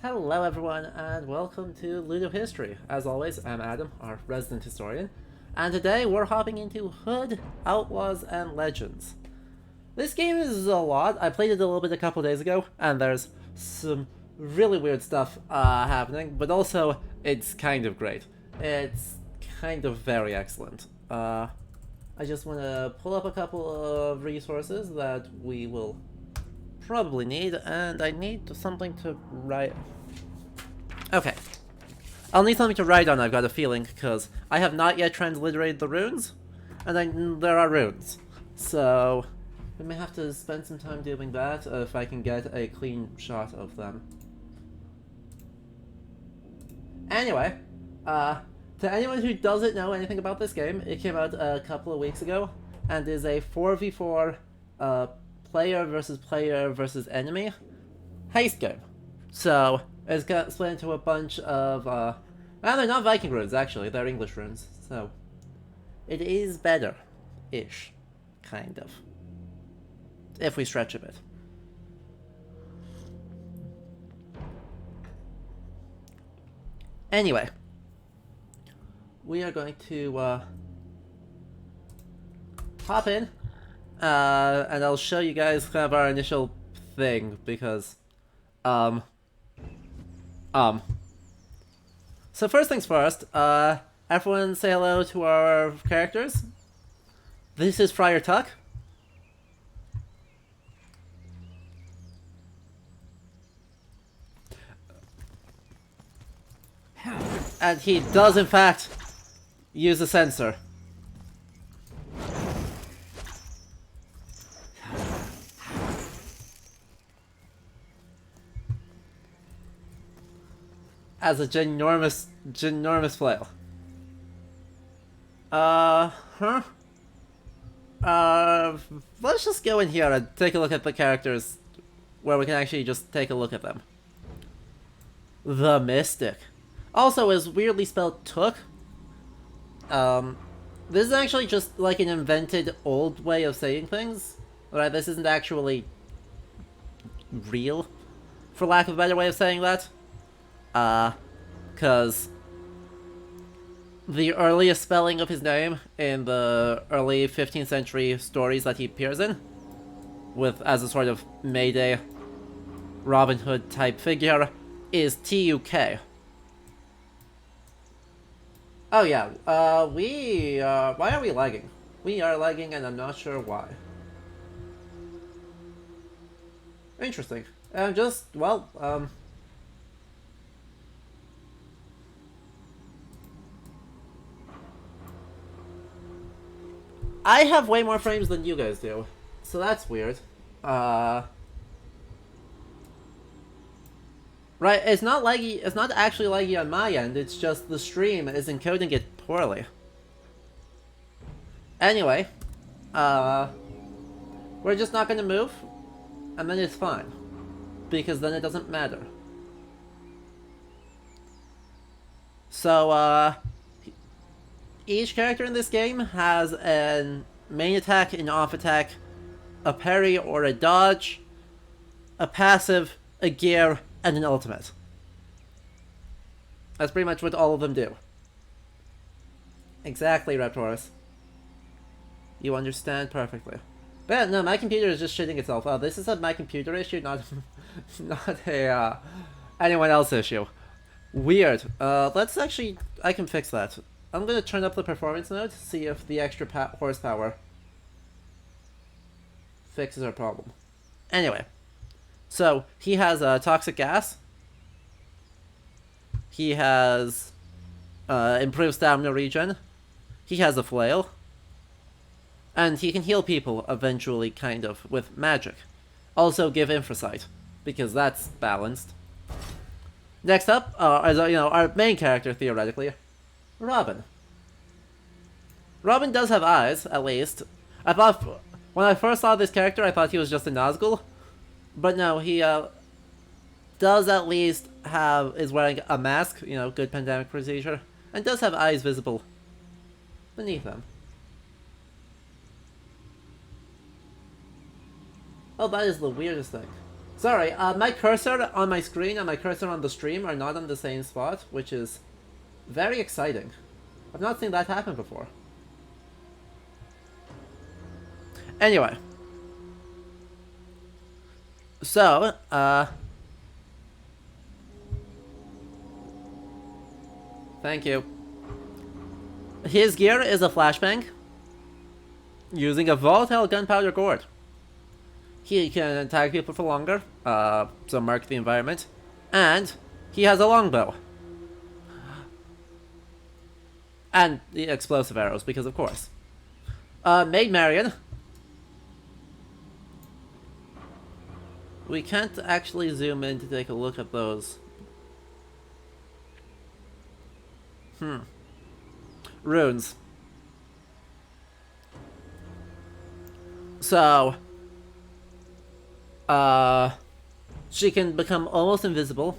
Hello everyone and welcome to Ludo History. As always, I'm Adam, our resident historian, and today we're hopping into Hood, Outlaws, and Legends. This game is a lot. I played it a little bit a couple days ago, and there's some really weird stuff happening, but also it's kind of great. It's kind of very excellent. I just want to pull up a couple of resources that we will probably need, and I need something to write. Okay. I'll need something to write on, I've got a feeling, because I have not yet transliterated the runes, and there are runes. So, we may have to spend some time doing that if I can get a clean shot of them. Anyway, to anyone who doesn't know anything about this game, it came out a couple of weeks ago, and is a 4v4 player versus enemy heist game. So, it's got split into a bunch of, they're not Viking runes, actually, they're English runes, so it is better-ish, kind of, if we stretch a bit. Anyway, we are going to, hop in, and I'll show you guys kind of our initial thing, because, so first things first, everyone say hello to our characters. This is Friar Tuck. And he does in fact use a sensor. As a ginormous flail. Let's just go in here and take a look at the characters where we can actually just take a look at them. The Mystic. Also is weirdly spelled Took. This is actually just like an invented old way of saying things. Right, this isn't actually real, for lack of a better way of saying that. Cause the earliest spelling of his name in the early 15th century stories that he appears in, with as a sort of Mayday Robin Hood type figure, is T-U-K. Oh yeah, why are we lagging? We are lagging and I'm not sure why. Interesting. I have way more frames than you guys do, so that's weird. Right, it's not laggy, it's not actually laggy on my end, it's just the stream is encoding it poorly. Anyway, we're just not gonna move, and then it's fine, because then it doesn't matter. So, each character in this game has a main attack, an off attack, a parry or a dodge, a passive, a gear, and an ultimate. That's pretty much what all of them do. Exactly, Raptorus. You understand perfectly. But no, my computer is just shitting itself. Oh, this is a my computer issue, not a anyone else issue. Weird. Let's actually, I can fix that. I'm gonna turn up the performance node, see if the extra horsepower fixes our problem. Anyway, so he has toxic gas. He has improved stamina regen. He has a flail. And he can heal people eventually, kind of, with magic. Also give infrasight, because that's balanced. Next up, our main character, theoretically, Robin. Robin does have eyes, at least. I thought, when I first saw this character, I thought he was just a Nazgul. But no, he does at least is wearing a mask, good pandemic procedure, and does have eyes visible beneath them. Oh, that is the weirdest thing. Sorry, my cursor on my screen and my cursor on the stream are not on the same spot, which is very exciting. I've not seen that happen before. Anyway. So, thank you. His gear is a flashbang using a volatile gunpowder gourd. He can attack people for longer, so mark the environment, and he has a longbow. And the explosive arrows, because of course. Maid Marian. We can't actually zoom in to take a look at those. Runes. So, she can become almost invisible.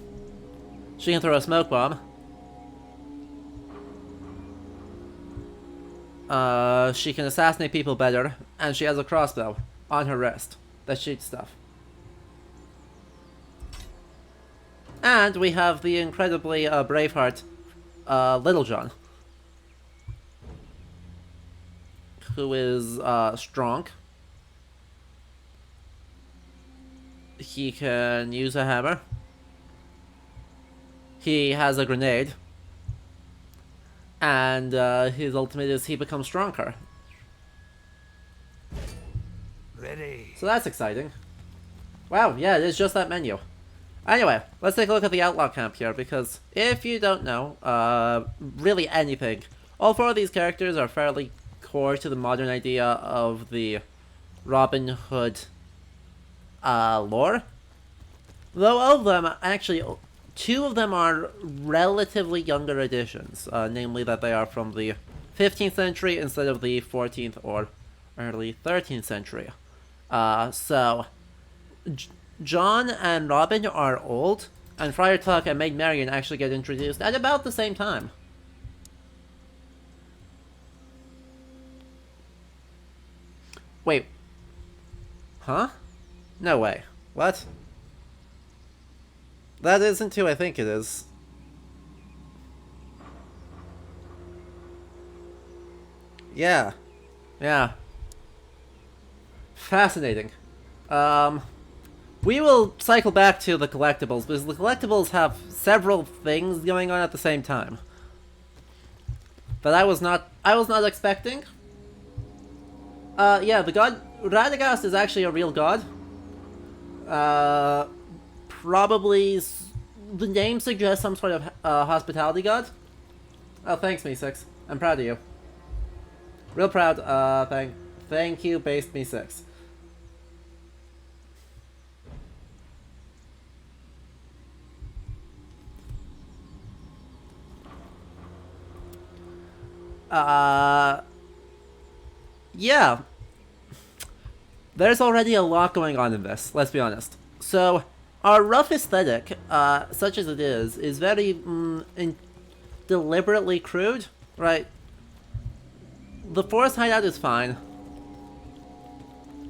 She can throw a smoke bomb. She can assassinate people better, and she has a crossbow on her wrist that shoots stuff. And we have the incredibly Braveheart Little John, who is strong. He can use a hammer. He has a grenade. And his ultimate is he becomes stronger. Ready. So that's exciting. Wow, yeah, it is just that menu. Anyway, let's take a look at the Outlaw camp here, because if you don't know, really anything, all four of these characters are fairly core to the modern idea of the Robin Hood lore. Though of them, actually, two of them are relatively younger editions, namely that they are from the 15th century instead of the 14th or early 13th century. So, John and Robin are old, and Friar Tuck and Maid Marian actually get introduced at about the same time. Wait. Huh? No way. What? That isn't who I think it is. Yeah. Yeah. Fascinating. We will cycle back to the collectibles, because the collectibles have several things going on at the same time that I was not expecting. Yeah, the god Radagast is actually a real god. Probably the name suggests some sort of hospitality god. Oh, thanks, Me6. I'm proud of you. Real proud. Thank you, Based Me6. Yeah. There's already a lot going on in this, let's be honest. So, our rough aesthetic, such as it is very deliberately crude, right? The forest hideout is fine.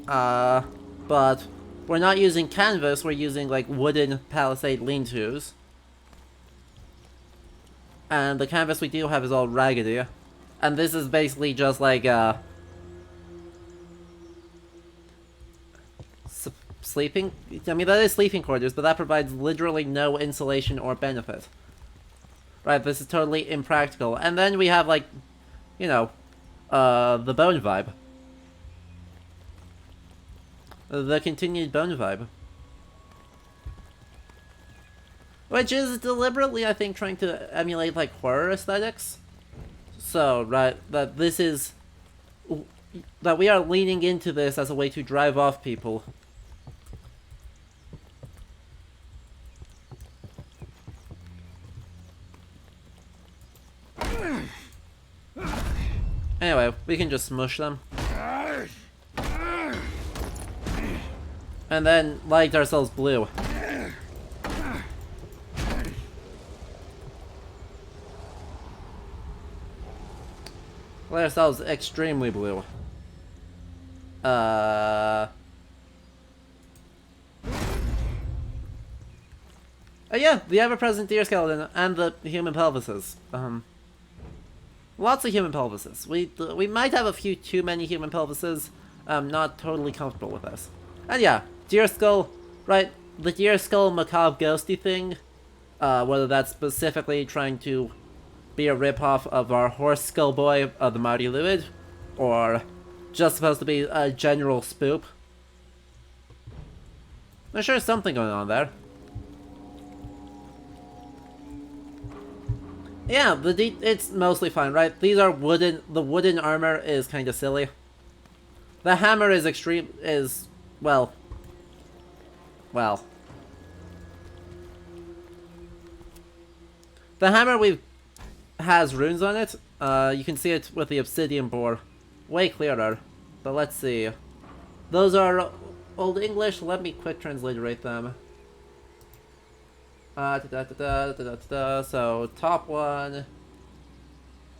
But we're not using canvas, we're using like wooden palisade lean-tos. And the canvas we do have is all raggedy. And this is basically just like, sleeping? I mean, that is sleeping quarters, but that provides literally no insulation or benefit. Right, this is totally impractical. And then we have, like, you know, the bone vibe. The continued bone vibe. Which is deliberately, I think, trying to emulate, like, horror aesthetics. So, right, that this is... that we are leaning into this as a way to drive off people. Anyway, we can just smush them. And then light ourselves blue. Light ourselves extremely blue. But yeah, the ever-present deer skeleton and the human pelvises. Lots of human pelvises. We might have a few too many human pelvises. I'm not totally comfortable with this. And yeah, deer skull, right? The deer skull macabre ghosty thing. Whether that's specifically trying to be a ripoff of our horse skull boy of the Mighty Luid, or just supposed to be a general spoop. There's sure something going on there. Yeah, it's mostly fine, right? These are wooden. The wooden armor is kind of silly. The hammer is well. The hammer has runes on it. You can see it with the obsidian bore, way clearer. But let's see. Those are Old English. Let me quick transliterate them. So top one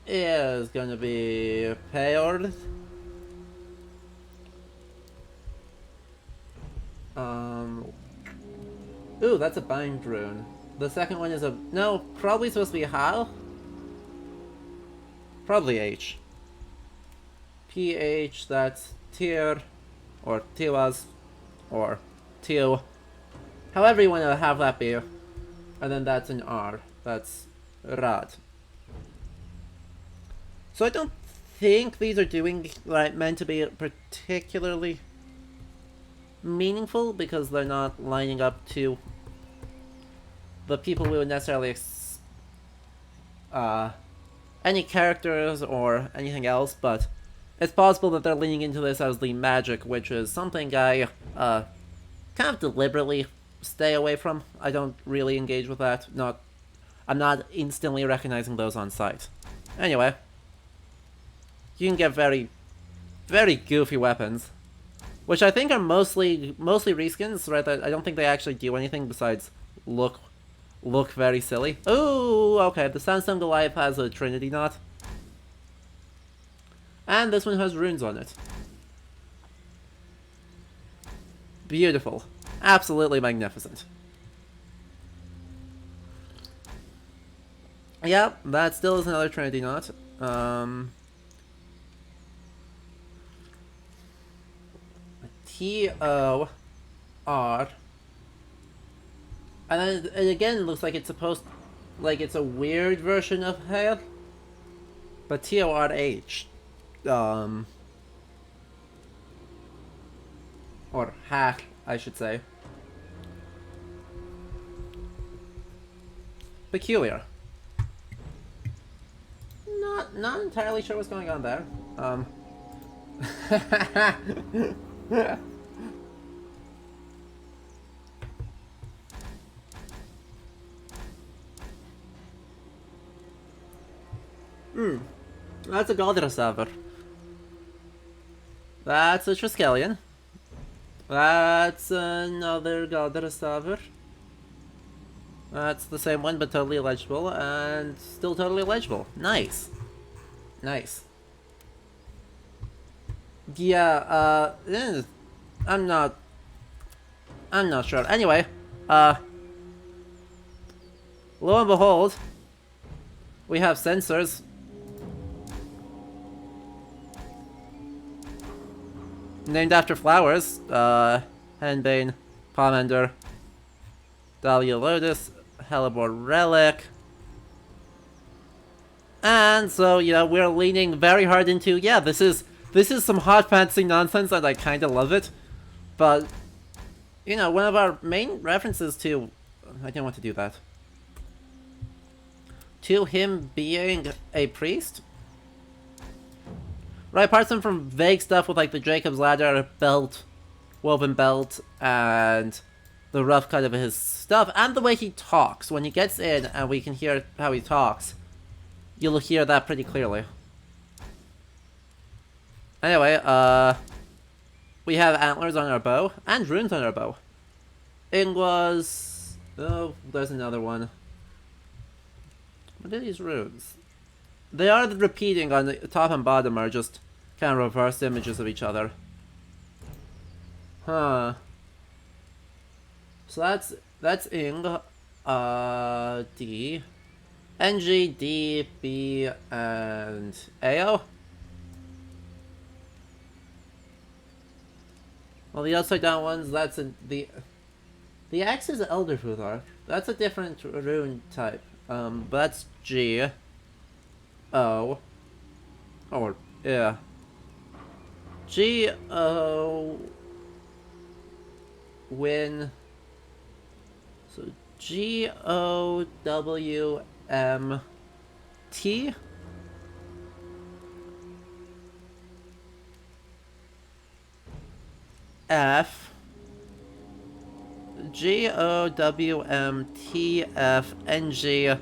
is gonna be Peord. Ooh, that's a bind rune. The second one is probably supposed to be Hal. Probably H. PH, that's Tyr, or Tiwaz, or Tio. However you want to have that be. And then that's an R. That's Rad. So I don't think these are meant to be particularly meaningful, because they're not lining up to the people we would necessarily any characters or anything else, but it's possible that they're leaning into this as the magic, which is something I kind of deliberately stay away from. I don't really engage with that. I'm not instantly recognizing those on sight. Anyway, you can get very, very goofy weapons, which I think are mostly reskins, right? I don't think they actually do anything besides look very silly. Ooh, okay. The Sandstone Goliath has a Trinity knot, and this one has runes on it. Beautiful. Absolutely magnificent. Yep, that still is another Trinity knot. T-O-R. And then it again looks like it's it's a weird version of hair. But T-O-R-H. Or hack, I should say. Peculiar. Not entirely sure what's going on there. That's a Godrasaver. That's a Triskelion. That's another Godrasaver. That's the same one, but totally illegible, and still totally illegible. Nice. Nice. Yeah, I'm not sure. Anyway, lo and behold, we have sensors. Named after flowers. Henbane, Pomander, Dahlia Lotus, Hellebore Relic. And so, we're leaning very hard into, this is some hot fantasy nonsense, and I kinda love it. But, one of our main references to... I didn't want to do that. To him being a priest? Right, apart from vague stuff with, the Jacob's Ladder belt, woven belt, and the rough cut of his stuff, and the way he talks. When he gets in and we can hear how he talks, you'll hear that pretty clearly. Anyway, we have antlers on our bow, and runes on our bow. Ingwas... Oh, there's another one. What are these runes? They are repeating on the top and bottom, are just kind of reverse images of each other. Huh. So that's Ing. D. NG, D, B, and AO? Well, the upside down ones, that's the X is Elder Futhark. That's a different rune type. But that's G. O. Or, yeah. G, O. Win. So, G, O, W, M, T? F. G, O, W, M, T, F, N, G,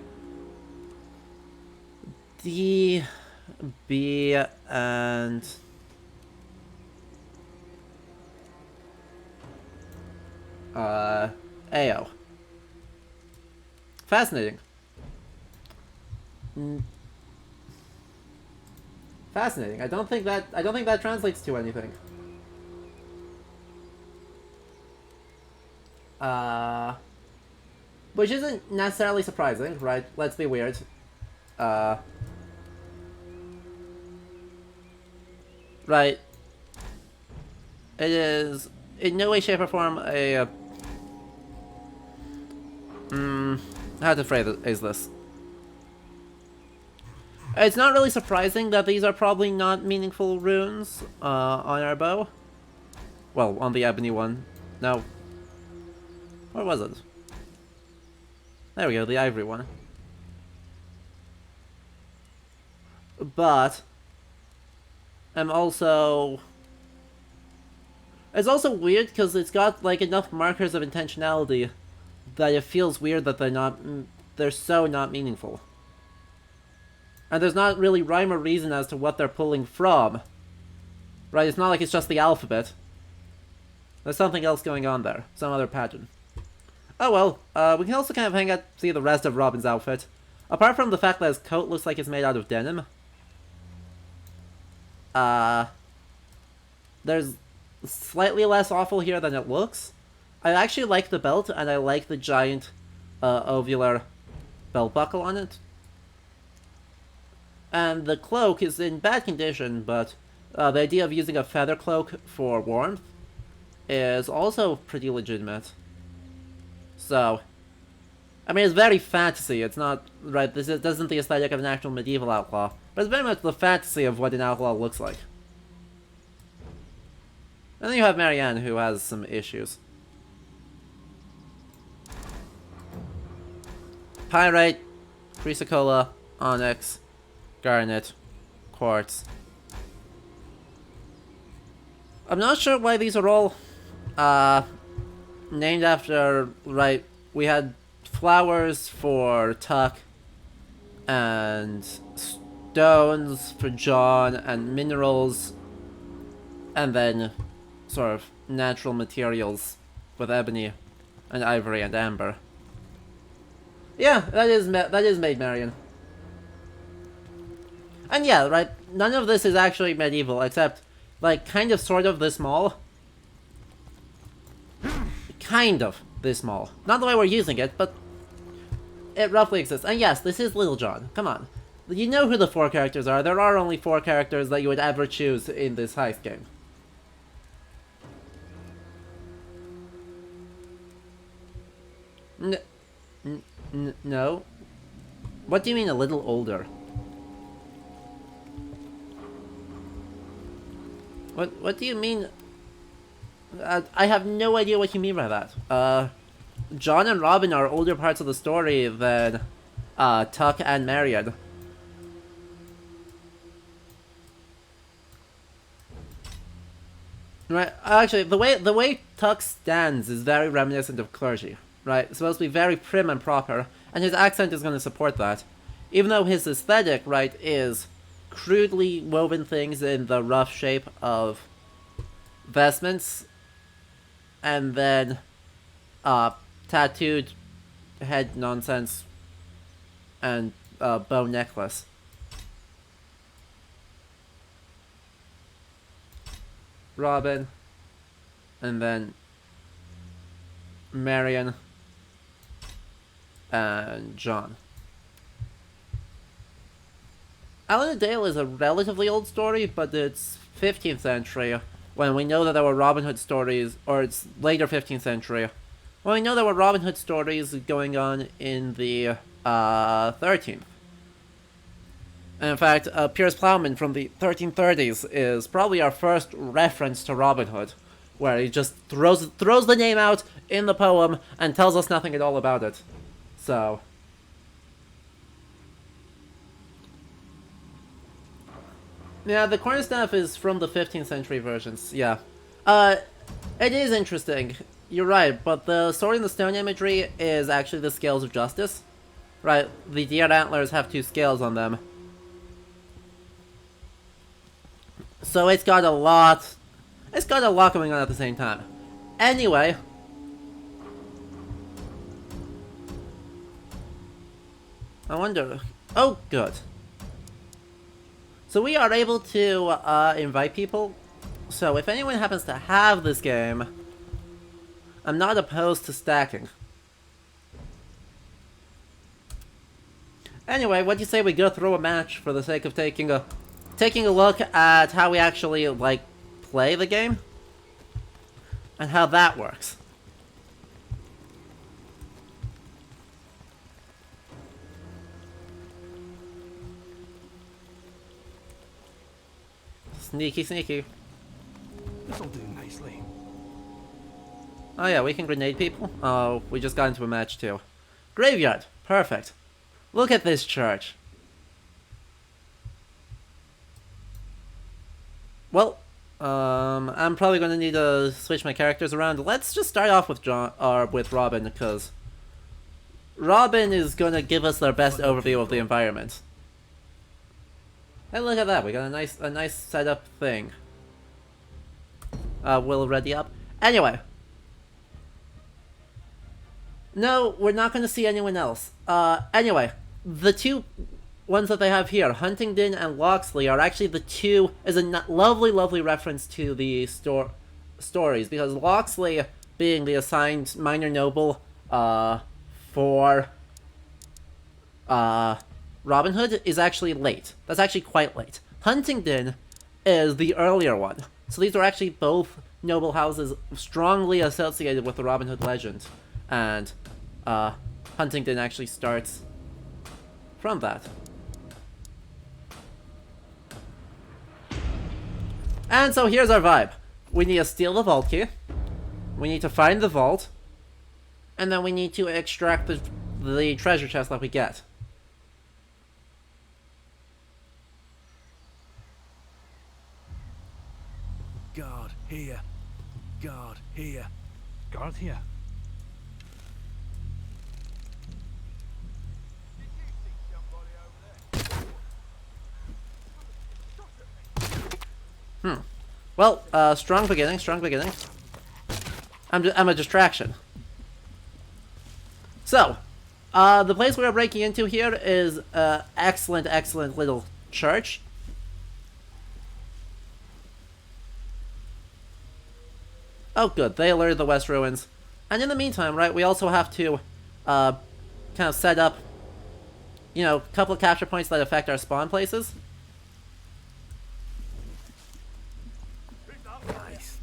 D, B, and AO. Fascinating. Fascinating. I don't think that translates to anything. Which isn't necessarily surprising, right? Let's be weird. Right. It is in no way, shape, or form a how to phrase this? It's not really surprising that these are probably not meaningful runes on our bow. Well, on the ebony one. No. Where was it? There we go, the ivory one. But I'm also... It's also weird because it's got like enough markers of intentionality that it feels weird that they're so not meaningful. And there's not really rhyme or reason as to what they're pulling from. Right, it's not like it's just the alphabet. There's something else going on there. Some other pattern. Oh well, we can also kind of hang out see the rest of Robin's outfit. Apart from the fact that his coat looks like it's made out of denim. There's slightly less awful here than it looks. I actually like the belt, and I like the giant ovular belt buckle on it. And the cloak is in bad condition, but the idea of using a feather cloak for warmth is also pretty legitimate. So, I mean, it's very fantasy. It's not, right, this isn't the aesthetic of an actual medieval outlaw, but it's very much the fantasy of what an outlaw looks like. And then you have Marianne, who has some issues. Pyrite, chrysocolla, onyx, garnet, quartz. I'm not sure why these are all named after, right, we had flowers for Tuck, and stones for John, and minerals, and then sort of natural materials with ebony and ivory and amber. Yeah, that is Maid Marian. And yeah, right, none of this is actually medieval, except, like, kind of sort of this small. Kind of this small. Not the way we're using it, but it roughly exists. And yes, this is Little John. Come on. You know who the 4 characters are. There are only 4 characters that you would ever choose in this heist game. No. What do you mean a little older? What do you mean? I have no idea what you mean by that. John and Robin are older parts of the story than Tuck and Marian. Right, actually, the way Tuck stands is very reminiscent of clergy. Right, it's supposed to be very prim and proper, and his accent is going to support that. Even though his aesthetic, right, is crudely woven things in the rough shape of vestments, and then tattooed head nonsense and bow necklace. Robin, and then Marian, and John. Allendale is a relatively old story, but it's 15th century, when we know that there were Robin Hood stories, or it's later 15th century, when we know there were Robin Hood stories going on in the 13th. And in fact, Piers Plowman from the 1330s is probably our first reference to Robin Hood, where he just throws the name out in the poem and tells us nothing at all about it. So... yeah, the cornerstaff is from the 15th century versions, yeah. It is interesting, you're right, but the sword in the stone imagery is actually the scales of justice. Right, the deer antlers have 2 scales on them. So it's got a lot going on at the same time. Anyway. I wonder... oh, good. So we are able to invite people. So if anyone happens to have this game, I'm not opposed to stacking. Anyway, what do you say we go through a match for the sake of taking a look at how we actually, like, play the game? And how that works. Sneaky, sneaky. This'll do nicely. Oh yeah, we can grenade people? Oh, we just got into a match too. Graveyard! Perfect. Look at this church. Well, I'm probably gonna need to switch my characters around. Let's just start off with with Robin, because Robin is gonna give us their best overview of the environment. Hey, look at that! We got a nice setup thing. Will ready up. Anyway. No, we're not gonna see anyone else. Anyway, the 2 ones that they have here, Huntingdon and Locksley, are actually the 2, is a lovely, lovely reference to the stories, because Locksley, being the assigned minor noble, for, Robin Hood, is actually late. That's actually quite late. Huntingdon is the earlier one. So these are actually both noble houses strongly associated with the Robin Hood legend. And, Huntingdon actually starts from that. And so here's our vibe. We need to steal the vault key. We need to find the vault. And then we need to extract the treasure chest that we get. Guard here. Guard here. Guard here. Well, strong beginning, strong beginning. I'm a distraction. So, the place we are breaking into here is excellent, excellent little church. Oh, good. They alerted the West Ruins. And in the meantime, right, we also have to kind of set up, you know, a couple of capture points that affect our spawn places. Nice.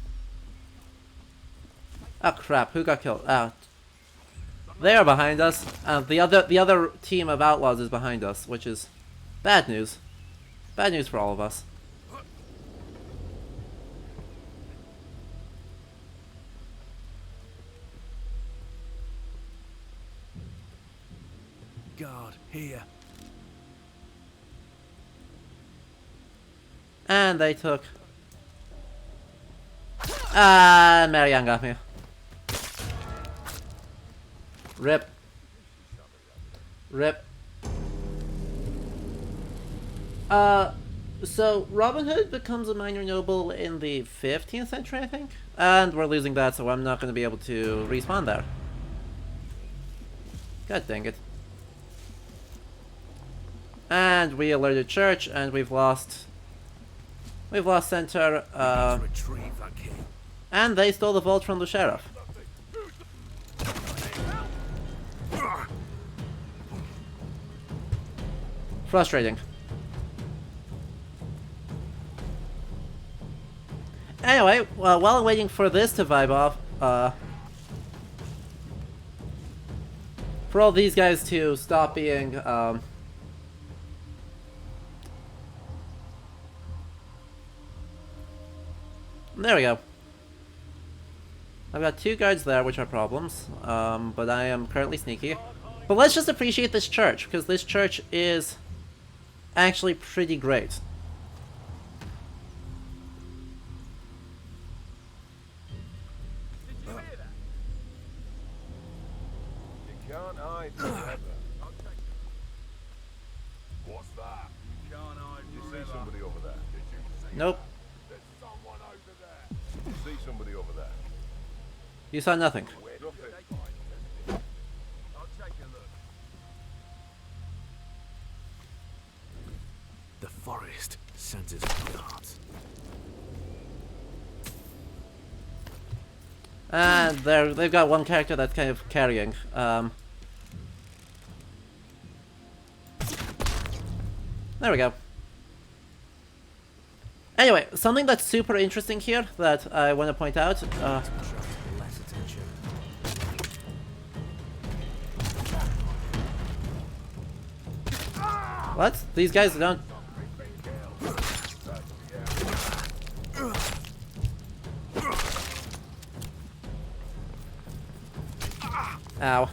Oh crap! Who got killed? They are behind us. The other team of outlaws is behind us, which is bad news. Bad news for all of us. Guard here. And they took. Marianne got me. Rip. Rip. So Robin Hood becomes a minor noble in the 15th century, I think? And we're losing that, so I'm not going to be able to respawn there. God dang it. And we alerted church, and we've lost center, Retrieve that key. and they stole the vault from the sheriff. Frustrating. Anyway, while I'm waiting for this to vibe off, for all these guys to stop being, there we go. I've got 2 guards there, which are problems, but I am currently sneaky. But let's just appreciate this church, because this church is actually pretty great. Can't hide forever. What's that? You can't hide forever. You see somebody over there? Did you see Nope. that? There's someone over there. You see somebody over there? You saw nothing. Nothing. I'll take a look. The forest sends its guards. And they've got one character that's kind of carrying. There we go. Anyway, something that's super interesting here that I want to point out. Less attention. What? These guys don't. Ow.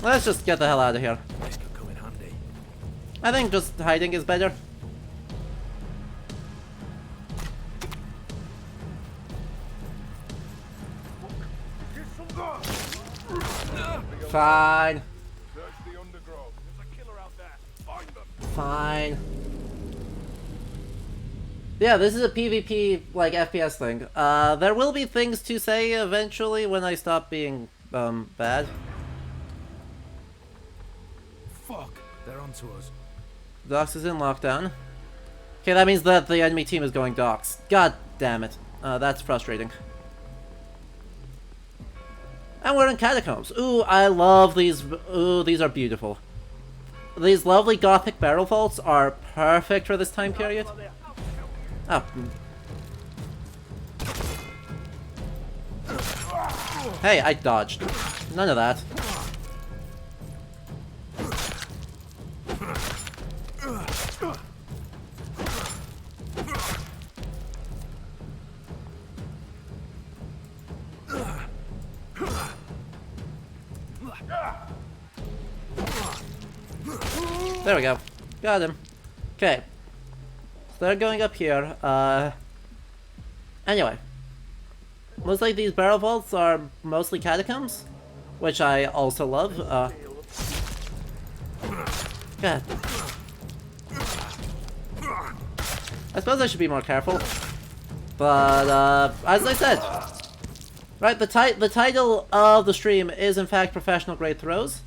Let's just get the hell out of here. This could come in handy. I think just hiding is better. Fine. Search the undergrowth. There's a killer out there. Find them. Fine. Yeah, this is a PvP, like, FPS thing. There will be things to say eventually when I stop being, bad. Fuck, they're onto us. Dox is in lockdown. Okay, that means that the enemy team is going Dox. God damn it. That's frustrating. And we're in catacombs. Ooh, I love these. Ooh, these are beautiful. These lovely gothic barrel vaults are perfect for this time period. Oh. Hey, I dodged. None of that. There we go. Got him. Okay. So they're going up here. Anyway. Looks like these barrel vaults are mostly catacombs, which I also love. God. I suppose I should be more careful. But, as I said, right, the title of the stream is in fact Professional Grade Throws.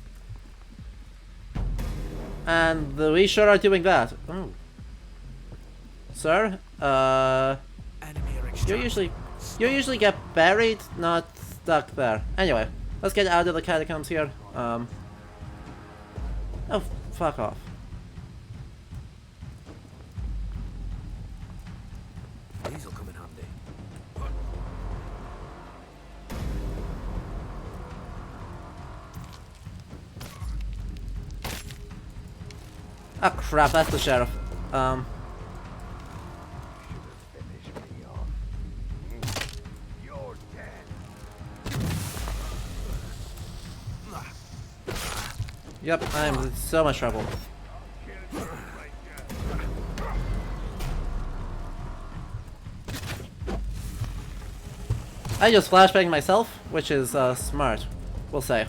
And we sure are doing that. Oh. Sir, you usually get buried, not stuck there. Anyway, let's get out of the catacombs here. Oh, fuck off. These'll come in handy. Oh crap, that's the sheriff. Yep, I'm in so much trouble. I just flashbanged myself, which is smart. We'll say.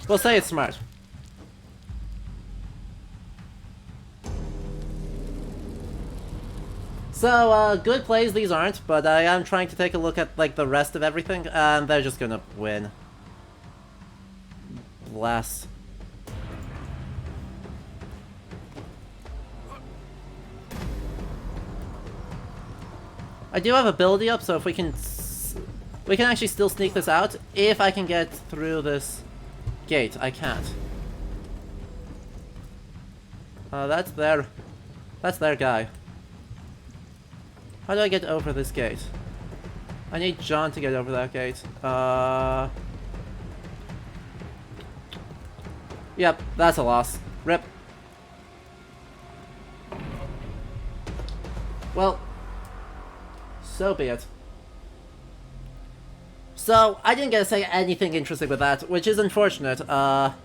We'll say it's smart. So, good plays these aren't, but I am trying to take a look at, like, the rest of everything, and they're just gonna win. Bless. I do have ability up, so if we can We can actually still sneak this out if I can get through this gate. I can't. That's their guy. How do I get over this gate? I need John to get over that gate. Yep, that's a loss. Rip. Well, so be it. So, I didn't get to say anything interesting with that, which is unfortunate. We're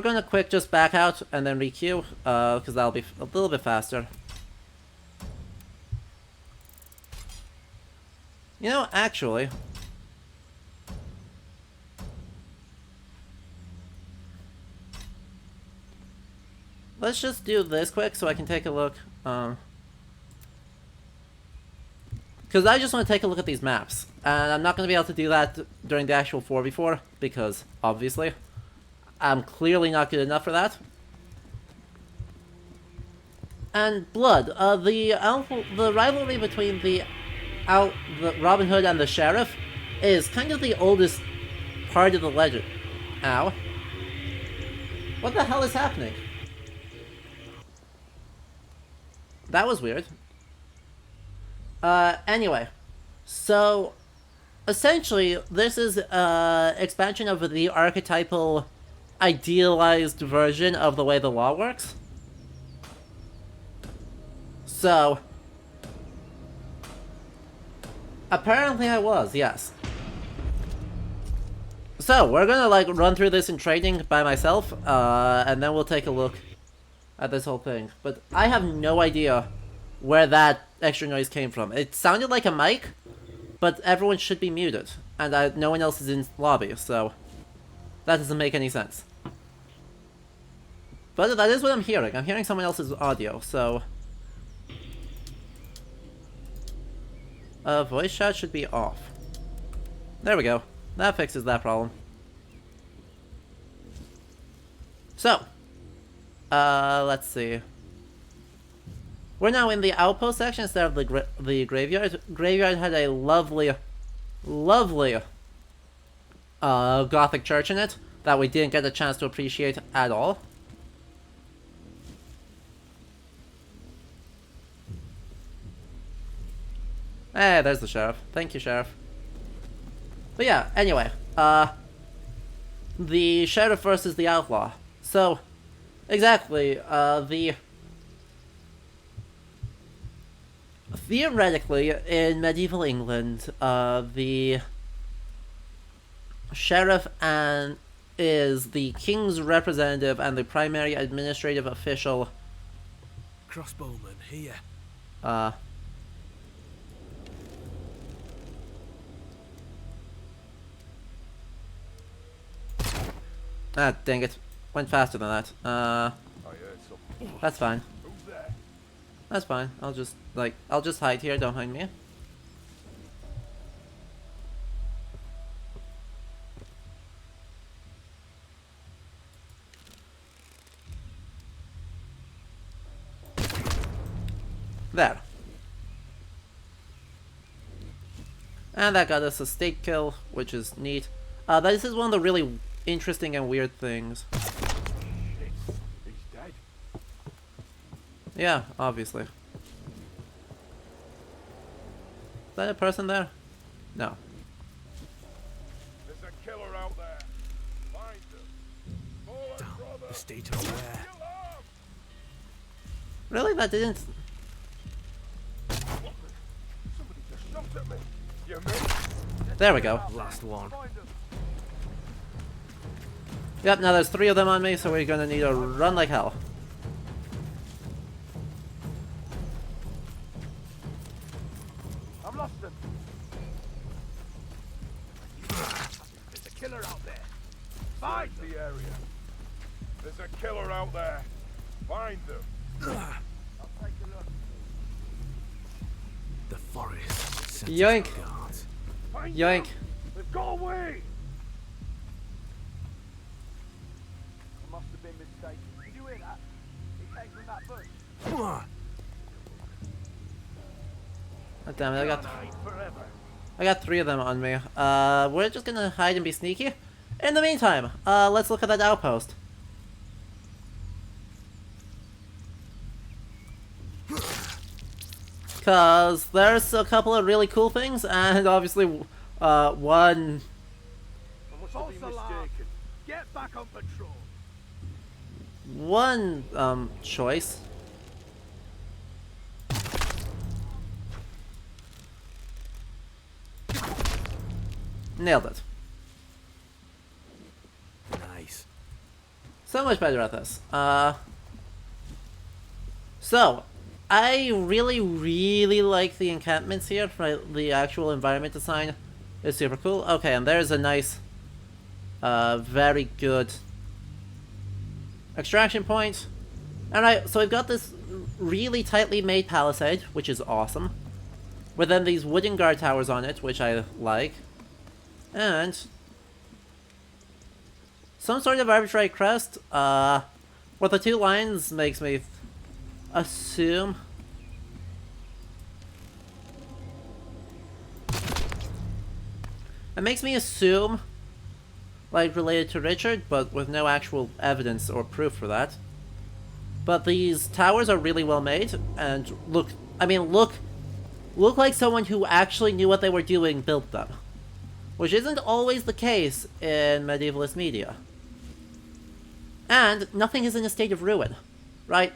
gonna quick just back out and then re-queue, because that'll be a little bit faster. You know, actually... let's just do this quick so I can take a look. Because I just want to take a look at these maps. And I'm not going to be able to do that during the actual 4v4, because, obviously, I'm clearly not good enough for that. And Blood, the rivalry between the Robin Hood and the Sheriff is kind of the oldest part of the legend. Ow. What the hell is happening? That was weird. Anyway. So, essentially, this is expansion of the archetypal, idealized version of the way the law works. So, apparently I was, yes. So, we're gonna, like, run through this in training by myself, and then we'll take a look at this whole thing. But I have no idea where that extra noise came from. It sounded like a mic, but everyone should be muted. And no one else is in lobby, so that doesn't make any sense. But that is what I'm hearing. I'm hearing someone else's audio, so... voice chat should be off. There we go. That fixes that problem. So, let's see. We're now in the outpost section instead of the graveyard. Graveyard had a lovely, lovely Gothic church in it that we didn't get a chance to appreciate at all. Hey, there's the sheriff. Thank you, sheriff. But yeah, anyway, the sheriff versus the outlaw. So, exactly, theoretically, in medieval England, the sheriff is the king's representative and the primary administrative official. Crossbowman, here. Ah, dang it. Went faster than that. I heard something. That's fine. Who's there? That's fine. I'll just hide here, don't mind me. There. And that got us a state kill, which is neat. This is one of the really interesting and weird things. He's dead. Yeah, obviously. Is that a person there? No. There's a killer out there. Find him. Forward, Damn, brother. the state of aware. Kill him. Really? That didn't... Somebody just shot at me. You missed. There we go. Last one. Find him. Yep, now there's 3 of them on me, so we're gonna need to run like hell. I'm lost him. There's a killer out there. Find the area. There's a killer out there. Find them. I'll take a look. The forest. sends Yoink. its guards. Find Yoink. them. They've got away. I must have been mistaken. Did you hear that? He came from that bush. Oh, damn it, I got... Can't hide forever. I got 3 of them on me. We're just gonna hide and be sneaky. In the meantime, let's look at that outpost. Cause there's a couple of really cool things, and obviously, one... False alarm. Get back on patrol. One, choice. Nailed it. Nice. So much better at this. So, I really like the encampments here. The actual environment design is super cool. Okay, and there's a nice, very good extraction point. Alright, so we've got this really tightly made palisade, which is awesome. With then these wooden guard towers on it, which I like. And some sort of arbitrary crest, with the 2 lines makes me assume like related to Richard, but with no actual evidence or proof for that. But these towers are really well made, and look like someone who actually knew what they were doing built them. Which isn't always the case in medievalist media. And nothing is in a state of ruin, right?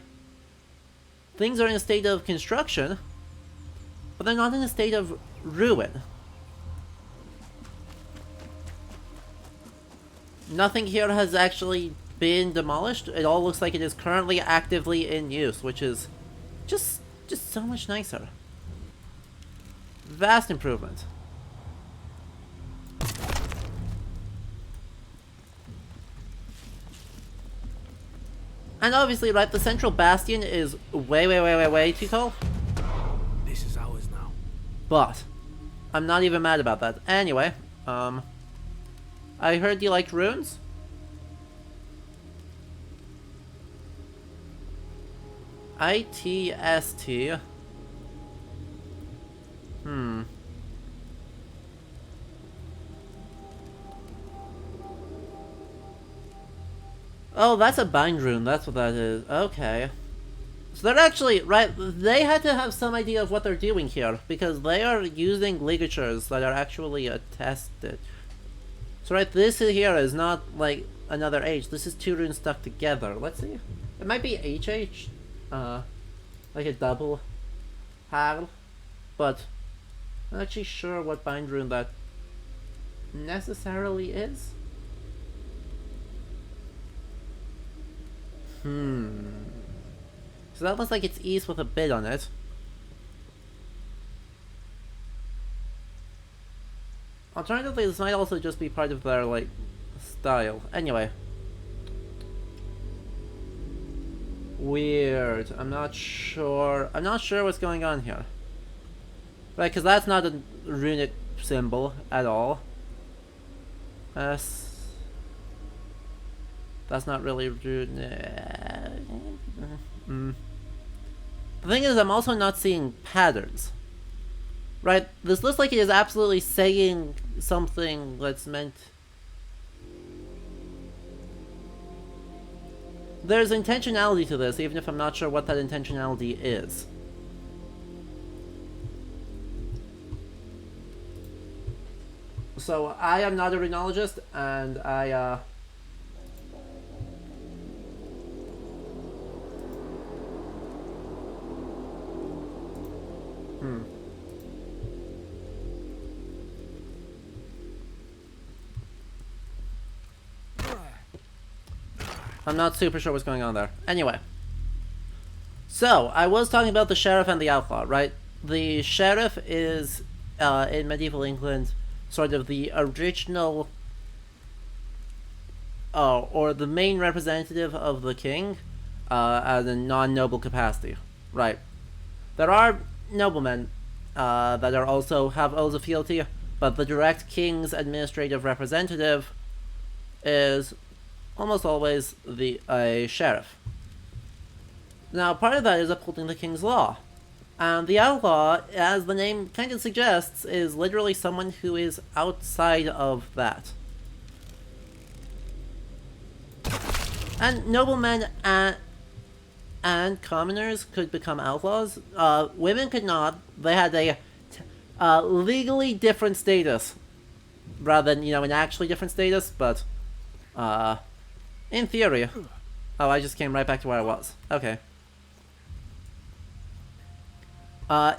Things are in a state of construction, but they're not in a state of ruin. Nothing here has actually been demolished. It all looks like it is currently actively in use, which is just so much nicer. Vast improvement. And obviously, right, the central bastion is way too tall. This is ours now. But I'm not even mad about that. Anyway, I heard you liked runes. ITST. Oh, that's a bind rune, that's what that is. Okay. So they're actually, right, they had to have some idea of what they're doing here, because they are using ligatures that are actually attested. So right, this here is not like another H, this is 2 runes stuck together. Let's see. It might be HH, like a double hagel, but I'm not actually sure what bind rune that necessarily is. So that looks like it's east with a bit on it. Alternatively, this might also just be part of their, like, style. Anyway. Weird. I'm not sure what's going on here. Right, because that's not a runic symbol at all. That's not really runic. The thing is, I'm also not seeing patterns. Right? This looks like it is absolutely saying something that's meant... There's intentionality to this, even if I'm not sure what that intentionality is. So, I am not a runologist, and I, I'm not super sure what's going on there. Anyway. So, I was talking about the sheriff and the outlaw, right? The sheriff is, in medieval England, sort of the original, or the main representative of the king, as a non-noble capacity. Right. There are noblemen, that are also have oaths of fealty, but the direct king's administrative representative is almost always a sheriff. Now, part of that is upholding the king's law, And the outlaw, as the name kind of suggests, is literally someone who is outside of that. And noblemen and commoners could become outlaws. Women could not. They had a legally different status, rather than, an actually different status, but in theory. Oh, I just came right back to where I was. Okay.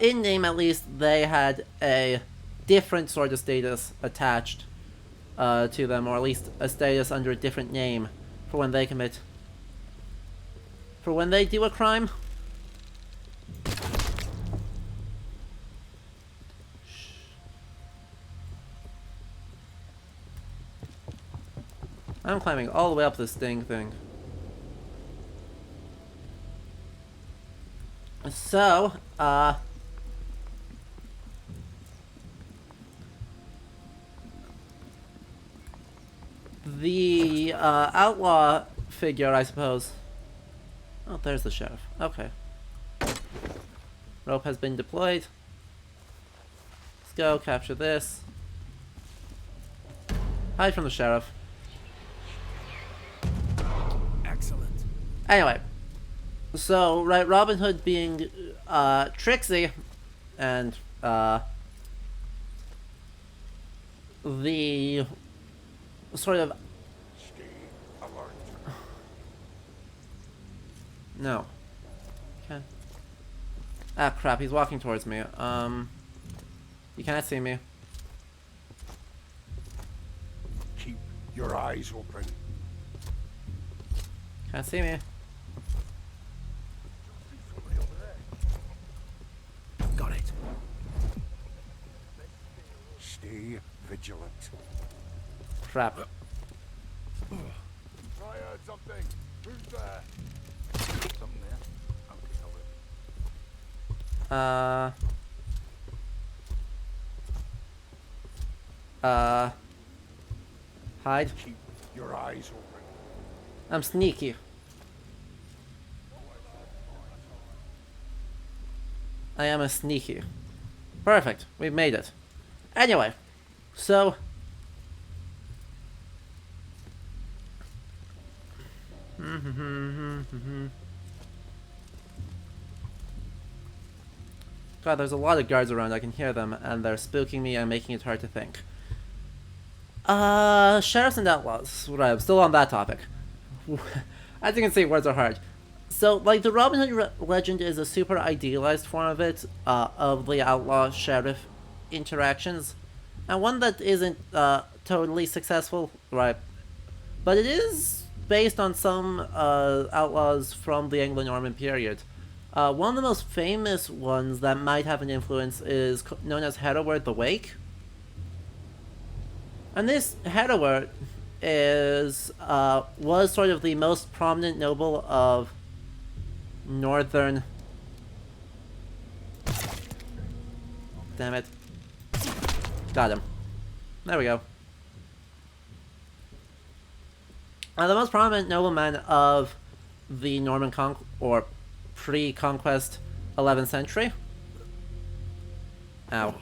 In name, at least, they had a different sort of status attached to them, or at least a status under a different name for when they commit. For when they do a crime. I'm climbing all the way up this dang thing. So, the outlaw figure, I suppose. Oh, there's the sheriff. Okay. Rope has been deployed. Let's go capture this. Hide from the sheriff. Excellent. Anyway. So, right, Robin Hood being tricksy and the sort of Stay alert. no. Okay. Ah, crap, he's walking towards me. You cannot see me. Keep your eyes open. Can't see me. Somebody over there. Got it. Stay vigilant. Crap. I heard something. Who's there? Something there. Okay, Hide. keep your eyes open. I'm sneaky. I am a sneaky. Perfect. We've made it. Anyway, so God, there's a lot of guards around. I can hear them, and they're spooking me and making it hard to think. Sheriffs and outlaws. Right, I'm still on that topic. As you can see, words are hard. So, like, the Robin Hood legend is a super idealized form of it, of the outlaw-sheriff interactions, and one that isn't totally successful, right? But it is based on some outlaws from the Anglo-Norman period. One of the most famous ones that might have an influence is known as Hereward the Wake. And this Hereward was sort of the most prominent noble of northern... Damn it. Got him. There we go. The most prominent nobleman of the Norman or pre-conquest 11th century. Ow.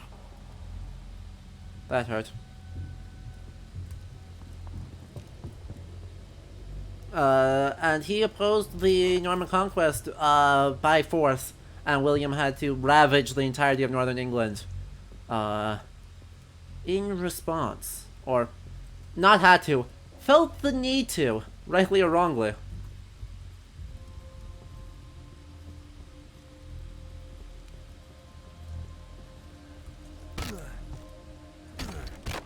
That hurt. And he opposed the Norman conquest by force, and William had to ravage the entirety of northern England in response. Or, not had to, felt the need to, rightly or wrongly.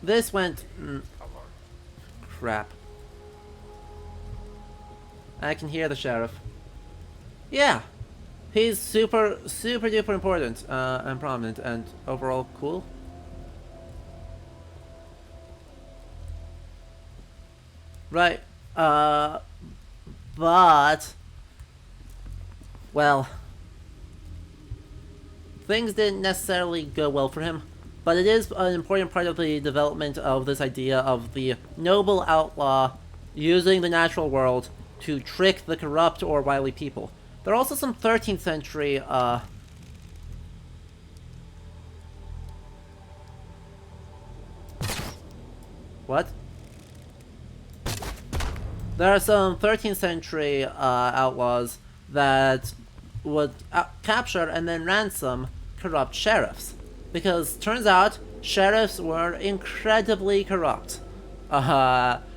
This went... crap. I can hear the sheriff. Yeah. He's super duper important and prominent and overall cool. Right. But... well... things didn't necessarily go well for him. But it is an important part of the development of this idea of the noble outlaw using the natural world to trick the corrupt or wily people. There are also some 13th century What? There are some 13th century outlaws that would capture and then ransom corrupt sheriffs. Because turns out sheriffs were incredibly corrupt.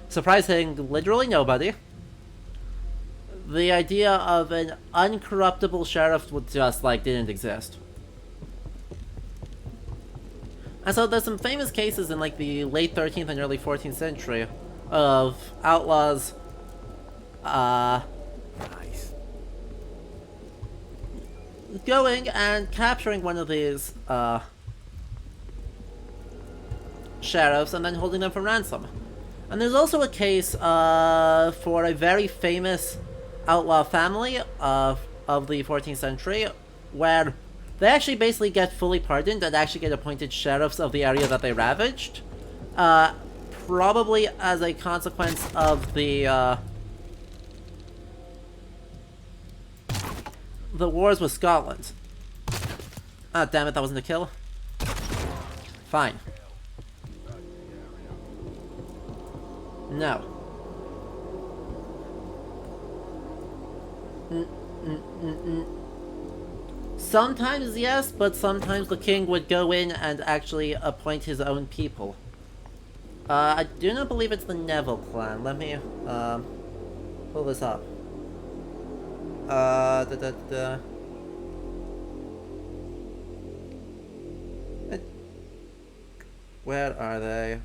Surprising literally nobody. The idea of an uncorruptible sheriff would just like didn't exist. And so there's some famous cases in like the late 13th and early 14th century of outlaws Nice. going and capturing one of these sheriffs and then holding them for ransom. And there's also a case for a very famous outlaw family of the 14th century where they actually basically get fully pardoned and actually get appointed sheriffs of the area that they ravaged. Probably as a consequence of the wars with Scotland. Ah, damn it, that wasn't a kill. Fine. No. Sometimes yes, but sometimes the king would go in and actually appoint his own people. I do not believe it's the Neville clan. Let me pull this up. Where are they?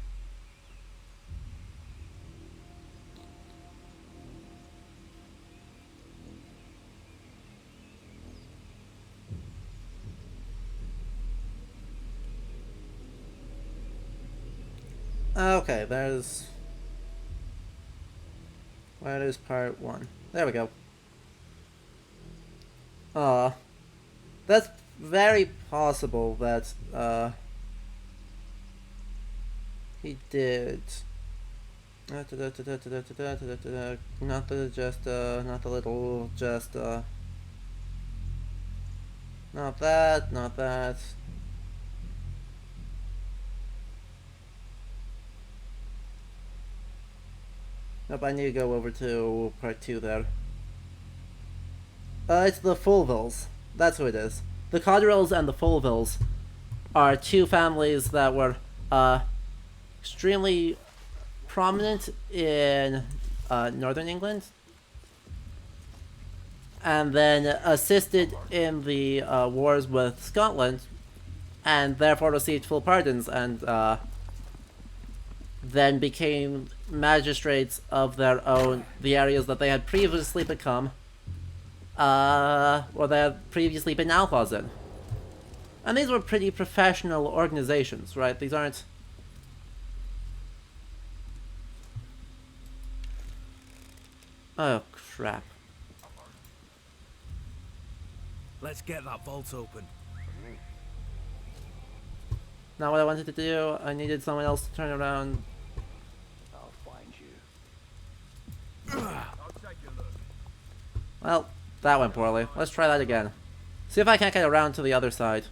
Okay, there's... Where is part 1? There we go. That's very possible that, he did... Not the little, just, not that, not that. Nope, I need to go over to part 2 there. It's the Fulvilles. That's who it is. The Cotterells and the Fulvilles are two families that were extremely prominent in northern England, and then assisted in the wars with Scotland, and therefore received full pardons, and then became magistrates of their own, the areas that they had previously become, or they had previously been outlaws in. And these were pretty professional organizations, right? These aren't... Oh, crap. Let's get that vault open. Not what I wanted to do. I needed someone else to turn around. I'll find you. I'll take a look. Well, that went poorly. Let's try that again. See if I can't get around to the other side.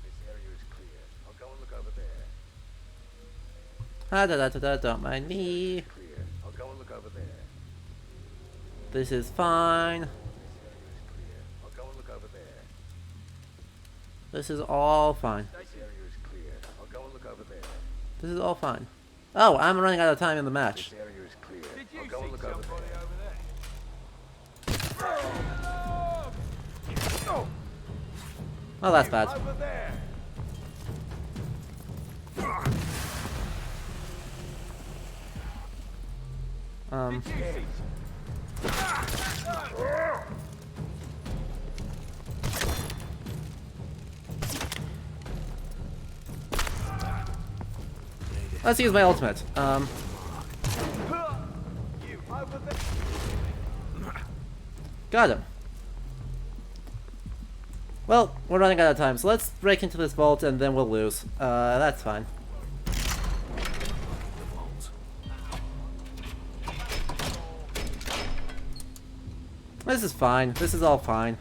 This area is clear. I'll go and look over there. Don't mind me. Clear. I'll go and look over there. This is fine. This area is clear. I'll go and look over there. This is all fine. This area is clear. I'll go and look over there. This is all fine. Oh, I'm running out of time in the match. This area is clear. I'll go and look over there. Well, that's bad. Over there. Let's use my ultimate. You over there. Got him. Well, we're running out of time, so let's break into this vault and then we'll lose. That's fine. The vault. This is fine. This is all fine.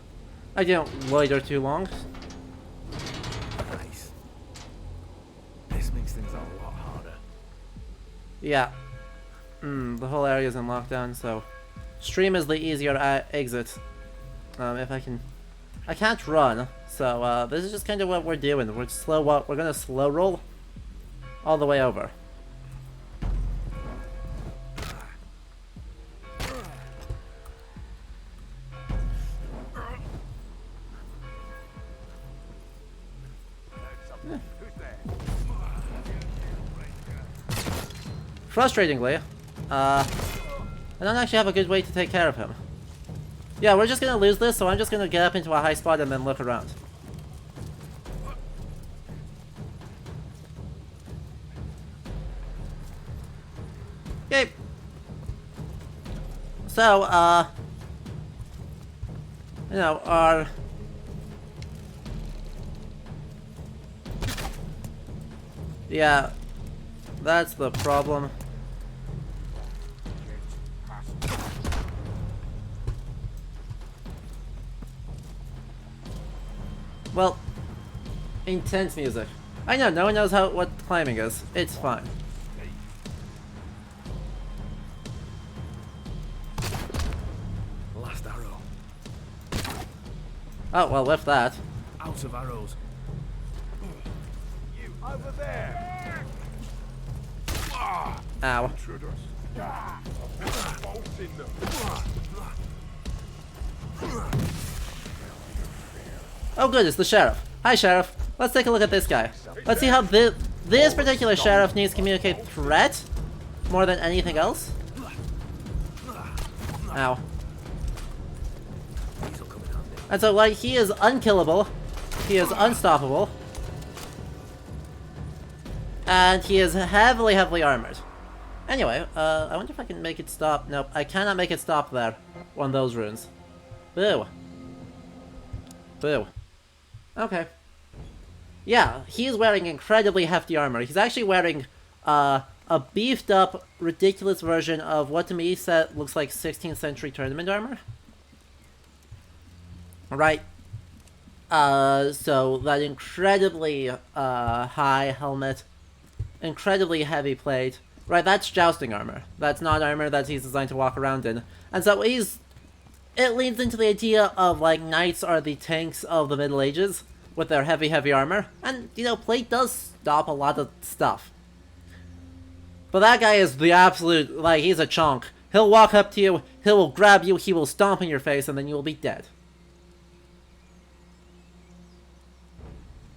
I didn't loiter too long. Nice. This makes things a lot harder. Yeah. The whole area is in lockdown, so stream is the easier exit. If I can, I can't run, so this is just kind of what we're doing. We're gonna slow roll all the way over. Frustratingly, I don't actually have a good way to take care of him. Yeah, we're just gonna lose this, so I'm just gonna get up into a high spot and then look around. Okay. So, you know, our... Yeah, that's the problem. Well, intense music. I know, no one knows what climbing is. It's fine. Last arrow. Oh, well, lift that. Out of arrows. You over there! Ow. Intruders. Bolts in them. Oh good, it's the sheriff. Hi sheriff. Let's take a look at this guy. Let's see how this particular sheriff needs to communicate threat more than anything else. Ow. And so like he is unkillable, he is unstoppable, and he is heavily armored. Anyway, I wonder if I can make it stop. Nope, I cannot make it stop there on those runes. Boo. Boo. Okay. Yeah, he is wearing incredibly hefty armor. He's actually wearing a beefed up, ridiculous version of what to me looks like 16th century tournament armor. Right. So that incredibly high helmet, incredibly heavy plate. Right, that's jousting armor. That's not armor that he's designed to walk around in. And so it leads into the idea of, like, knights are the tanks of the Middle Ages with their heavy armor. And, you know, plate does stop a lot of stuff. But that guy is the absolute, like, he's a chunk. He'll walk up to you, he will grab you, he will stomp in your face, and then you will be dead.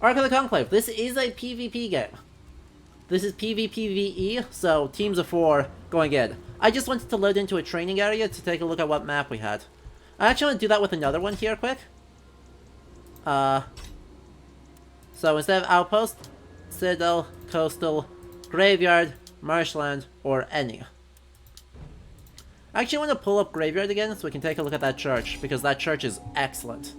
Ark of the Conclave. This is a PvP game. This is PvPvE, so teams of 4 going in. I just wanted to load into a training area to take a look at what map we had. I actually want to do that with another one here quick. So instead of Outpost, Citadel, Coastal, Graveyard, Marshland, or any. I actually want to pull up Graveyard again so we can take a look at that church, because that church is excellent.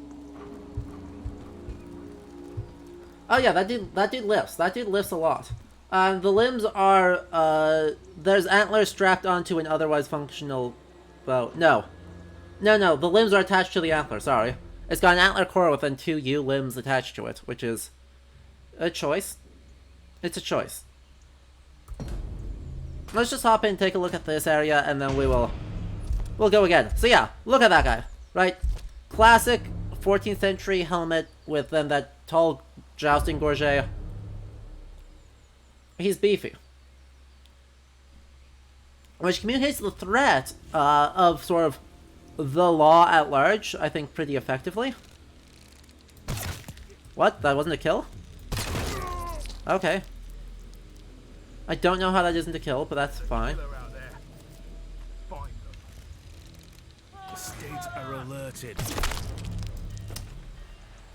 Oh yeah, that dude lifts. That dude lifts a lot. The limbs are, there's antlers strapped onto an otherwise functional bow. No, the limbs are attached to the antler, sorry. It's got an antler core with then 2 U limbs attached to it, which is a choice. It's a choice. Let's just hop in and take a look at this area, and then we'll go again. So yeah, look at that guy, right? Classic 14th century helmet with then that tall jousting gorget. He's beefy. Which communicates the threat of sort of the law at large, I think, pretty effectively. What? That wasn't a kill? Okay. I don't know how that isn't a kill, but that's fine. The states are alerted.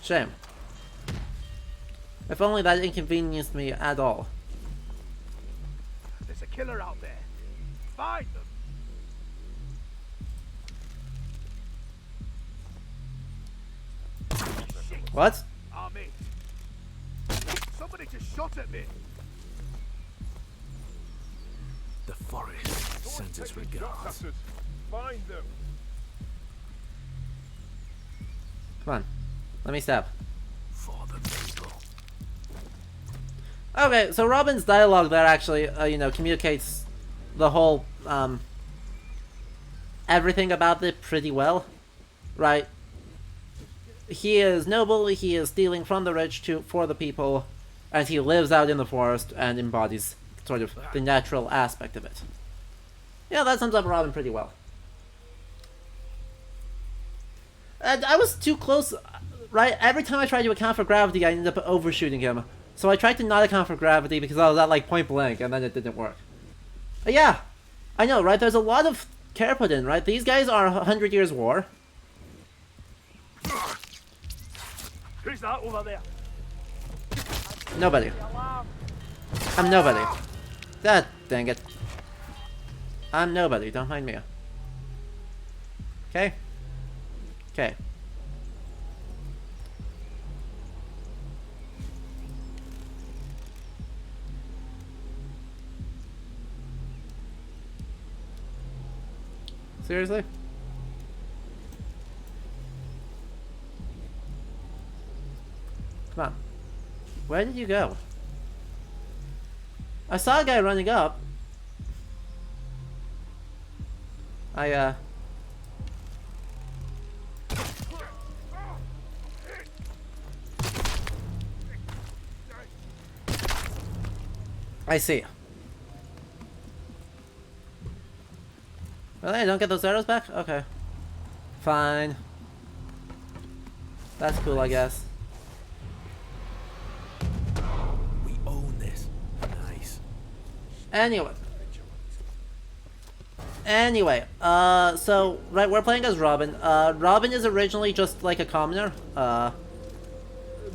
Shame. If only that inconvenienced me at all. There's a killer out there. Find them. What? Army. Somebody just shot at me. The forest sends its regards. Find them. Come on. Let me stab. For the people. Okay, so Robin's dialogue there actually, you know, communicates the whole, everything about it pretty well, right? He is noble, he is stealing from the rich for the people, and he lives out in the forest and embodies sort of the natural aspect of it. Yeah, that sums up Robin pretty well. And I was too close, right? Every time I tried to account for gravity, I ended up overshooting him. So I tried to not account for gravity because I was at like point blank, and then it didn't work. But yeah, I know, right? There's a lot of care put in, right? These guys are 100 Years' War. Who's that over there? Nobody. I'm nobody. God dang it. I'm nobody, don't mind me. Okay? Okay. Seriously? Come on. Where did you go? I saw a guy running up. I see. Really? I don't get those arrows back? Okay. Fine. That's cool, I guess. We own this. Nice. Anyway, so, right, we're playing as Robin. Robin is originally just like a commoner,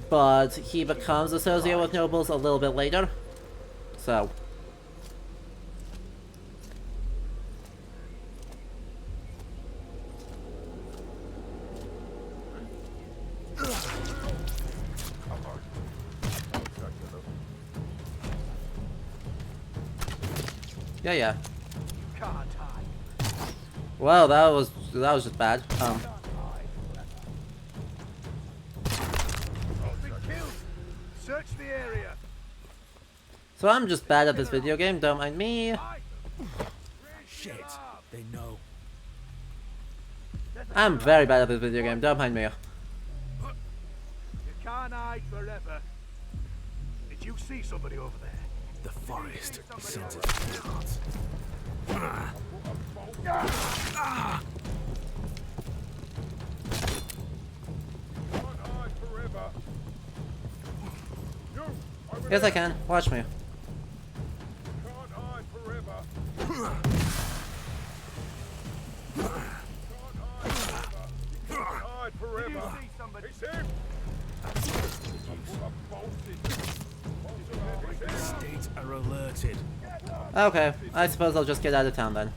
but he becomes associated with nobles a little bit later. So. Yeah. Well, that was just bad. Search the area. So I'm just bad at this video game, don't mind me. Shit. They know. I'm very bad at this video game, don't mind me. You can't hide forever. Did you see somebody over there? The forest senses regard. Yes, I can. Watch me. Can't hide forever. Can't hide forever. Did you see somebody? It's him. States are alerted. Okay, I suppose I'll just get out of town then.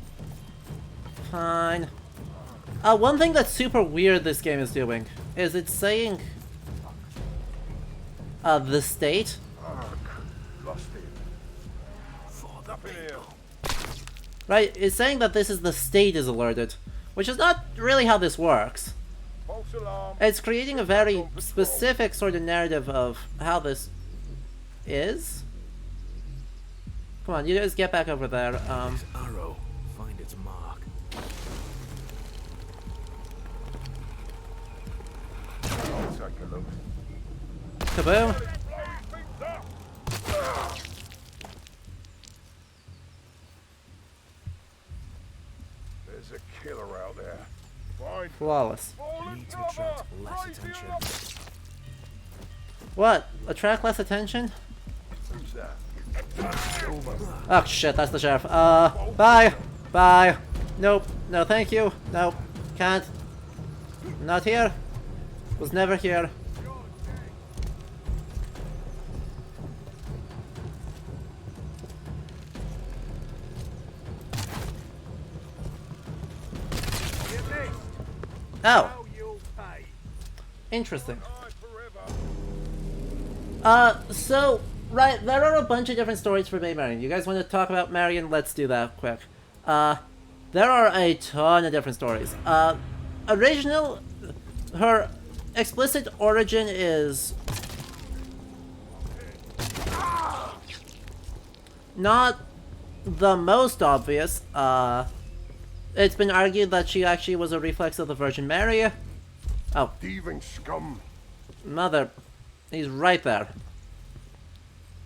Fine. One thing that's super weird this game is doing is it's saying the state. Lost him. Up in here. Right, it's saying that this is the state is alerted, which is not really how this works. False alarm. It's creating a very specific sort of narrative of how this is. Come on, you guys get back over there. This arrow, find its mark. I'll take a look. Kaboom. There's a killer out there. Find Flawless. Need to attract less attention. What? Attract less attention? Who's that? Oh shit, that's the sheriff. Bye! Bye! Nope. No, thank you. Nope. Can't. Not here. Was never here. Oh. Interesting. So, right, there are a bunch of different stories for Bay Marion. You guys want to talk about Marion? Let's do that quick. There are a ton of different stories. Her explicit origin is not the most obvious. It's been argued that she actually was a reflex of the Virgin Mary. Oh. Thieving scum. Mother. He's right there.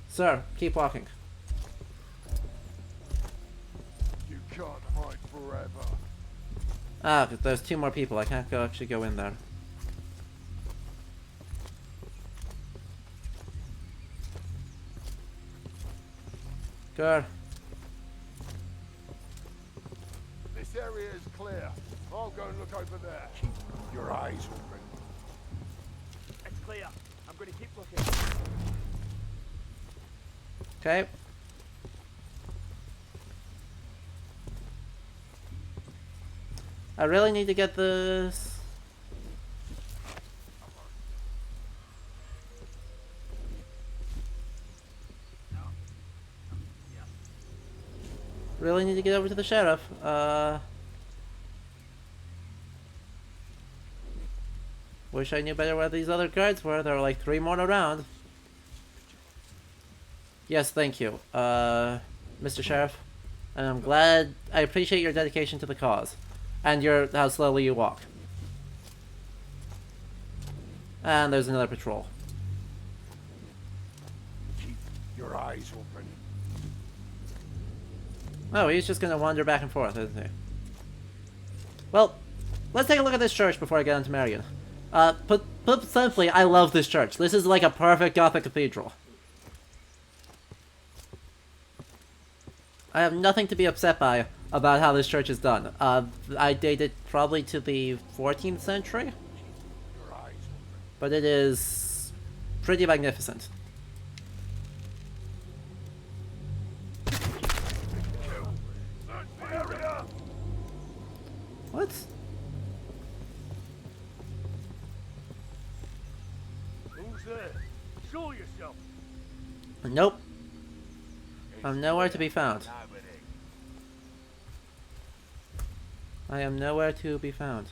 Sir, keep walking. You can't hide forever. Ah, there's 2 more people. I can't actually go in there. Good. This area is clear. I'll go and look over there. Keep your eyes open. It's clear. I'm going to keep looking. Okay. I really need to get this. Really need to get over to the sheriff. Wish I knew better where these other guards were. There are like 3 more around. Yes, thank you, Mr. Sheriff. And I'm glad, I appreciate your dedication to the cause. And how slowly you walk. And there's another patrol. Keep your eyes open. Oh, he's just gonna wander back and forth, isn't he? Well, let's take a look at this church before I get into Marion. Put simply, I love this church. This is like a perfect Gothic cathedral. I have nothing to be upset by about how this church is done. I date it probably to the 14th century. But it is pretty magnificent. What? Who's there? Show yourself. Nope. I'm nowhere to be found. I am nowhere to be found.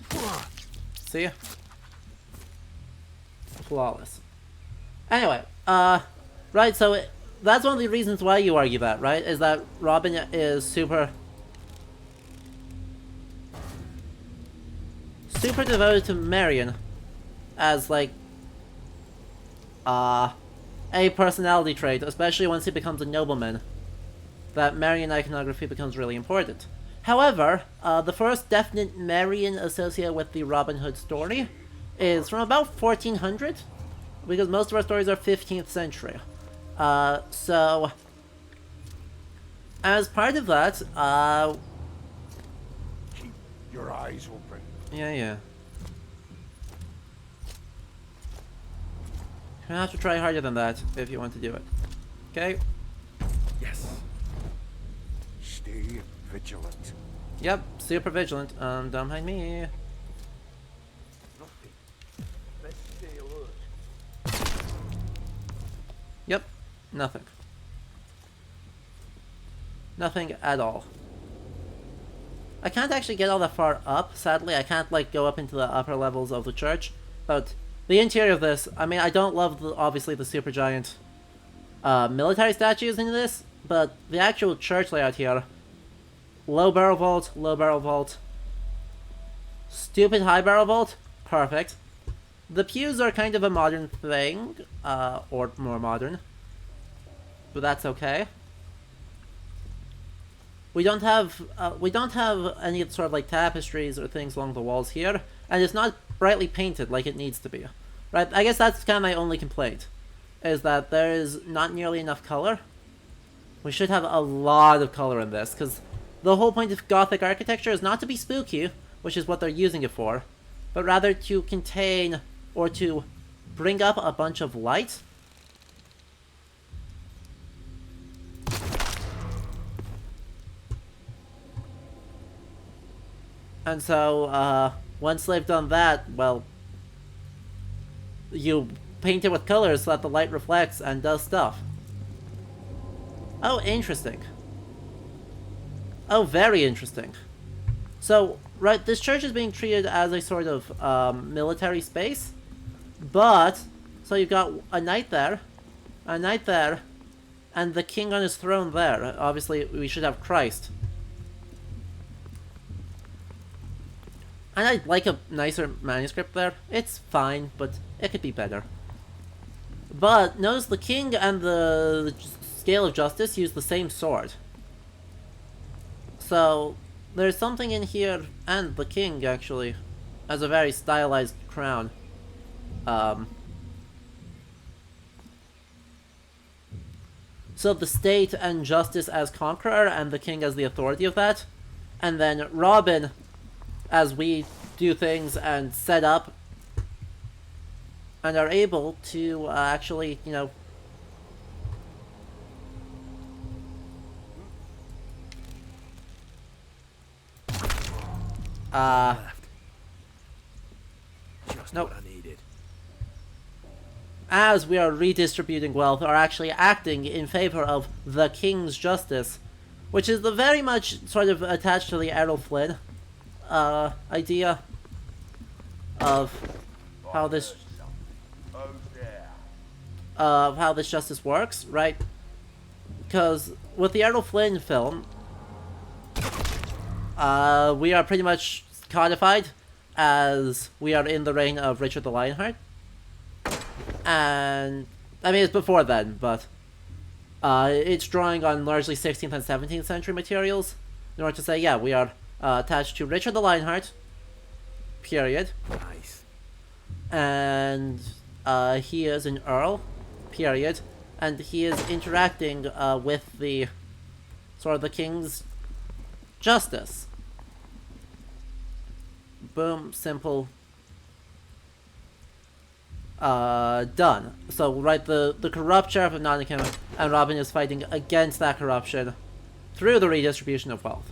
See ya. Flawless. Anyway, right, so that's one of the reasons why you argue that, right? Is that Robin is super devoted to Marion as, like, a personality trait, especially once he becomes a nobleman, that Marion iconography becomes really important. However, the first definite Marion associated with the Robin Hood story is from about 1400, because most of our stories are 15th century. So, as part of that, Keep your eyes open. yeah. You're gonna have to try harder than that if you want to do it. Okay? Yes. Stay vigilant. Yep, super vigilant. Don't mind me. Nothing. Let's stay alert. Yep, nothing. Nothing at all. I can't actually get all that far up, sadly. I can't, like, go up into the upper levels of the church. But the interior of this, I mean, I don't love, obviously, the super giant military statues in this, but the actual church layout here, low barrel vault, stupid high barrel vault, perfect. The pews are kind of a modern thing, or more modern, but that's okay. We don't have any sort of like tapestries or things along the walls here, and it's not brightly painted like it needs to be. Right? I guess that's kind of my only complaint, is that there is not nearly enough color. We should have a lot of color in this, because the whole point of Gothic architecture is not to be spooky, which is what they're using it for, but rather to contain or to bring up a bunch of light. And so, once they've done that, well, you paint it with colors so that the light reflects and does stuff. Oh, interesting. Oh, very interesting. So, right, this church is being treated as a sort of military space, but, so you've got a knight there, and the king on his throne there. Obviously, we should have Christ. And I'd like a nicer manuscript there. It's fine, but it could be better. But notice the king and the scale of justice use the same sword. So there's something in here, and the king actually has a very stylized crown. So the state and justice as conqueror, and the king as the authority of that. And then Robin, as we do things and set up, and are able to actually, you know... Just Nope. what I needed. As we are redistributing wealth, are actually acting in favor of the king's justice, which is the very much sort of attached to the Errol Flynn idea of how this justice works, right? Because with the Errol Flynn film, we are pretty much codified as we are in the reign of Richard the Lionheart. And, I mean, it's before then, but it's drawing on largely 16th and 17th century materials in order to say, yeah, we are attached to Richard the Lionheart, period. Nice. And he is an earl, period. And he is interacting with the, sort of the king's justice. Boom, simple. Done. So, right, the corrupt sheriff of Nottingham and Robin is fighting against that corruption through the redistribution of wealth.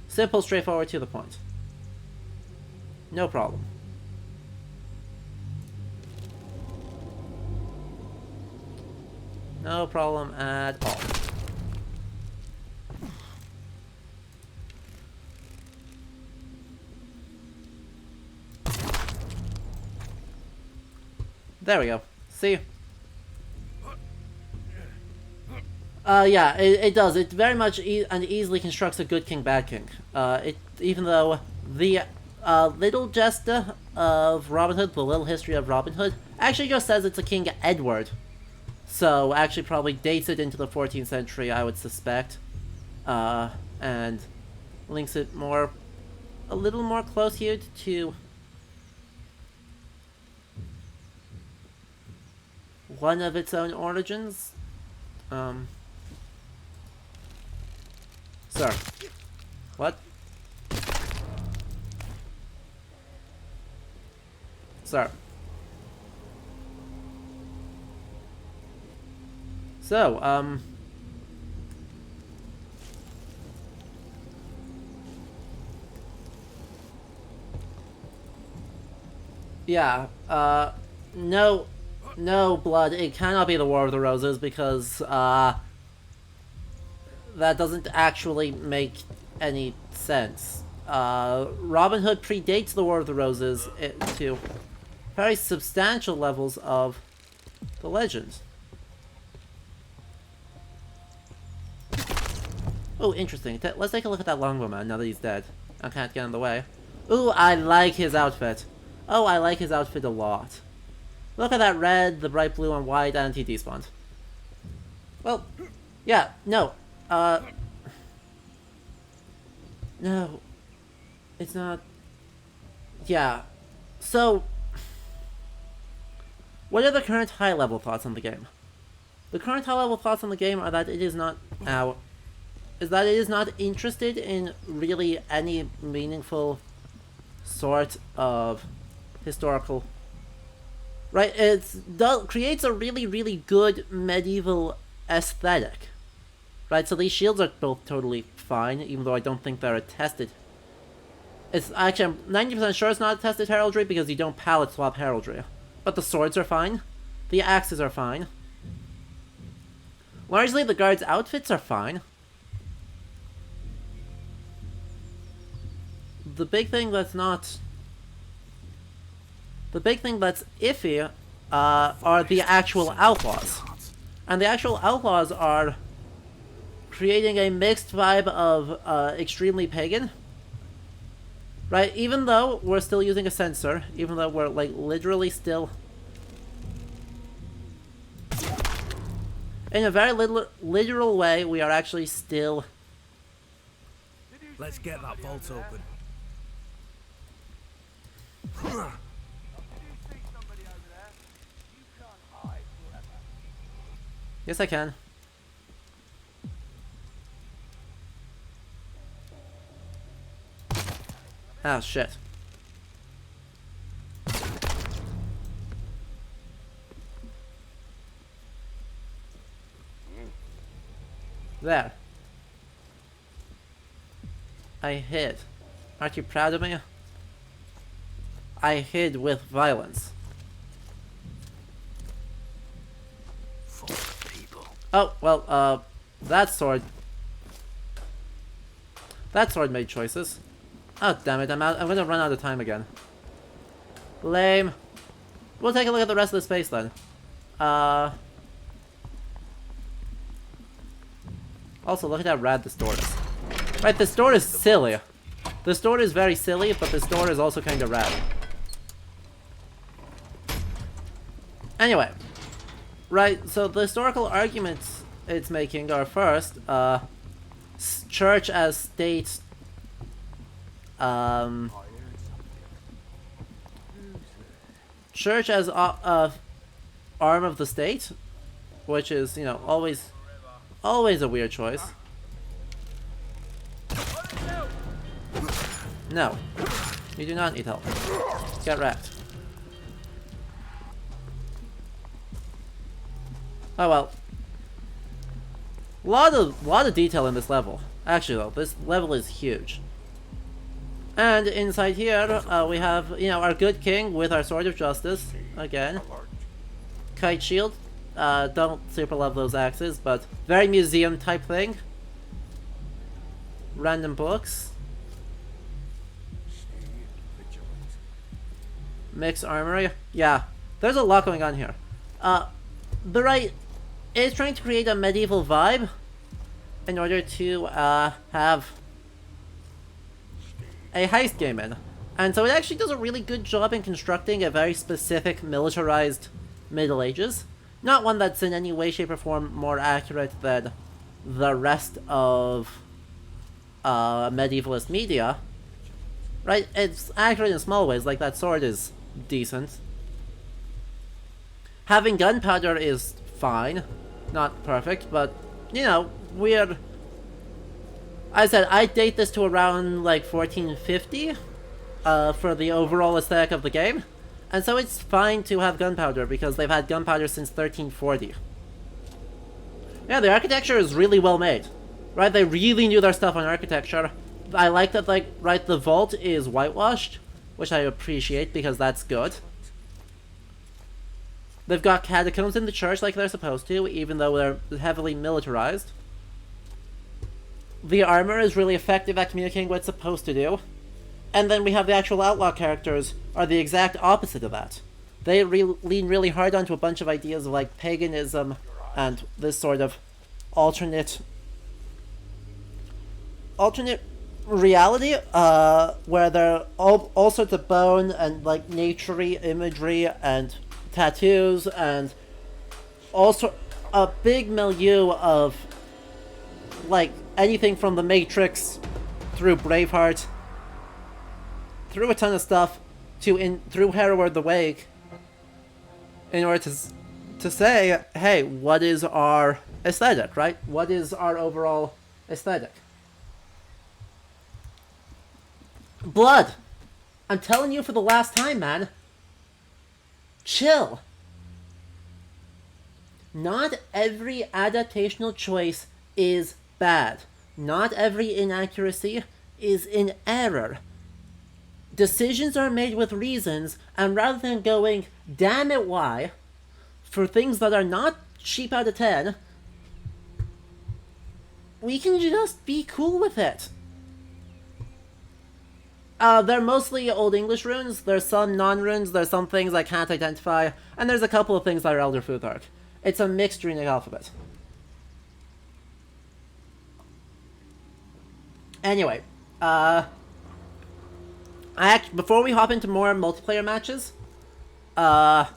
Simple, straightforward, to the point. No problem. No problem at all. There we go. See? Yeah, it does. It very much and easily constructs a good king, bad king. Even though the little gesta of Robin Hood, the little history of Robin Hood, actually just says it's a King Edward. So, actually probably dates it into the 14th century, I would suspect. And links it a little more close here to one of its own origins. Sir. What? Sir. So, yeah, no, blood, it cannot be the War of the Roses because, that doesn't actually make any sense. Robin Hood predates the War of the Roses to very substantial levels of the legend. Oh, interesting. Let's take a look at that longbow man now that he's dead. I can't get in the way. Ooh, I like his outfit. Oh, I like his outfit a lot. Look at that red, the bright blue and white, and he despawned. Well, yeah, no. No. It's not... Yeah. So... What are the current high-level thoughts on the game? The current high-level thoughts on the game are that it is not... is that it is not interested in really any meaningful sort of historical... Right, creates a really, really good medieval aesthetic. Right, so these shields are both totally fine, even though I don't think they're attested. It's actually, I'm 90% sure it's not attested heraldry because you don't palette swap heraldry. But the swords are fine. The axes are fine. Largely, the guards' outfits are fine. The big thing that's iffy are the actual outlaws. And the actual Outlaws are creating a mixed vibe of extremely pagan. Right, even though we're still using a sensor, even though we're like literally still in a very literal way, we are actually still. Let's get that vault open. Did you see somebody over there? You can't hide forever. Yes, I can. Ah, shit. There. I hid. Aren't you proud of me? I hid with violence. People. Oh, well, that sword made choices. Oh, damn it, I'm gonna run out of time again. Lame. We'll take a look at the rest of the space then. Also, look at how rad this door is. Right, this door is silly. This door is very silly, but this door is also kind of rad. Anyway. Right, so the historical arguments it's making are first, church as state, church as arm of the state, which is, you know, always a weird choice. No, you do not need help. Get wrecked. Oh well. Lot of detail in this level. Actually though, this level is huge. And inside here, we have, you know, our good king with our sword of justice again. Kite shield. Don't super love those axes, but very museum type thing. Random books. Mixed armory. Yeah, there's a lot going on here. The right is trying to create a medieval vibe in order to have a heist game in. And so it actually does a really good job in constructing a very specific militarized Middle Ages. Not one that's in any way, shape, or form more accurate than the rest of medievalist media. Right? It's accurate in small ways, like that sword is decent. Having gunpowder is fine. Not perfect, but, you know, weird. I said I'd date this to around, like, 1450 for the overall aesthetic of the game. And so it's fine to have gunpowder, because they've had gunpowder since 1340. Yeah, the architecture is really well made. Right, they really knew their stuff on architecture. I like that, like, right, the vault is whitewashed, which I appreciate, because that's good. They've got catacombs in the church like they're supposed to, even though they're heavily militarized. The armor is really effective at communicating what it's supposed to do. And then we have the actual outlaw characters are the exact opposite of that. They lean really hard onto a bunch of ideas of like paganism and this sort of alternate reality, where there are all sorts of bone and like nature-y imagery and tattoos and also a big milieu of like anything from The Matrix through Braveheart through a ton of stuff through Hereward the Wake in order to say, hey, what is our aesthetic, right? What is our overall aesthetic? Blood! I'm telling you for the last time, man. Chill. Not every adaptational choice is bad. Not every inaccuracy is in error. Decisions are made with reasons, and rather than going, damn it, why, for things that are not cheap out of 10, we can just be cool with it. They're mostly Old English runes, there's some non-runes, there's some things I can't identify, and there's a couple of things that are Elder Futhark. It's a mixed runic alphabet. Anyway, before we hop into more multiplayer matches, I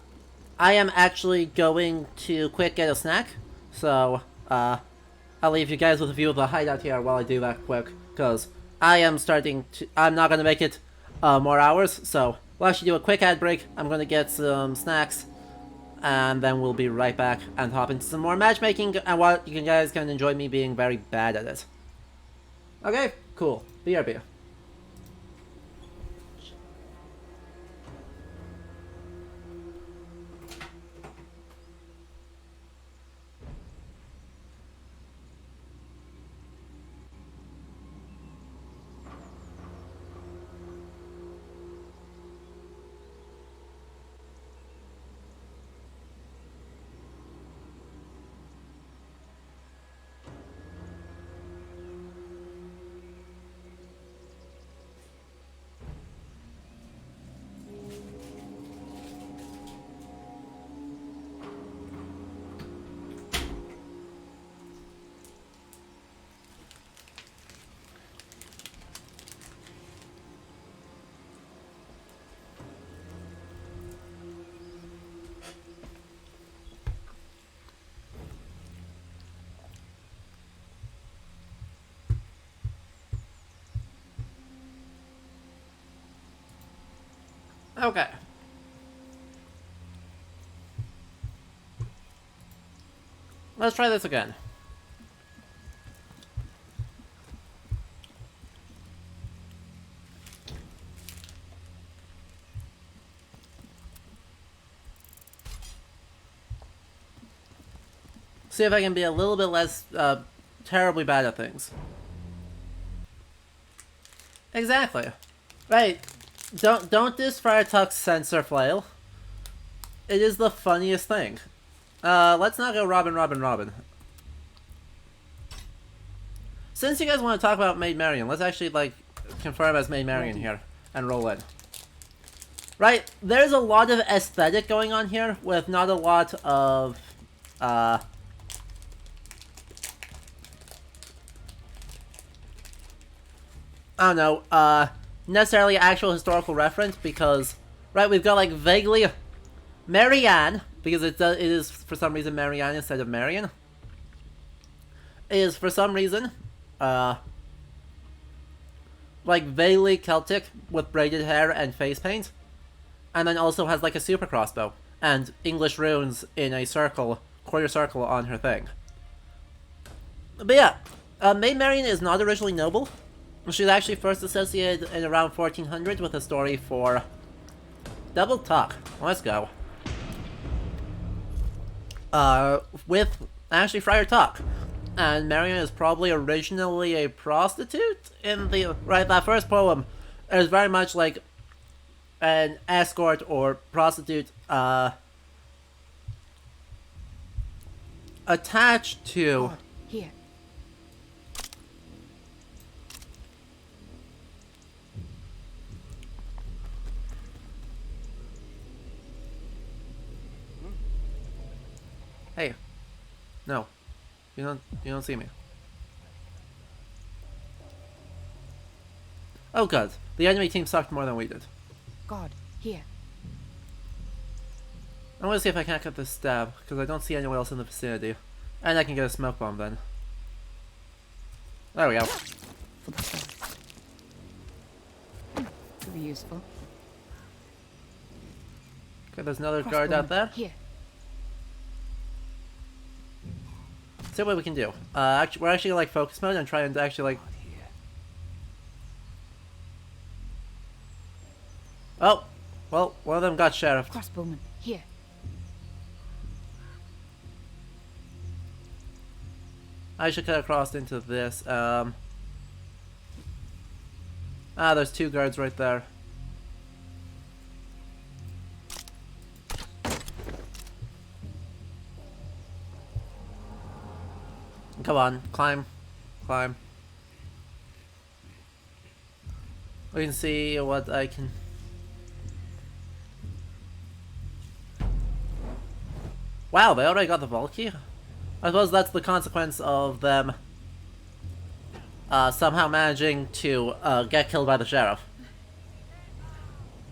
am actually going to quick get a snack, so, I'll leave you guys with a view of the hideout here while I do that quick, because I'm not gonna make it, more hours, so we'll actually do a quick ad break. I'm gonna get some snacks, and then we'll be right back and hop into some more matchmaking, and while you guys can enjoy me being very bad at it. Okay, cool. BRB. Okay. Let's try this again. See if I can be a little bit less, terribly bad at things. Exactly. Right. Don't diss Friar Tuck's sensor flail. It is the funniest thing. Let's not go Robin. Since you guys want to talk about Maid Marian, let's actually, like, confirm as Maid Marian here and roll in. Right, there's a lot of aesthetic going on here with not a lot of, I don't know, necessarily actual historical reference, because, right, we've got, like, vaguely Marianne, because it is for some reason Marianne instead of Marian, is for some reason, like, vaguely Celtic with braided hair and face paint, and then also has, like, a super crossbow, and English runes in a circle, quarter circle on her thing. But yeah, Maid Marian is not originally noble. She's actually first associated in around 1400 with a story for Double Tuck. Let's go. With actually Friar Tuck. And Marian is probably originally a prostitute in the... Right, that first poem is very much like an escort or prostitute, attached to... Here. Hey. No. You don't see me. Oh god. The enemy team sucked more than we did. God, here. I want to see if I can't get this stab, because I don't see anyone else in the vicinity. And I can get a smoke bomb then. There we go. For the first. Could be useful. Okay, there's another guard out there. Here. See what we can do. We're actually like focus mode and try and actually like... Oh! Well, one of them got sheriffed. Crossbowman, here. I should cut across into this. There's two guards right there. Come on, climb. Climb. We can see what I can... Wow, they already got the vault key? I suppose that's the consequence of them somehow managing to get killed by the sheriff.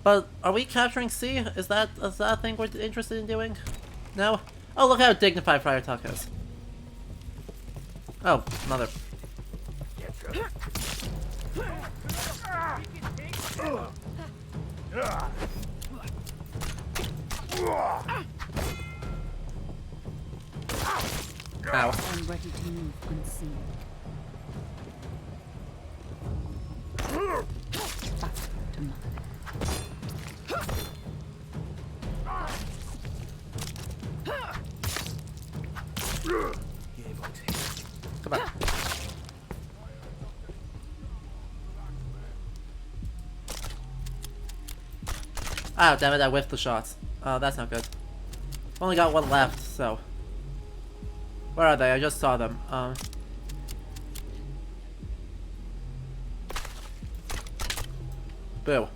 But are we capturing C? Is that a thing we're interested in doing? No? Oh, look how dignified Friar Tuck is. Oh, mother. Ow. I'm ready to move unseen. Back to mother. Come on. Oh, damn it, I whiffed the shots. Oh, that's not good. Only got one left, so. Where are they? I just saw them. Boo.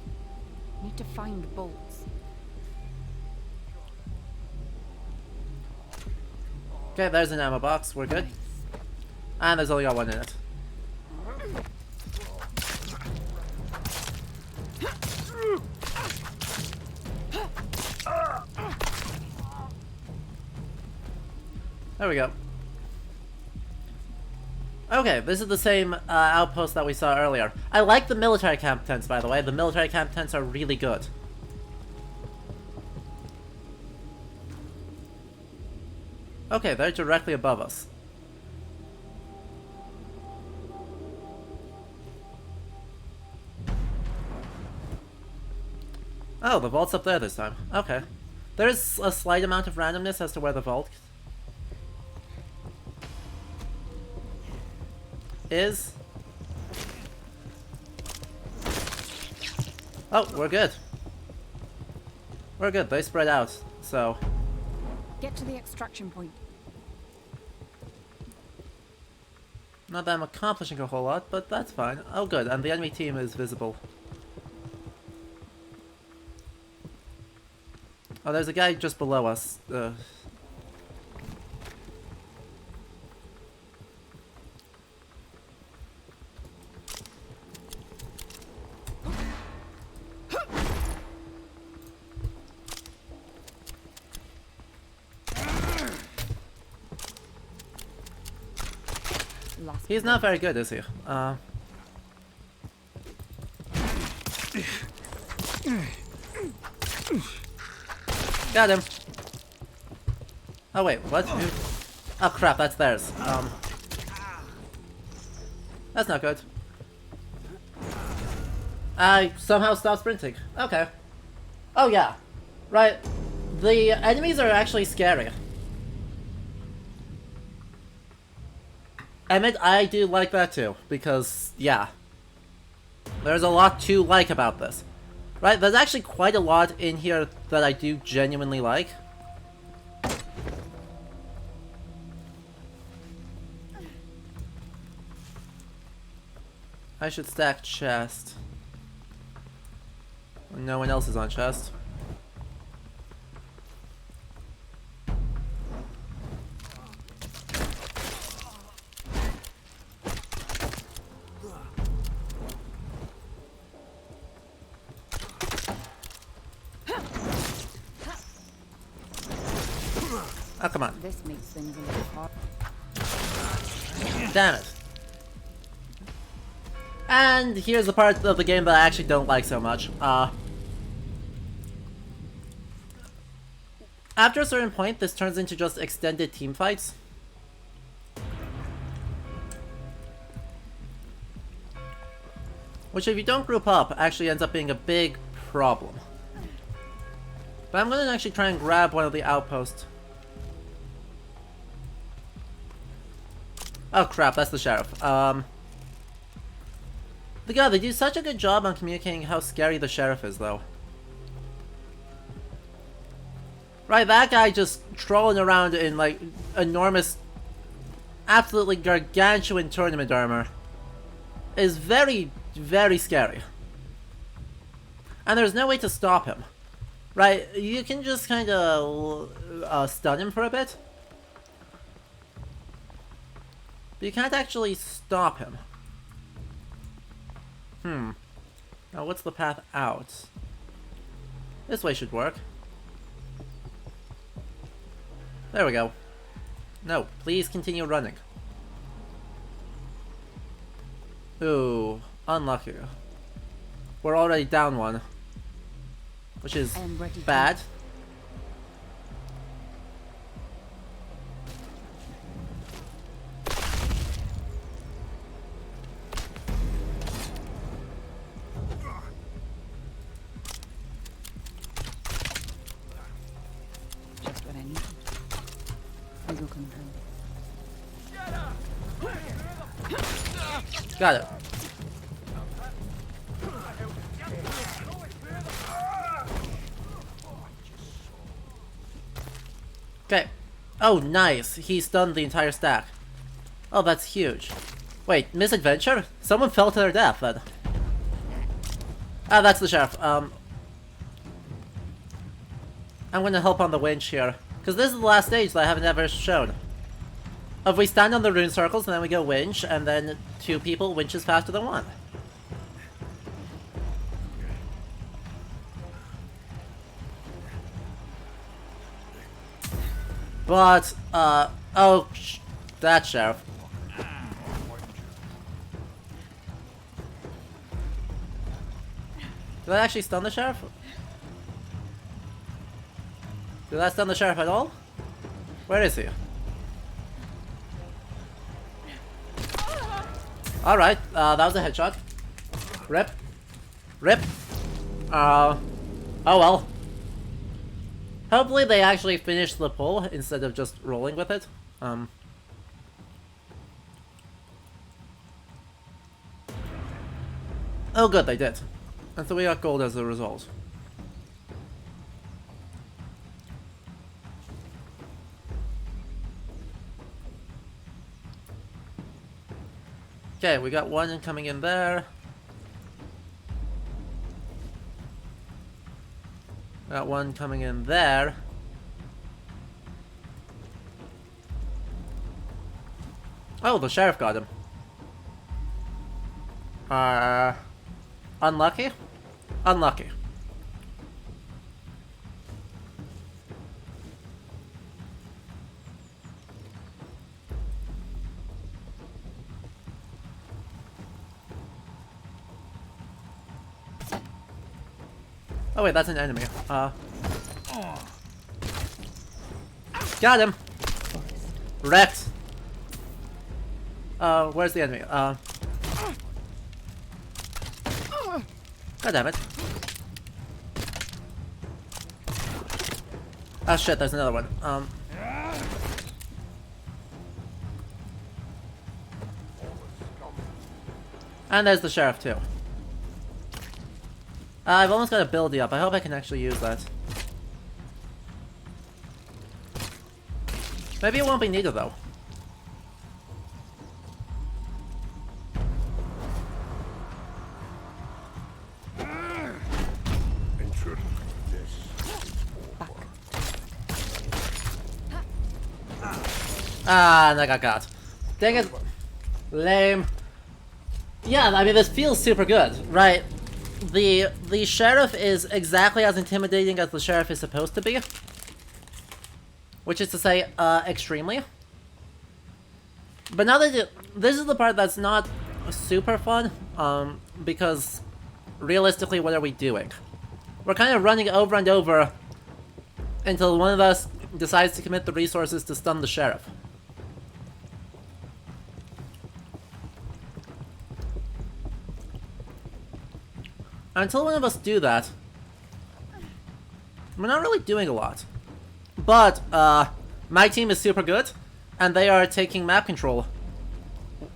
Need to find bolts. Okay, there's an ammo box. We're good. And there's only got one in it. There we go. Okay, this is the same outpost that we saw earlier. I like the military camp tents, by the way. The military camp tents are really good. Okay, they're directly above us. Oh, the vault's up there this time. Okay. There's a slight amount of randomness as to where the vault is. Oh, we're good. We're good. They spread out, so. Get to the extraction point. Not that I'm accomplishing a whole lot, but that's fine. Oh, good. And the enemy team is visible. Oh, there's a guy just below us. Lost. He's not very good, is he? Got him. Oh wait, what? Oh crap, that's theirs. That's not good. I somehow stopped sprinting. Okay. Oh yeah. Right. The enemies are actually scary. I admit, I do like that too, because, yeah. There's a lot to like about this. Right, there's actually quite a lot in here that I do genuinely like. I should stack chest. No one else is on chest. Oh, come on. This makes things a little hard. Damn it. And here's the part of the game that I actually don't like so much. After a certain point, this turns into just extended team fights. Which, if you don't group up, actually ends up being a big problem. But I'm gonna actually try and grab one of the outposts. Oh crap, that's the sheriff. God, they do such a good job on communicating how scary the sheriff is, though. Right, that guy just trolling around in, like, enormous, absolutely gargantuan tournament armor is very, very scary. And there's no way to stop him. Right, you can just kind of stun him for a bit. But you can't actually stop him. Now what's the path out? This way should work. There we go. No, please continue running. Ooh, unlucky. We're already down one. Which is I am ready. bad. Just what I need. I will come home. Got it. Okay. Oh, nice. He stunned the entire stack. Oh, that's huge. Wait, misadventure? Someone fell to their death, then. Ah, that's the sheriff. I'm gonna help on the winch here. Because this is the last stage that I haven't ever shown. If we stand on the rune circles and then we go winch, and then 2 people, winch is faster than 1. But, oh, that sheriff. Did that actually stun the sheriff? Did that stun the sheriff at all? Where is he? Alright, that was a headshot. Rip. Rip. Oh well. Hopefully they actually finish the pull instead of just rolling with it. Oh good, they did. And so we got gold as a result. Okay, we got one coming in there. Got one coming in there. Oh, the sheriff got him. Unlucky? Unlucky. Oh wait, that's an enemy. Got him! Wrecked! Where's the enemy? God damn it. Ah shit, there's another one. And there's the sheriff too. I've almost got a buildie up. I hope I can actually use that. Maybe it won't be needed though. Ah, and I got. Dang it. Lame. Yeah, I mean, this feels super good, right? The sheriff is exactly as intimidating as the sheriff is supposed to be. Which is to say, extremely. But now that this is the part that's not super fun, because realistically, what are we doing? We're kind of running over and over until one of us decides to commit the resources to stun the sheriff. Until one of us do that, we're not really doing a lot. But, my team is super good, and they are taking map control,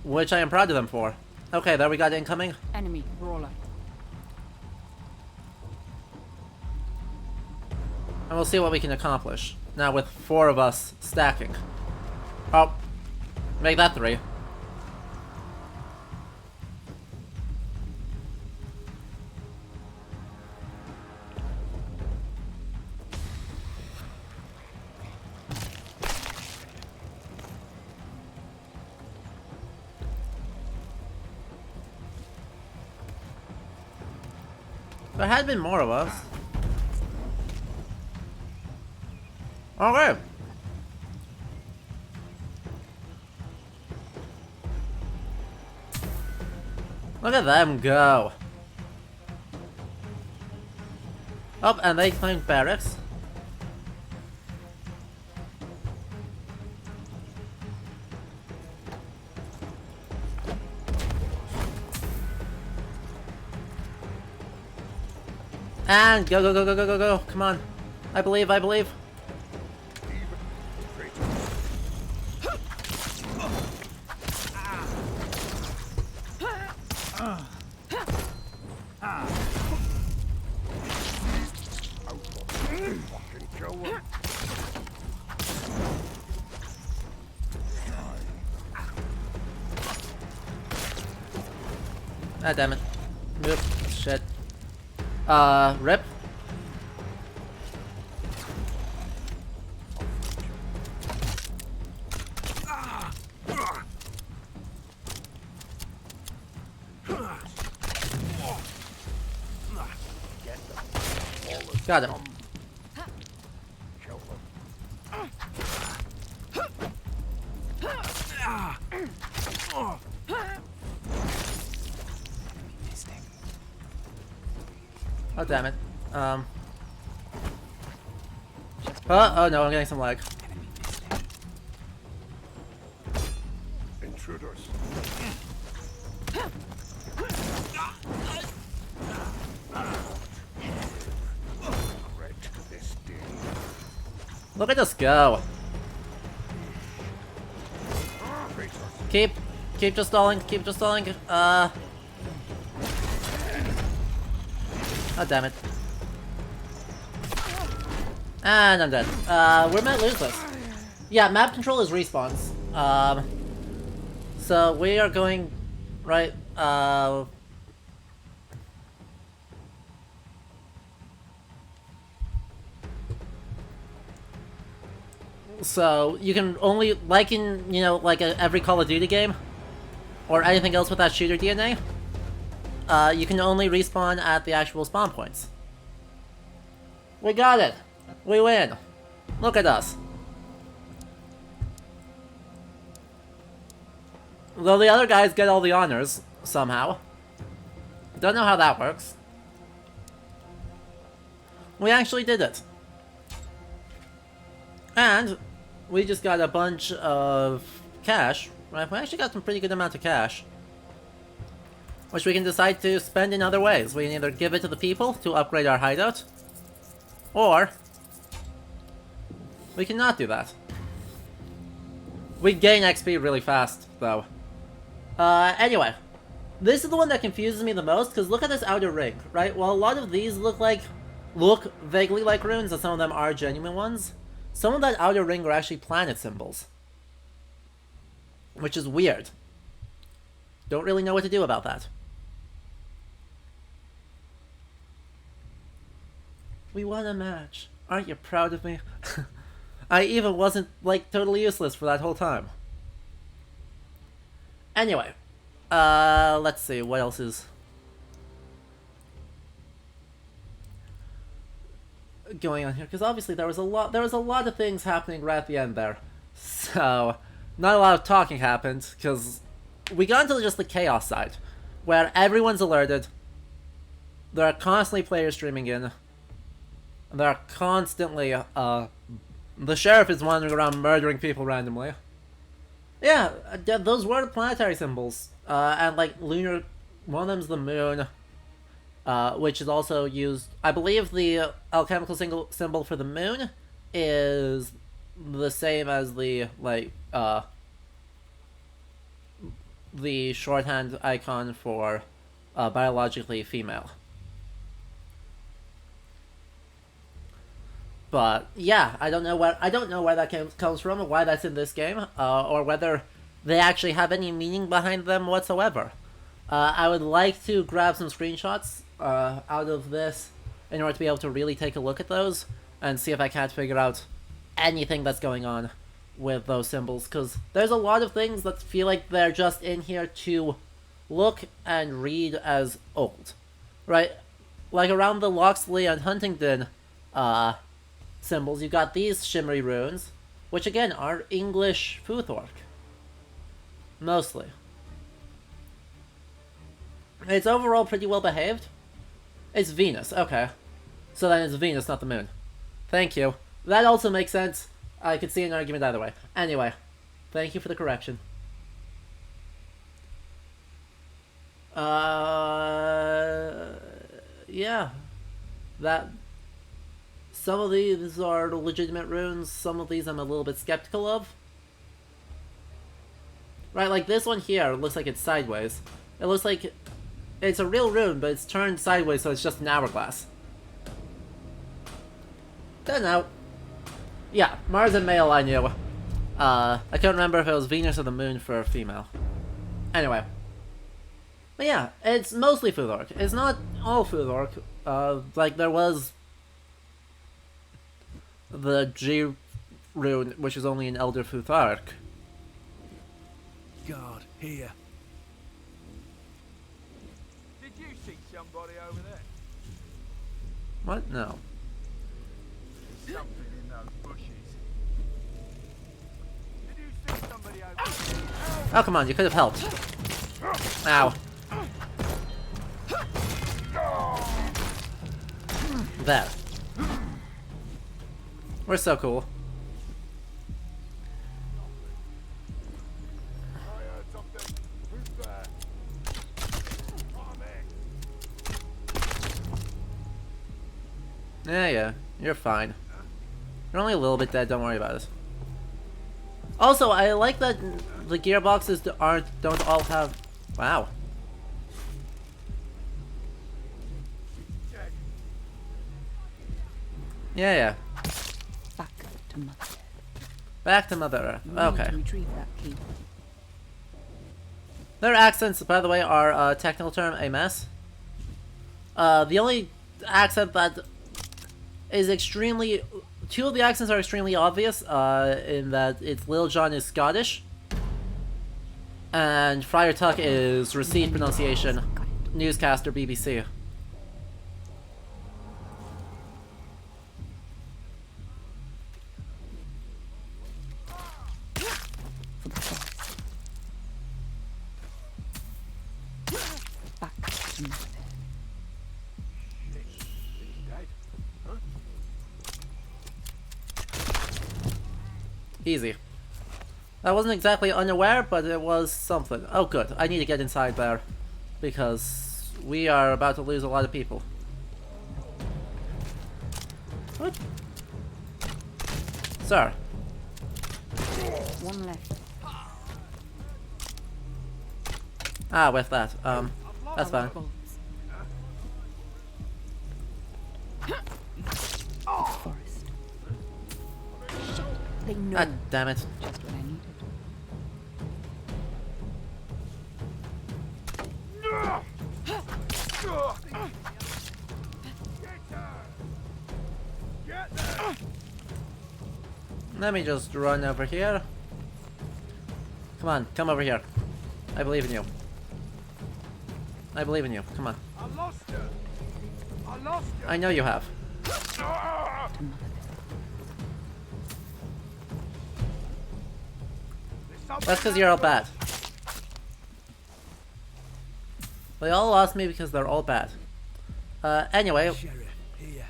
which I am proud of them for. Okay, there we got incoming. Enemy brawler. And we'll see what we can accomplish. Now with 4 of us stacking. Oh, make that 3. There had been more of us. Okay. Look at them go. Oh, and they claimed barracks. And go, go, go, go, go, go, go. Come on. I believe, I believe. Ah, damn it. Oop, shit. Rip. Got him. Oh, damn it. Oh no, I'm getting some lag. Intruders. This day. Look at us go. Keep just stalling, keep just stalling. Oh, damn it. And I'm dead. We might lose this. Yeah, map control is respawns. So we are going right, so you can only, like in, you know, like every Call of Duty game, or anything else with that shooter DNA, you can only respawn at the actual spawn points. We got it! We win! Look at us. Though the other guys get all the honors, somehow. Don't know how that works. We actually did it. And we just got a bunch of cash. Right? We actually got some pretty good amount of cash, which we can decide to spend in other ways. We can either give it to the people to upgrade our hideout, or we cannot do that. We gain XP really fast, though. Anyway, this is the one that confuses me the most, because look at this outer ring, right? While a lot of these look vaguely like runes, and some of them are genuine ones, some of that outer ring are actually planet symbols. Which is weird. Don't really know what to do about that. We won a match. Aren't you proud of me? I even wasn't, like, totally useless for that whole time. Anyway. Let's see, what else is going on here? Because obviously there was a lot of things happening right at the end there. So, not a lot of talking happened, because we got into just the chaos side, where everyone's alerted. There are constantly players streaming in. There are constantly, the sheriff is wandering around murdering people randomly. Yeah, those were the planetary symbols. And, like, lunar... One of them's the moon, which is also used... I believe the alchemical symbol for the moon is the same as the, like, the shorthand icon for biologically female. But yeah, I don't know where that comes from, or why that's in this game, or whether they actually have any meaning behind them whatsoever. I would like to grab some screenshots out of this in order to be able to really take a look at those and see if I can't figure out anything that's going on with those symbols, because there's a lot of things that feel like they're just in here to look and read as old, right? like around the Loxley and Huntingdon symbols, you got these shimmery runes, which again are English Futhorc. Mostly. It's overall pretty well behaved. It's Venus, okay. So then it's Venus, not the moon. Thank you. That also makes sense. I could see an argument either way. Anyway, thank you for the correction. Yeah. That... Some of these are legitimate runes, some of these I'm a little bit skeptical of. Right, like this one here looks like it's sideways. It looks like it's a real rune, but it's turned sideways, so it's just an hourglass. Don't know. Yeah, Mars and male I knew. I couldn't remember if it was Venus or the moon for a female. Anyway. But yeah, it's mostly Futhorc. It's not all Futhorc. Like there was the G rune, which is only an Elder Futhorc. Guard, here. Did you see somebody over there? What? No. Something in those bushes. Did you see somebody over there? Oh, come on, you could have helped. Ow. There. We're so cool. I heard something. Who's there? Yeah, you're fine. You're only a little bit dead, don't worry about it. Also, I like that the gearboxes don't all have... Wow. Yeah. Back to Mother. Back to Mother Earth. You need Okay. to retrieve that key. Their accents, by the way, are a technical term, a mess. The only accent that is extremely... Two of the accents are extremely obvious, in that it's Lil Jon is Scottish, and Friar Tuck is received pronunciation, newscaster BBC. For the forest. Back to Mother. Easy. I wasn't exactly unaware, but it was something. Oh good, I need to get inside there, because we are about to lose a lot of people. What? Sir. One left. Ah, with that. That's fine. Bolts. Forest. Shit. They know Ah, damn it. just what I needed. Let me just run over here. Come on, come over here. I believe in you. I believe in you. Come on. I lost her. I lost her. I know you have. To Mother. That's because you're all bad. They all lost me because they're all bad. Anyway. Sheriff, here.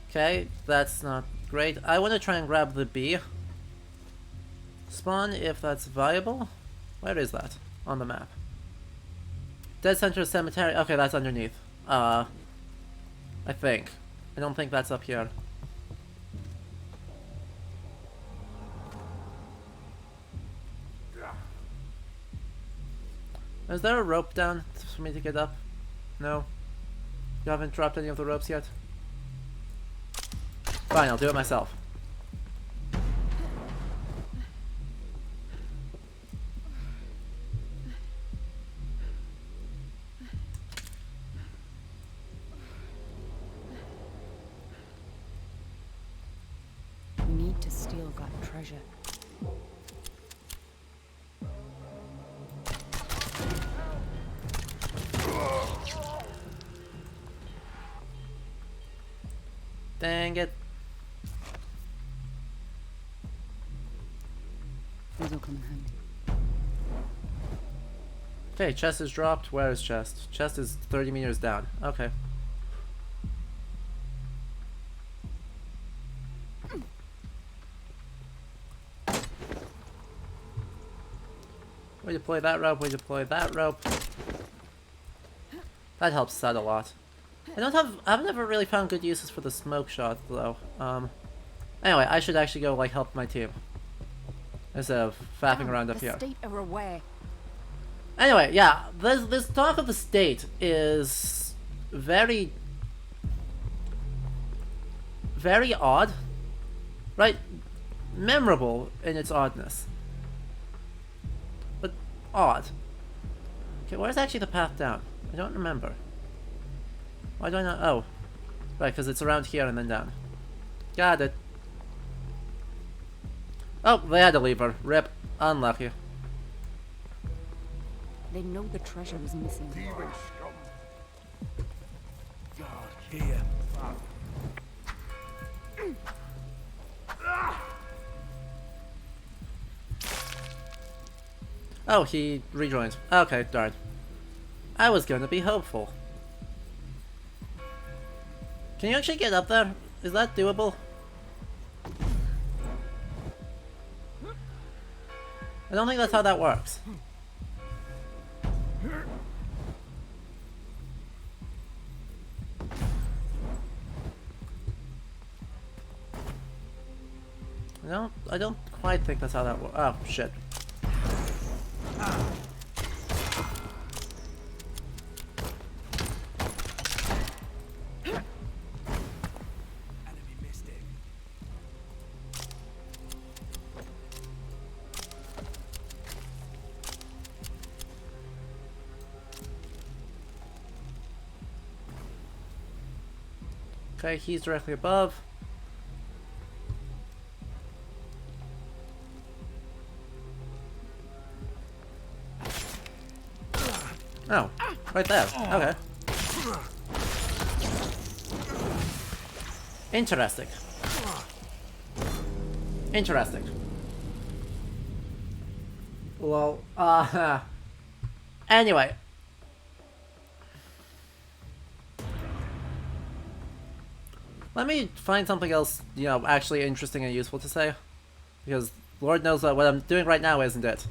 Okay, that's not great. I want to try and grab the bee spawn if that's viable. Where is that on the map? Dead Center Cemetery. Okay, that's underneath. I think. I don't think that's up here. Is there a rope down for me to get up? No? You haven't dropped any of the ropes yet? Fine, I'll do it myself. We need to steal that treasure. Dang it. These will come in handy. Okay, chest is dropped. Where is chest? Chest is 30 meters down. Okay. We deploy that rope, we deploy that rope. That helps out a lot. I've never really found good uses for the smoke shot though. Anyway, I should actually go like help my team. Instead of faffing around up here. The state are away. Anyway, yeah, this talk of the state is very odd. Right? Memorable in its oddness. But odd. Okay, where's actually the path down? I don't remember. Why do I not? Oh. Right, because it's around here and then down. Got it. Oh, they had a lever. Rip. Unlucky. They know the treasure is missing. Demon scum. God, here. Oh, he rejoined. Okay, darn. I was going to be hopeful. Can you actually get up there? Is that doable? I don't think that's how that works. I don't quite think that's how that works. Oh, shit. Enemy missed it. Okay, he's directly above. Oh, right there. Okay. Interesting. Interesting. Well, anyway. Let me find something else, you know, actually interesting and useful to say. Because Lord knows that what I'm doing right now isn't it.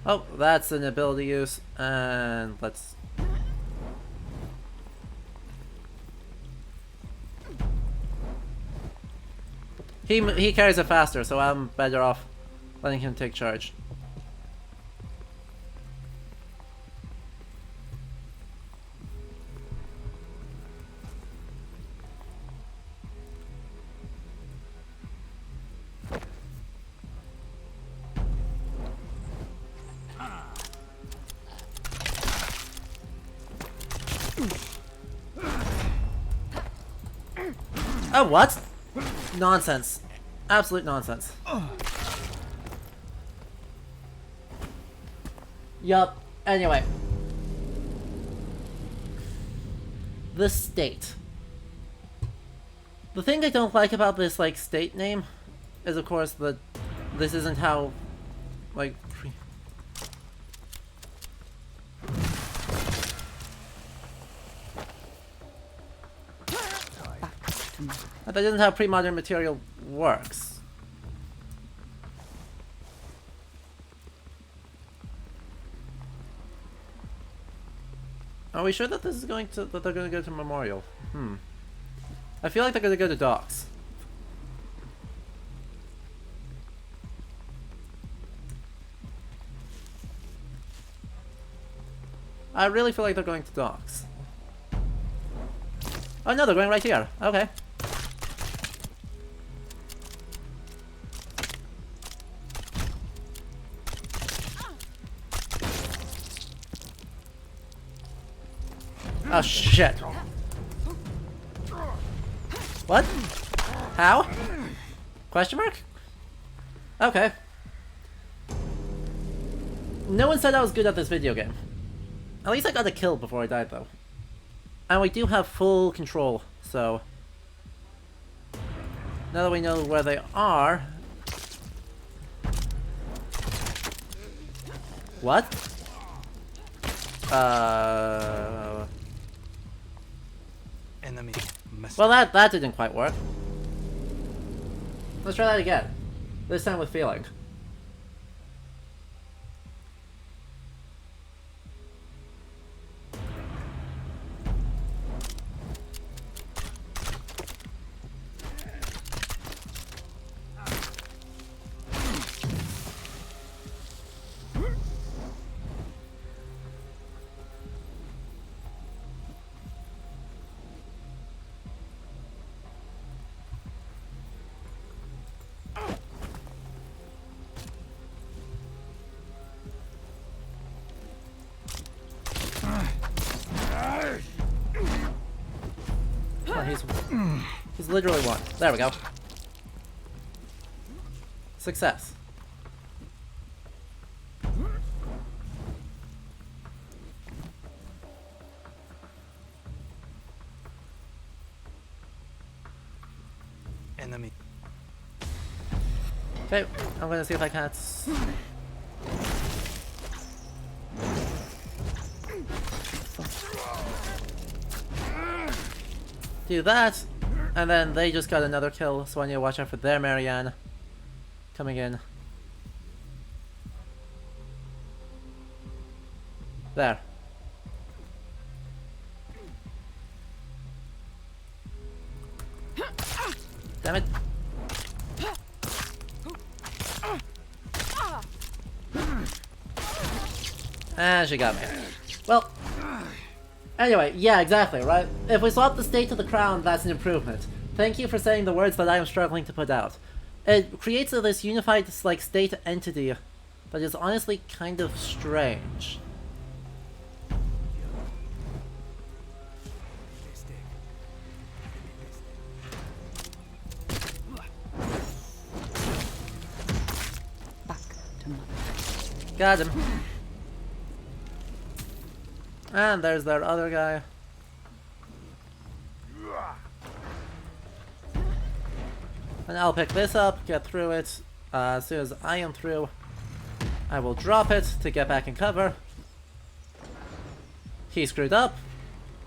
Oh, that's an ability use, and let's... He carries it faster, so I'm better off letting him take charge. Oh, what? Nonsense. Absolute nonsense. Yup. Anyway. The state. The thing I don't like about this, like, state name is, of course, that this isn't how, like... That isn't how pre-modern material works. Are we sure that this is going to that they're going to go to Memorial? I feel like they're going to go to Docks. I really feel like they're going to Docks. Oh no, they're going right here. Okay. Oh shit. What? How? Question mark? Okay. No one said I was good at this video game. At least I got a kill before I died though. And we do have full control, so... Now that we know where they are... What? Enemy. Well, that didn't quite work. Let's try that again. This time with feeling. Oh, he's literally one. There we go. Success. Enemy. Okay, I'm gonna see if I can't. Do that, and then they just got another kill, so I need to watch out for their Marianne coming in. There. Damn it. And she got me. Well, anyway, yeah, exactly, right? If we swap the state to the crown, that's an improvement. Thank you for saying the words that I am struggling to put out. It creates this unified, like, state entity that is honestly kind of strange. Back to mother. Got him. And there's their other guy. And I'll pick this up, get through it. As soon as I am through, I will drop it to get back in cover. He screwed up,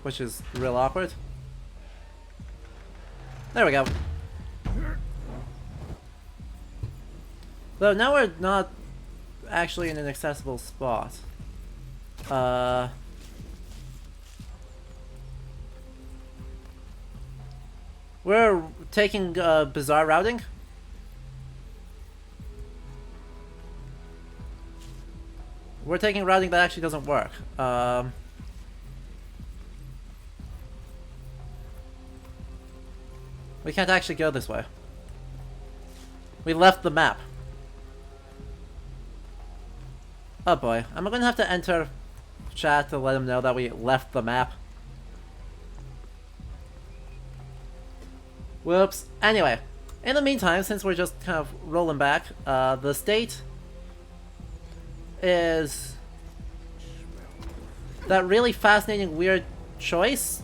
which is real awkward. There we go. Though now we're not actually in an accessible spot. We're taking bizarre routing. We're taking routing that actually doesn't work. We can't actually go this way. We left the map. Oh boy, I'm gonna have to enter chat to let them know that we left the map. Whoops. Anyway, in the meantime, since we're just kind of rolling back, the state is that really fascinating, weird choice.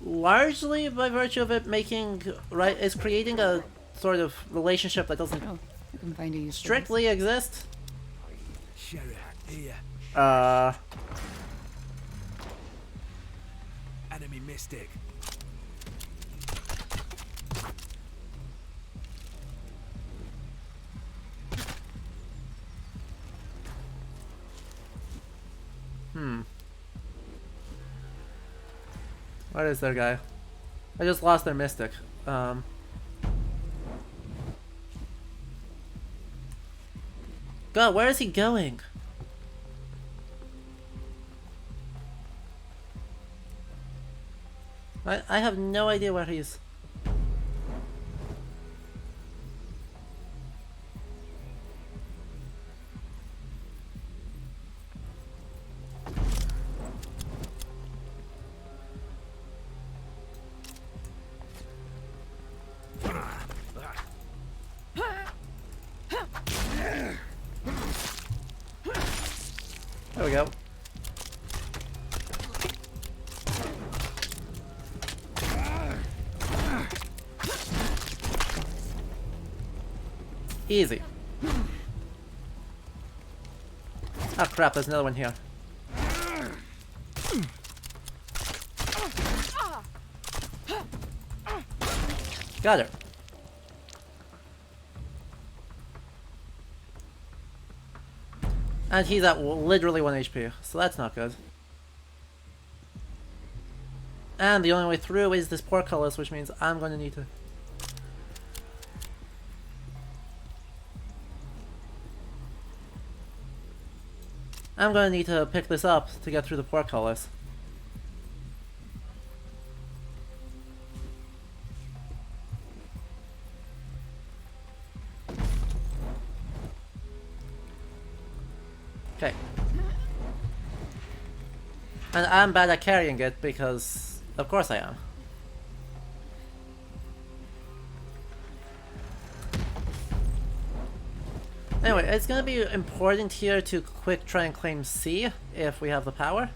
Largely by virtue of it making, right, it's creating a sort of relationship that doesn't Oh, I can find a use for strictly exist. Sheriff, here. Enemy mystic. Where is their guy? I just lost their mystic. God, where is he going? I have no idea where he's... There we go. Easy. Oh crap, there's another one here. Got her. And he's at literally 1 HP, so that's not good. And the only way through is this portcullis, which means I'm going to need to... I'm going to need to pick this up to get through the portcullis. Okay. And I'm bad at carrying it because, of course I am. Anyway, it's gonna be important here to quick try and claim C if we have the power.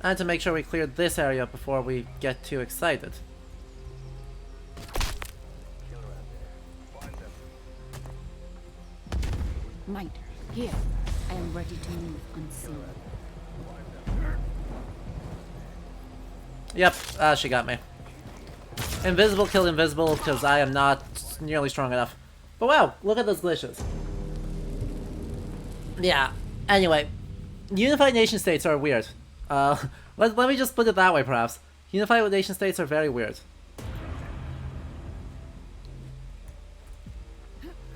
And to make sure we clear this area before we get too excited. Might. Here. I am ready to move unseen. Yep, she got me. Invisible killed invisible because I am not nearly strong enough. But wow, look at those glitches. Yeah, anyway. Unified nation states are weird. Let me just put it that way perhaps. Unified nation states are very weird.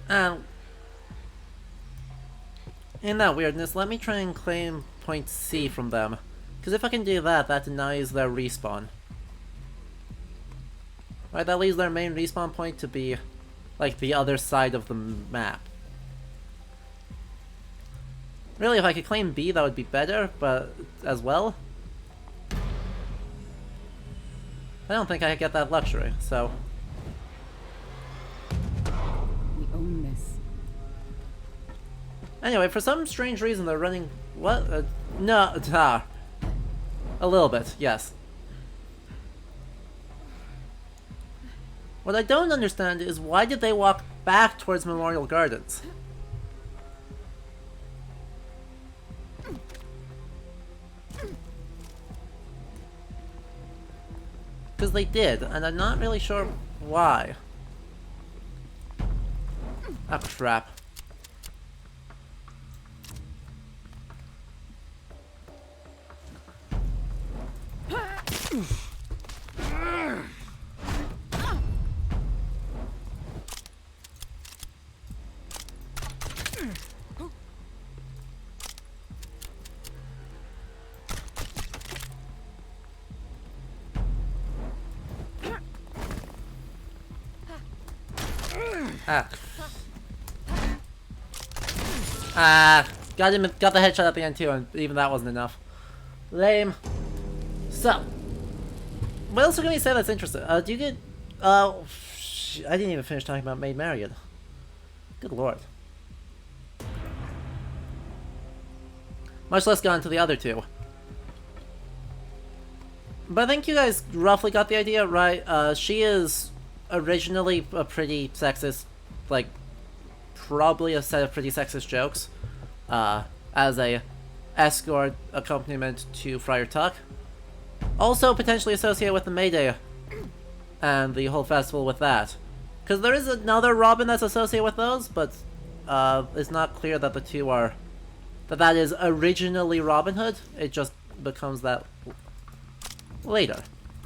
And in that weirdness, let me try and claim point C from them. Because if I can do that, that denies their respawn. Right, that leaves their main respawn point to be, like, the other side of the map. Really, if I could claim B, that would be better, but as well. I don't think I could get that luxury, so... We own this. Anyway, for some strange reason they're running... What? No, a little bit, yes. What I don't understand is why did they walk back towards Memorial Gardens? Because they did, and I'm not really sure why. Ah, crap. Got him. Got the headshot at the end too, and even that wasn't enough. Lame. So, what else can we say that's interesting? Do you get? I didn't even finish talking about Maid Marian. Good lord. Much less gone to the other two. But I think you guys roughly got the idea, right? She is originally a pretty sexist, like, probably a set of pretty sexist jokes, as a escort accompaniment to Friar Tuck. Also potentially associated with the May Day and the whole festival with that. Because there is another Robin that's associated with those, but it's not clear that the two are... that is originally Robin Hood. It just becomes that later.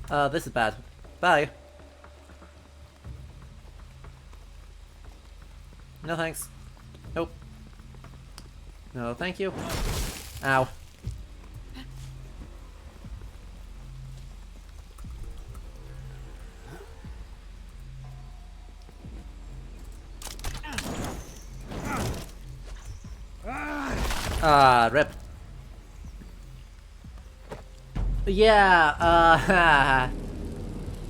This is bad. Bye. No thanks. Nope. No thank you. Ow. Rip. Yeah,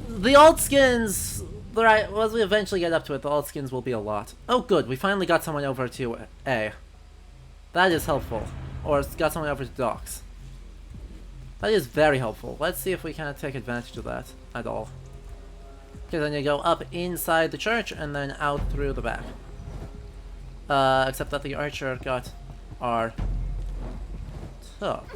the alt skins, right, as we eventually get up to it, the alt skins will be a lot. Oh good, we finally got someone over to A. That is helpful. Or it's got someone over to docks. That is very helpful. Let's see if we can take advantage of that at all. Okay, then you go up inside the church and then out through the back. Except that the archer got our top.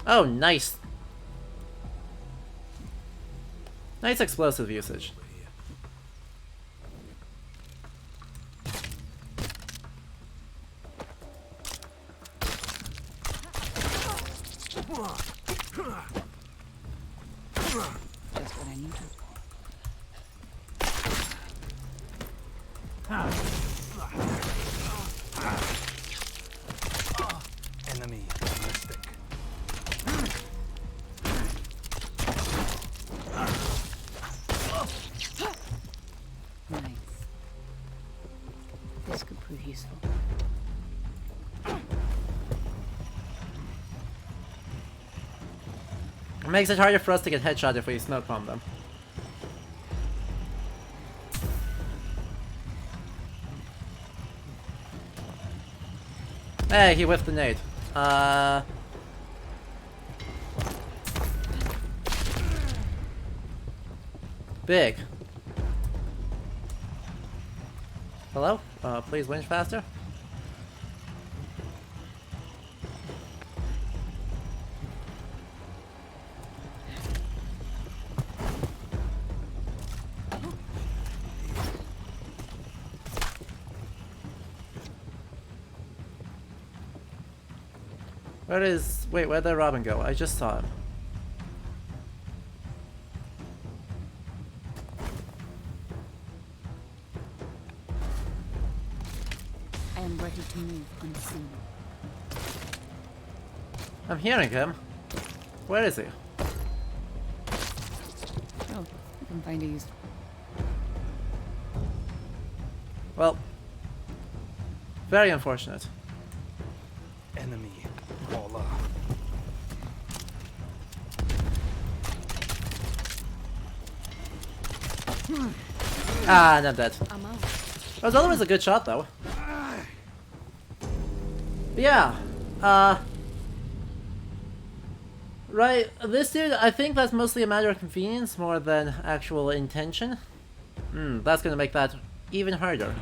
Oh, nice. Nice explosive usage. Just what I needed. Enemy domestic. Nice. This could prove useful. It makes it harder for us to get headshot if we smoke bomb them. Hey, he whiffed the nade. Big. Hello? Please winch faster. Where'd the Robin go? I just saw him. I am ready to move unseen. I'm hearing him. Where is he? Oh, I can find a use. Well, very unfortunate. Enemy caller. Ah, and I'm dead. I'm out. That was otherwise a good shot, though. But yeah, right, this dude, I think that's mostly a matter of convenience more than actual intention. That's gonna make that even harder.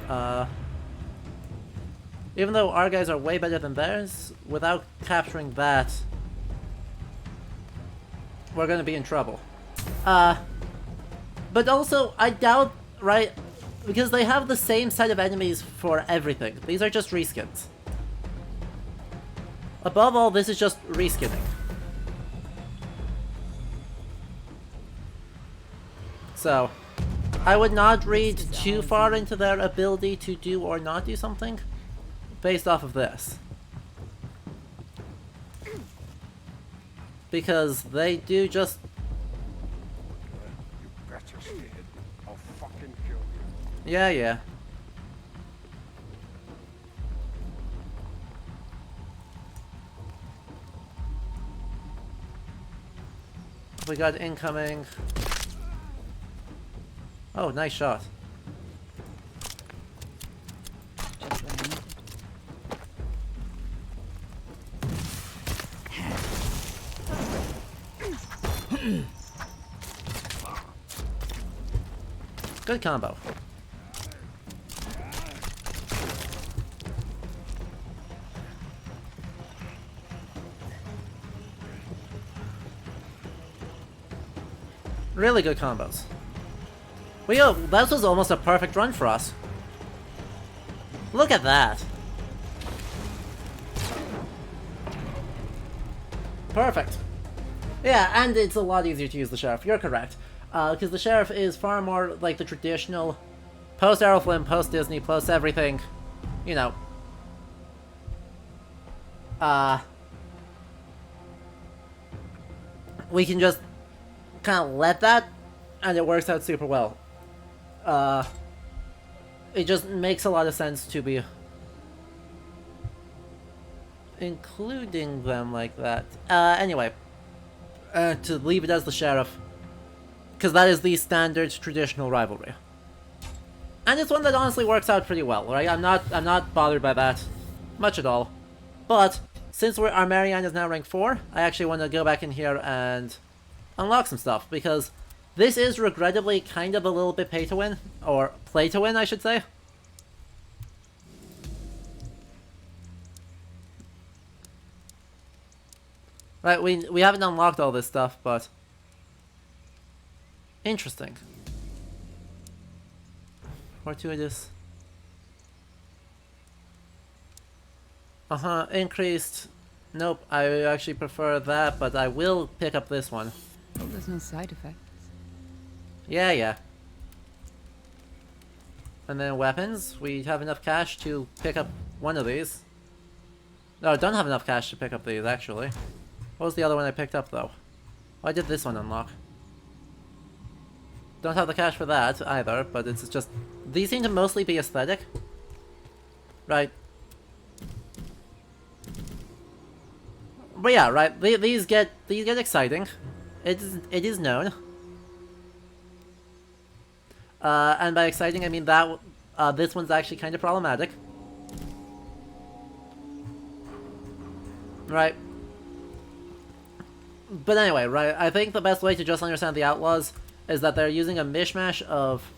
Even though our guys are way better than theirs, without capturing that, we're gonna be in trouble. But also, I doubt, right, because they have the same set of enemies for everything. These are just reskins. Above all, this is just reskinning. So, I would not read too far into their ability to do or not do something based off of this. Because they do just... You better scared. I'll fucking kill you. Yeah. We got incoming. Oh, nice shot. Just what I needed. Good combo. Really good combos. That was almost a perfect run for us. Look at that. Perfect. Yeah, and it's a lot easier to use the Sheriff. You're correct. Because the Sheriff is far more like the traditional post-Errol Flynn, post-Disney, post-everything, you know. We can just kind of let that, and it works out super well. It just makes a lot of sense to be... including them like that. Anyway, to leave it as the sheriff, because that is the standard traditional rivalry, and it's one that honestly works out pretty well. Right? I'm not bothered by that much at all. But since our Marianne is now rank 4, I actually want to go back in here and unlock some stuff, because this is regrettably kind of a little bit pay to win, or play to win, I should say. Right, we haven't unlocked all this stuff, but interesting. Fortuitous. Increased. Nope, I actually prefer that, but I will pick up this one. Hope there's no side effects. Yeah. And then weapons. We have enough cash to pick up one of these. No, I don't have enough cash to pick up these, actually. What was the other one I picked up, though? Why did this one unlock? Don't have the cash for that, either, but it's just... These seem to mostly be aesthetic. Right. But yeah, right, these get exciting. It is known. And by exciting, I mean that this one's actually kind of problematic. Right. But anyway, right, I think the best way to just understand the Outlaws is that they're using a mishmash of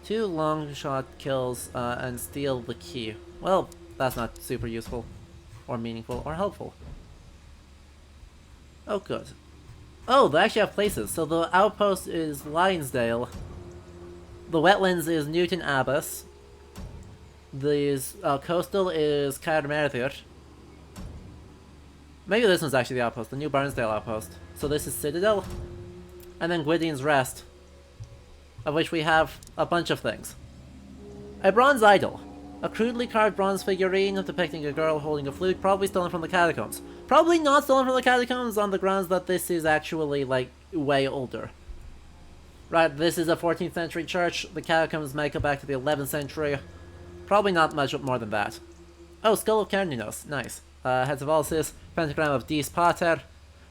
2 long shot kills and steal the key. Well, that's not super useful, or meaningful, or helpful. Oh, good. Oh, they actually have places. So the outpost is Lionsdale. The wetlands is Newton Abbas. The coastal is Caermerthyr. Maybe this one's actually the outpost, the New Barnsdale outpost. So this is Citadel. And then Gwydion's Rest, of which we have a bunch of things. A bronze idol. A crudely carved bronze figurine depicting a girl holding a flute, probably stolen from the catacombs. Probably not stolen from the catacombs on the grounds that this is actually, like, way older. Right, this is a 14th century church. The catacombs might go back to the 11th century. Probably not much more than that. Oh, Skull of Cerninos. Nice. Heads of Alcis. Pentagram of Dis Pater.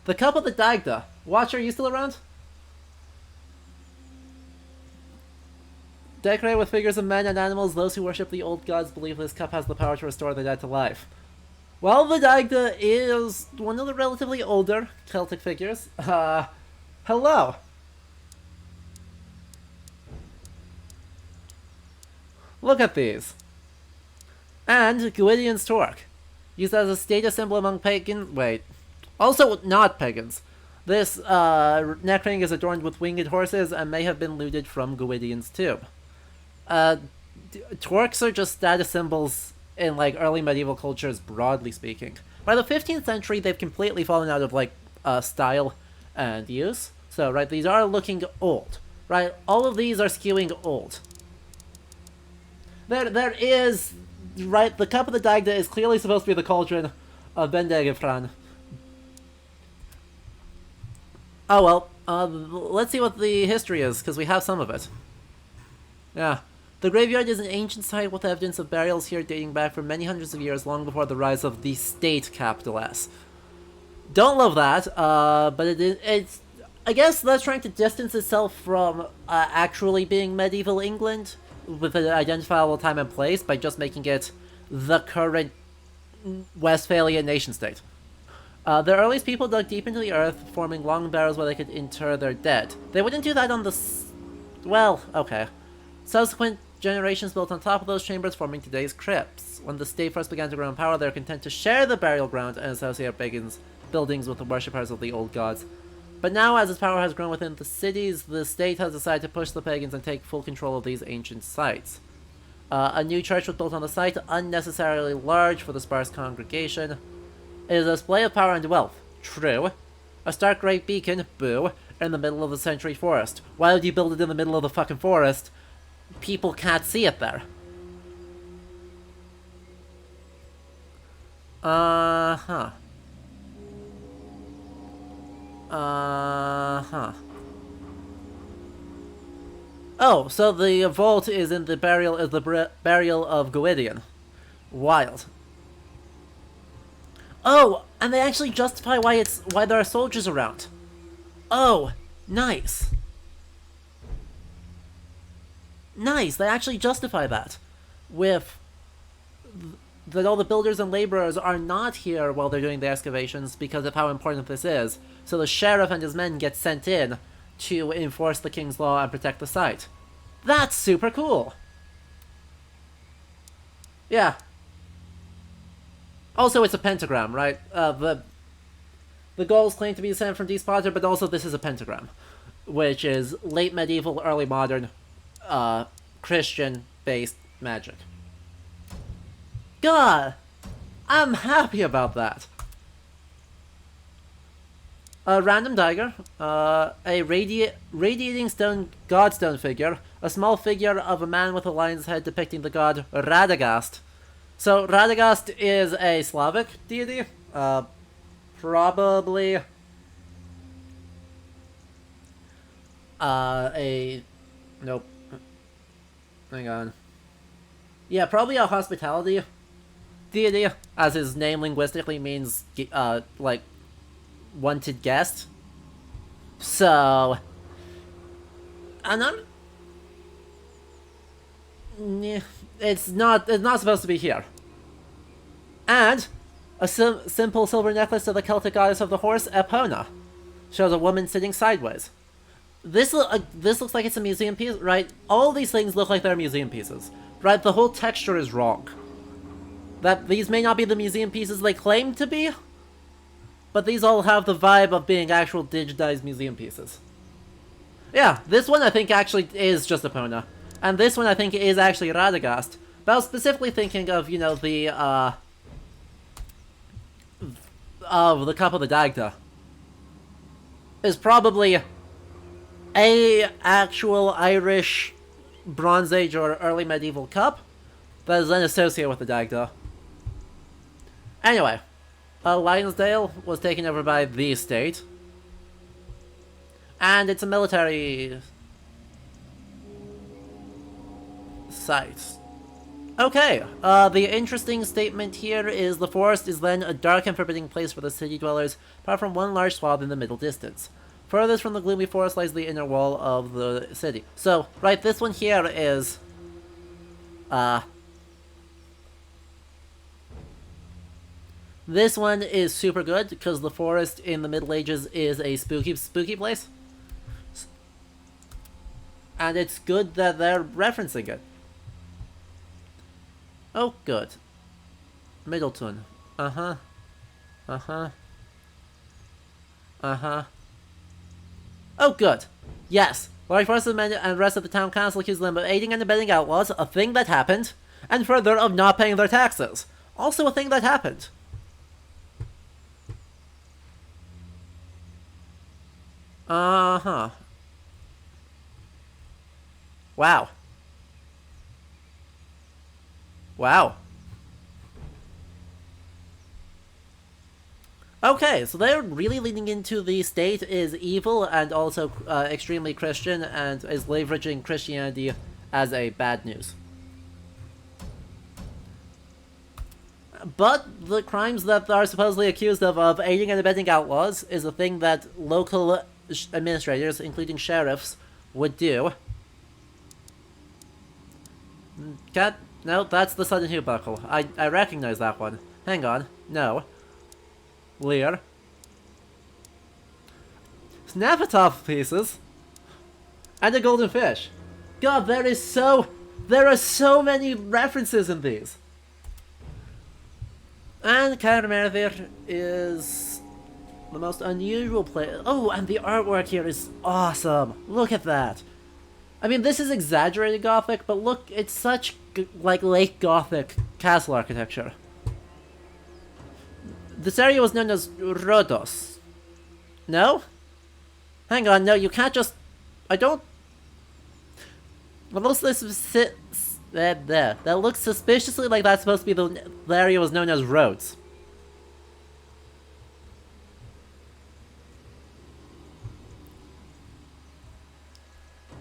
The Cup of the Dagda. Watcher, are you still around? Decorated with figures of men and animals, those who worship the old gods believe this cup has the power to restore the dead to life. Well, the Dagda is one of the relatively older Celtic figures. Hello! Look at these. And Gwydion's Torque. Used as a status symbol among pagan... Wait. Also not pagans. This neck ring is adorned with winged horses and may have been looted from Gwydion's tomb. Torques are just status symbols in, like, early medieval cultures, broadly speaking. By the 15th century, they've completely fallen out of, like, style and use. So, right, these are looking old. Right, all of these are skewing old. There is... Right, the Cup of the Dagda is clearly supposed to be the cauldron of Bendegefran. Oh well, let's see what the history is, because we have some of it. Yeah. The graveyard is an ancient site with evidence of burials here dating back for many hundreds of years, long before the rise of the state, capital S. Don't love that, but it's... I guess that's trying to distance itself from actually being medieval England with an identifiable time and place by just making it the current Westphalian nation-state. The earliest people dug deep into the earth, forming long barrows where they could inter their dead. They wouldn't do that on the... Well, okay. Subsequent generations built on top of those chambers, forming today's crypts. When the state first began to grow in power, they were content to share the burial ground and associate pagans' buildings with the worshippers of the old gods. But now, as its power has grown within the cities, the state has decided to push the pagans and take full control of these ancient sites. A new church was built on the site, unnecessarily large for the sparse congregation. It is a display of power and wealth. True. A stark grey beacon, boo, in the middle of the century forest. Why would you build it in the middle of the fucking forest? People can't see it there. Uh-huh. Oh, so the vault is in the burial of Gwydion. Wild. Oh, and they actually justify why there are soldiers around. Oh, nice. Nice, they actually justify that. With that all the builders and laborers are not here while they're doing the excavations because of how important this is. So the sheriff and his men get sent in to enforce the king's law and protect the site. That's super cool. Yeah. Also, it's a pentagram, right? The goals claim to be sent from Deep Potter, but also this is a pentagram, which is late medieval, early modern, Christian-based magic. God, I'm happy about that. A random dagger, a radiating stone godstone figure, a small figure of a man with a lion's head depicting the god Radagast. So Radagast is a Slavic deity, probably nope. Hang on. Yeah, probably a hospitality deity, as his name linguistically means, like, wanted guest. So, and it's not supposed to be here. And a simple silver necklace to the Celtic goddess of the horse, Epona, shows a woman sitting sideways. This looks like it's a museum piece, right? All these things look like they're museum pieces, right? The whole texture is wrong. That these may not be the museum pieces they claim to be, but these all have the vibe of being actual digitized museum pieces. Yeah, this one I think actually is just Epona, and this one I think is actually Radagast. But I was specifically thinking of, you know, the Cup of the Dagda. Is probably a actual Irish Bronze Age or early medieval cup that is then associated with the Dagda. Anyway, Lionsdale was taken over by the state, and it's a military site. Okay, the interesting statement here is the forest is then a dark and forbidding place for the city dwellers, apart from one large swath in the middle distance. Furthest from the gloomy forest lies the inner wall of the city. So, right, this one here is, this one is super good, because the forest in the Middle Ages is a spooky place. And it's good that they're referencing it. Oh, good. Middleton. Uh-huh. Uh-huh. Uh-huh. Oh, good. Yes. Large force of men and rest of the town council accused them of aiding and abetting outlaws, a thing that happened, and further of not paying their taxes. Also a thing that happened. Uh-huh. Wow. Wow. Okay, so they're really leaning into the state is evil and also extremely Christian and is leveraging Christianity as a bad news. But the crimes that are supposedly accused of aiding and abetting outlaws is a thing that local administrators, including sheriffs, would do. Cat? No, that's the Sudden Hue buckle. I recognize that one. Hang on. No. Lear. Snapatop pieces. And a golden fish. God, there are so many references in these. And Carmarthen is the most unusual place. Oh, and the artwork here is awesome. Look at that. I mean, this is exaggerated Gothic, but look, it's such, like, late Gothic castle architecture. This area was known as Rhodos. No? Hang on, no, you can't just... I don't... That looks suspiciously like that's supposed to be the area was known as Rhodes.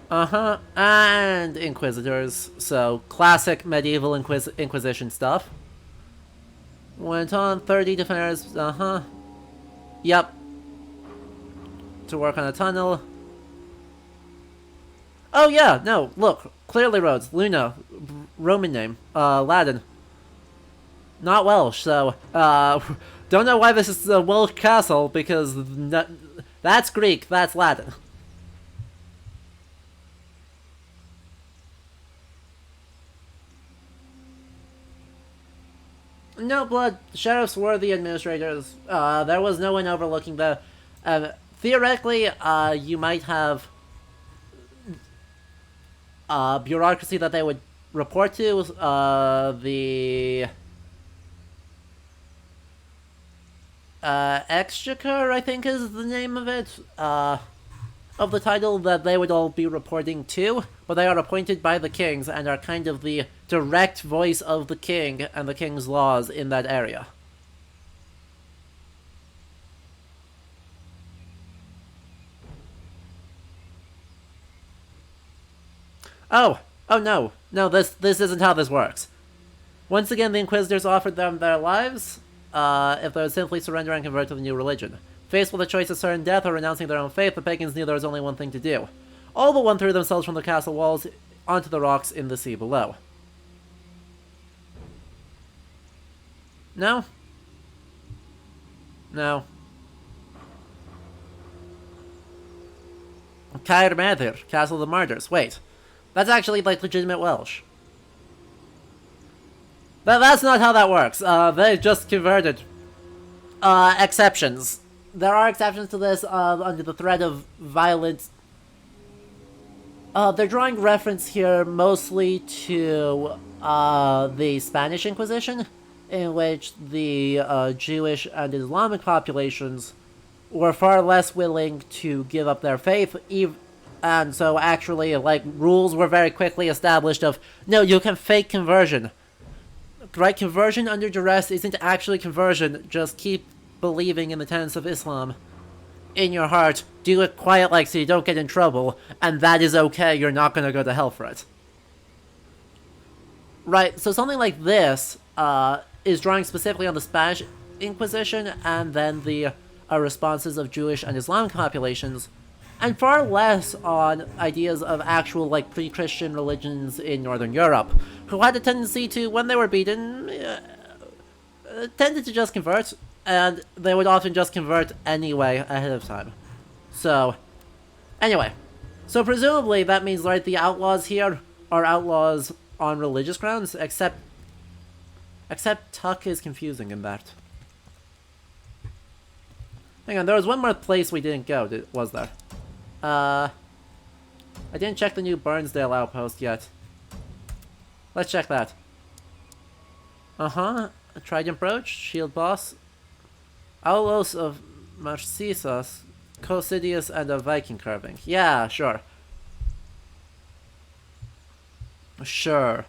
Uh-huh, and Inquisitors, so classic medieval Inquisition stuff. Went on 30 defenders. Yep. To work on a tunnel. Oh yeah, no, look. Clearly roads. Luna. Roman name. Latin. Not Welsh, so, don't know why this is a Welsh castle, because that's Greek, that's Latin. No blood. Sheriffs were the administrators. There was no one overlooking the... theoretically, you might have bureaucracy that they would report to. The Exchequer, I think is the name of it. Of the title that they would all be reporting to, but they are appointed by the kings and are kind of the direct voice of the king and the king's laws in that area. Oh no, this isn't how this works. Once again, the Inquisitors offered them their lives, if they would simply surrender and convert to the new religion. Faced with a choice of certain death or renouncing their own faith, the pagans knew there was only one thing to do. All but one threw themselves from the castle walls onto the rocks in the sea below. No? No. Caer Medir, Castle of the Martyrs. Wait. That's actually, like, legitimate Welsh. That's not how that works. They just converted. Exceptions. There are exceptions to this, under the threat of violence. They're drawing reference here mostly to, the Spanish Inquisition, in which the, Jewish and Islamic populations were far less willing to give up their faith, and so actually, like, rules were very quickly established of, no, you can fake conversion. Right, conversion under duress isn't actually conversion, just keep believing in the tenets of Islam in your heart, do it quiet like so you don't get in trouble, and that is okay, you're not gonna go to hell for it. Right, so something like this is drawing specifically on the Spanish Inquisition and then the responses of Jewish and Islamic populations, and far less on ideas of actual, like, pre-Christian religions in Northern Europe, who had a tendency to, when they were beaten, tended to just convert, and they would often just convert anyway ahead of time. So, anyway. So presumably that means, right, the outlaws here are outlaws on religious grounds, except Tuck is confusing in that. Hang on, there was one more place we didn't go, was there? I didn't check the new Burnsdale outpost yet. Let's check that. A Trident Brooch, Shield Boss, Outlaws of Marcisas, Cosidius, and a Viking Curving. Yeah, sure. Sure.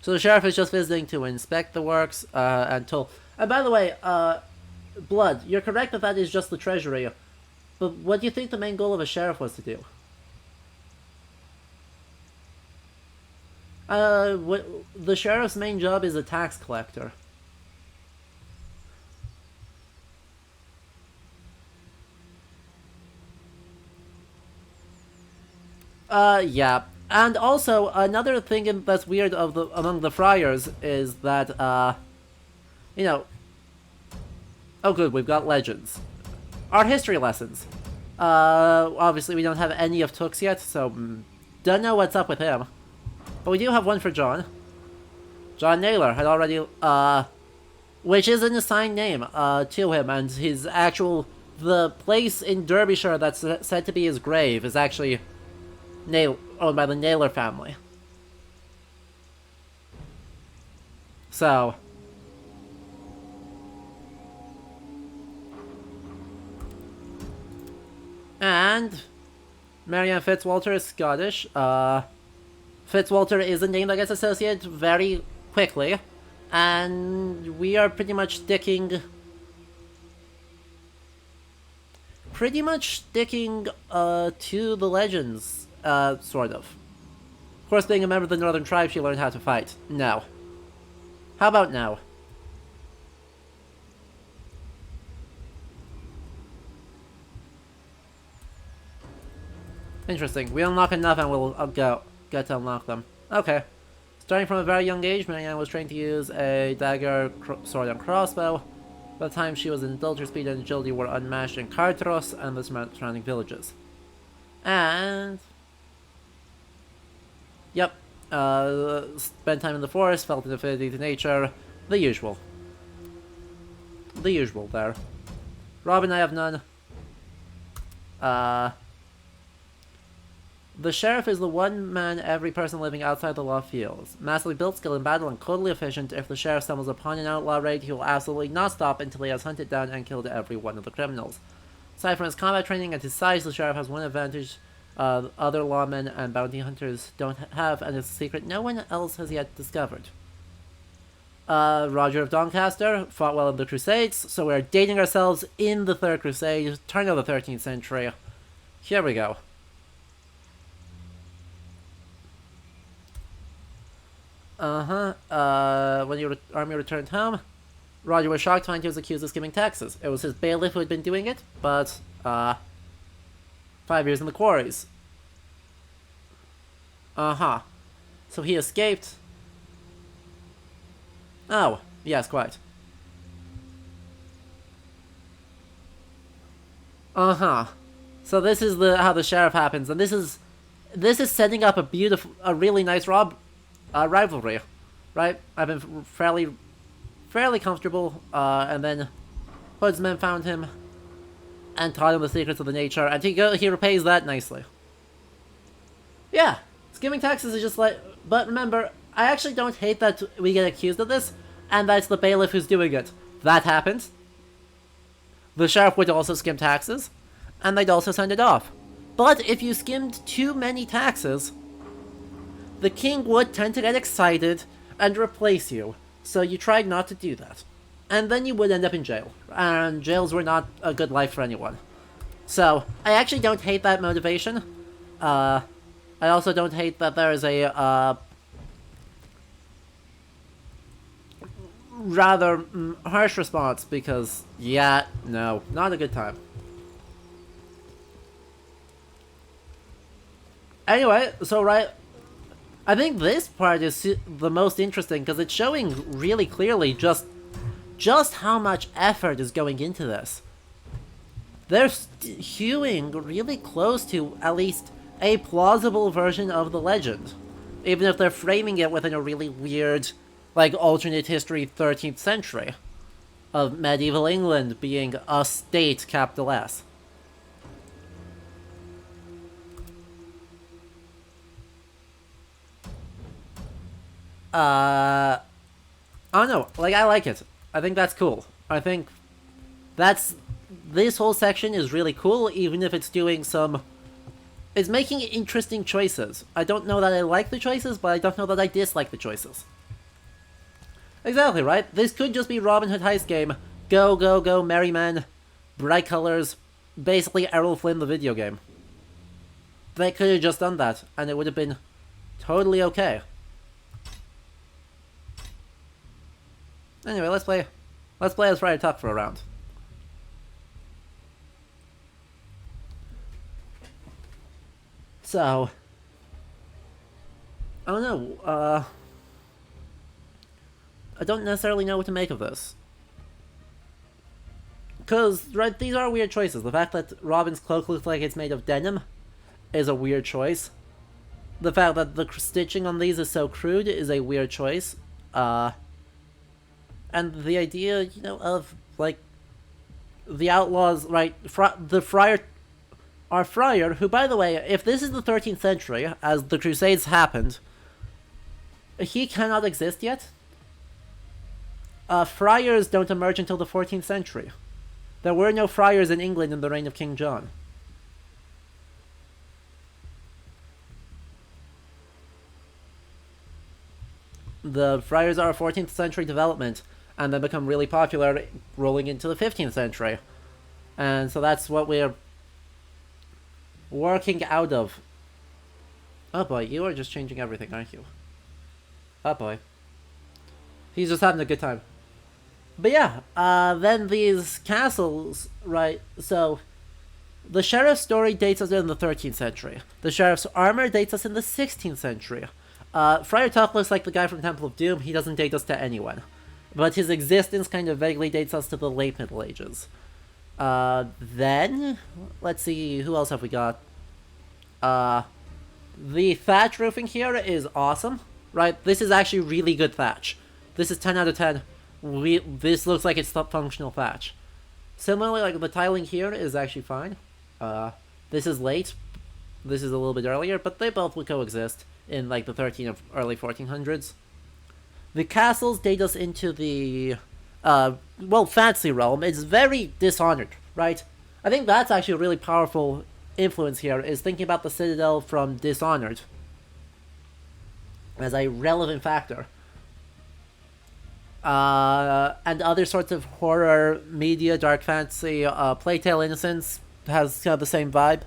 So the sheriff is just visiting to inspect the works, and by the way, Blood, you're correct that that is just the treasury. But what do you think the main goal of a sheriff was to do? The sheriff's main job is a tax collector. Yeah. And also, another thing that's weird among the friars is that, you know... Oh good, we've got legends. Art history lessons. Obviously we don't have any of Took's yet, so don't know what's up with him. But we do have one for John. John Naylor had already, which is an assigned name, to him, and his actual... The place in Derbyshire that's said to be his grave is actually owned by the Naylor family. So... And... Marianne Fitzwalter is Scottish. Fitzwalter is a name that gets associated very quickly. And we are pretty much sticking... to the legends, sort of. Of course, being a member of the Northern Tribe, she learned how to fight. No. How about no? Interesting. We unlock enough and we'll get to unlock them. Okay. Starting from a very young age, Marianne was trained to use a dagger, sword, and crossbow. By the time she was an adult, her speed and agility were unmatched in Cartros and the surrounding villages. And... Yep. Spent time in the forest, felt an affinity to nature. The usual. The usual there. Robin, I have none. The sheriff is the one man every person living outside the law feels. Massively built, skilled in battle, and totally efficient. If the sheriff stumbles upon an outlaw raid, he will absolutely not stop until he has hunted down and killed every one of the criminals. Aside from his combat training and his size, the sheriff has one advantage other lawmen and bounty hunters don't have, and it's a secret no one else has yet discovered. Roger of Doncaster fought well in the Crusades, so we're dating ourselves in the Third Crusade, turn of the 13th century. Here we go. When your army returned home, Roger was shocked to find he was accused of skimming taxes. It was his bailiff who had been doing it, but, 5 years in the quarries. So he escaped. Oh, yes, quite. So this is how the sheriff happens, and this is setting up a really nice rivalry, right? I've been fairly comfortable, and then Hood's men found him and taught him the secrets of the nature, and he repays that nicely. Yeah, skimming taxes is just like, but remember, I actually don't hate that we get accused of this, and that's the bailiff who's doing it. That happens. The sheriff would also skim taxes, and they'd also send it off. But if you skimmed too many taxes, the king would tend to get excited and replace you, so you tried not to do that. And then you would end up in jail, and jails were not a good life for anyone. So, I actually don't hate that motivation. I also don't hate that there is a, rather harsh response, because, yeah, no, not a good time. Anyway, so right, I think this part is the most interesting, because it's showing really clearly just how much effort is going into this. They're hewing really close to at least a plausible version of the legend, even if they're framing it within a really weird, like, alternate history 13th century of medieval England being a state, capital S. I don't know, like, I like it. I think that's cool. I think this whole section is really cool, even if it's doing it's making interesting choices. I don't know that I like the choices, but I don't know that I dislike the choices. Exactly, right? This could just be Robin Hood heist game. Go, go, go, merry men. Bright colors. Basically Errol Flynn the video game. They could have just done that, and it would have been totally okay. Anyway, let's play as Friday Tuck for a round. So, I don't know, I don't necessarily know what to make of this. Because, right, these are weird choices. The fact that Robin's cloak looks like it's made of denim is a weird choice. The fact that the stitching on these is so crude is a weird choice. And the idea, you know, of, like, the Outlaws, right, our friar, who, by the way, if this is the 13th century, as the Crusades happened, he cannot exist yet. Friars don't emerge until the 14th century. There were no friars in England in the reign of King John. The friars are a 14th century development, and then become really popular rolling into the 15th century. And so that's what we're working out of. Oh boy, you are just changing everything, aren't you? Oh boy. He's just having a good time. But yeah, then these castles, right, so The sheriff's story dates us in the 13th century. The sheriff's armor dates us in the 16th century. Friar Tuck looks like the guy from Temple of Doom. He doesn't date us to anyone. But his existence kind of vaguely dates us to the late Middle Ages. Then, let's see, who else have we got? The thatch roofing here is awesome, right? This is actually really good thatch. This is 10 out of 10. This looks like it's functional thatch. Similarly, like the tiling here is actually fine. This is late. This is a little bit earlier, but they both would coexist in like the 13 or early 1400s. The castles date us into the, fantasy realm. It's very Dishonored, right? I think that's actually a really powerful influence here, is thinking about the Citadel from Dishonored as a relevant factor. And other sorts of horror media, dark fantasy, Plague Tale Innocence has kind of the same vibe.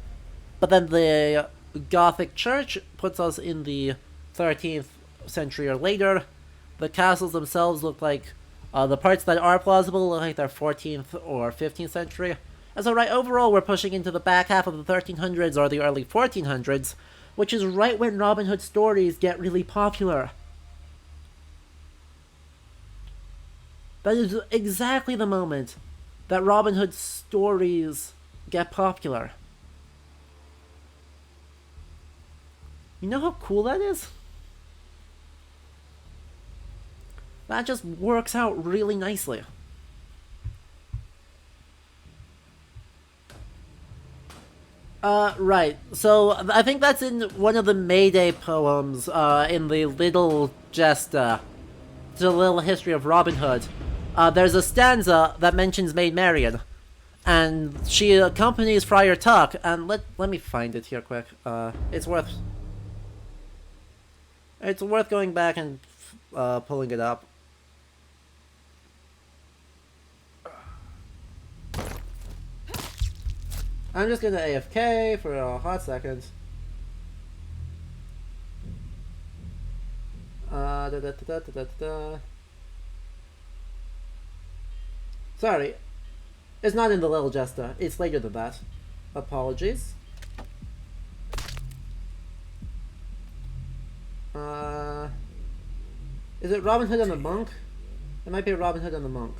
But then the Gothic Church puts us in the 13th century or later. The castles themselves look like, the parts that are plausible look like they're 14th or 15th century. And so right, overall we're pushing into the back half of the 1300s or the early 1400s, which is right when Robin Hood stories get really popular. That is exactly the moment that Robin Hood stories get popular. You know how cool that is? That just works out really nicely. Right. So, I think that's in one of the Mayday poems, in the Little Jester, the Little History of Robin Hood. There's a stanza that mentions Maid Marian, and she accompanies Friar Tuck, and let me find it here quick. It's worth going back and pulling it up. I'm just gonna AFK for a hot second. Sorry, it's not in the Little Jester. It's later than that. Apologies. Is it Robin Hood and the Monk? It might be Robin Hood and the Monk.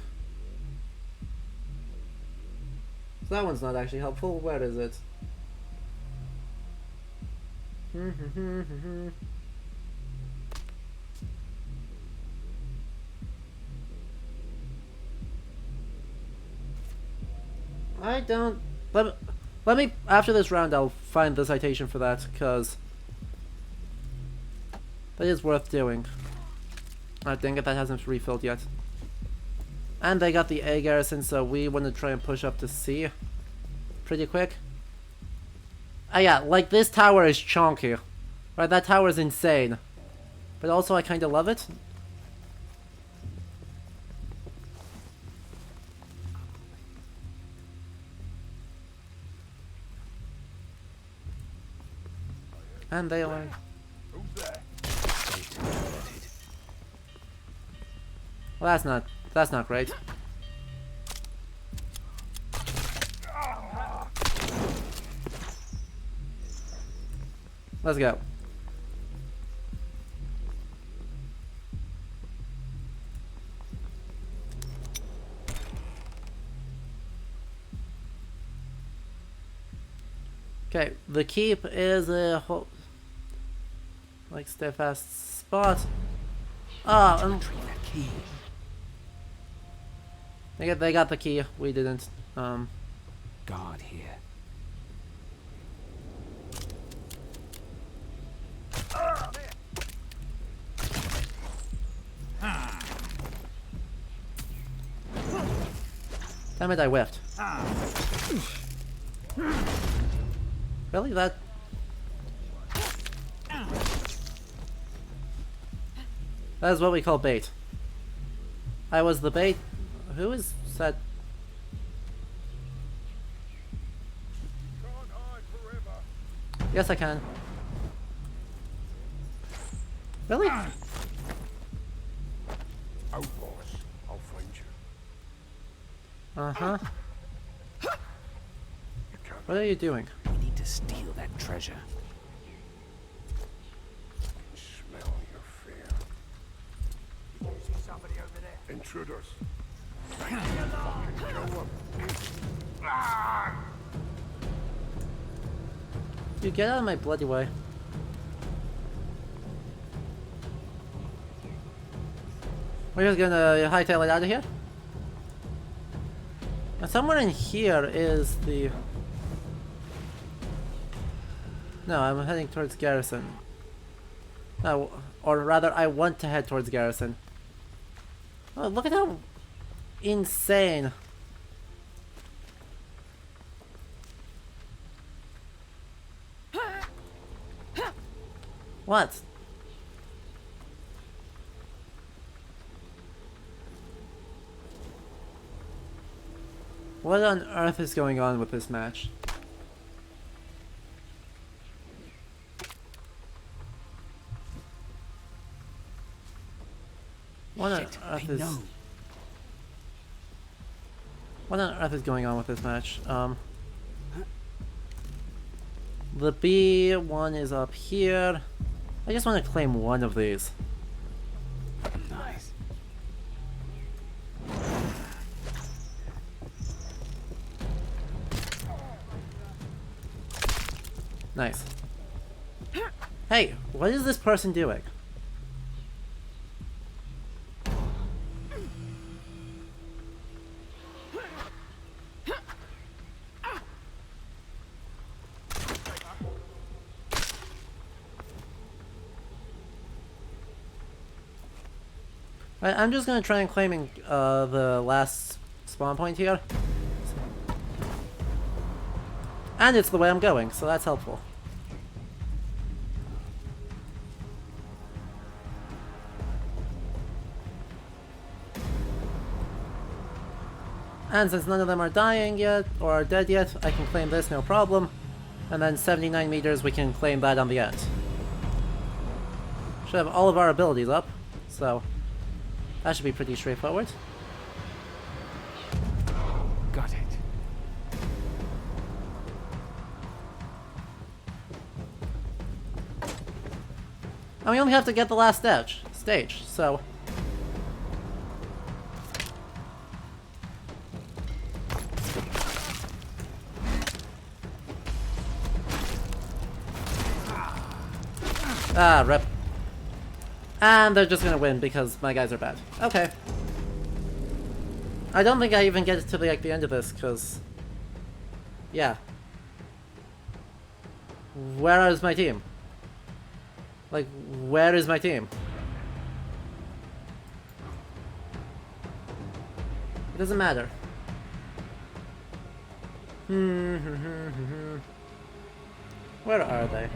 So that one's not actually helpful. Where is it? I don't... Let me... After this round, I'll find the citation for that, because... that is worth doing. I think that hasn't refilled yet. And they got the A garrison, so we want to try and push up to C pretty quick. Yeah, like this tower is chonky. Right, that tower is insane. But also I kind of love it. And they are... Well, that's not great. Let's go. Okay, the keep is a whole, like, steadfast spot. Ah, Key. they got the key. We didn't. Guard here. Damn it! I whiffed. Really? That? That is what we call bait. I was the bait. Who is that? Can't hide forever. Yes, I can. Really? Outlaws, I'll find you. Uh-huh. You can't What are you doing? We need to steal that treasure. Smell your fear. You see somebody over there? Intruders. You get out of my bloody way. We're just gonna hightail it out of here. And somewhere in here is the... No, I'm heading towards Garrison. No, or rather, I want to head towards Garrison. Oh, look at how insane. What? What on earth is going on with this match? What on earth is... What on earth is going on with this match? The B one is up here. I just want to claim one of these. Nice. Nice. Hey, what is this person doing? I'm just gonna try and claiming the last spawn point here. And it's the way I'm going, so that's helpful. And since none of them are dying yet, or are dead yet, I can claim this, no problem. And then 79 meters, we can claim that on the end. Should have all of our abilities up, so that should be pretty straightforward. Got it. And we only have to get the last stage, so... Ah, rip. And they're just gonna win because my guys are bad. Okay. I don't think I even get to the end of this, because... Yeah. Where is my team? Like, where is my team? It doesn't matter. Where are they?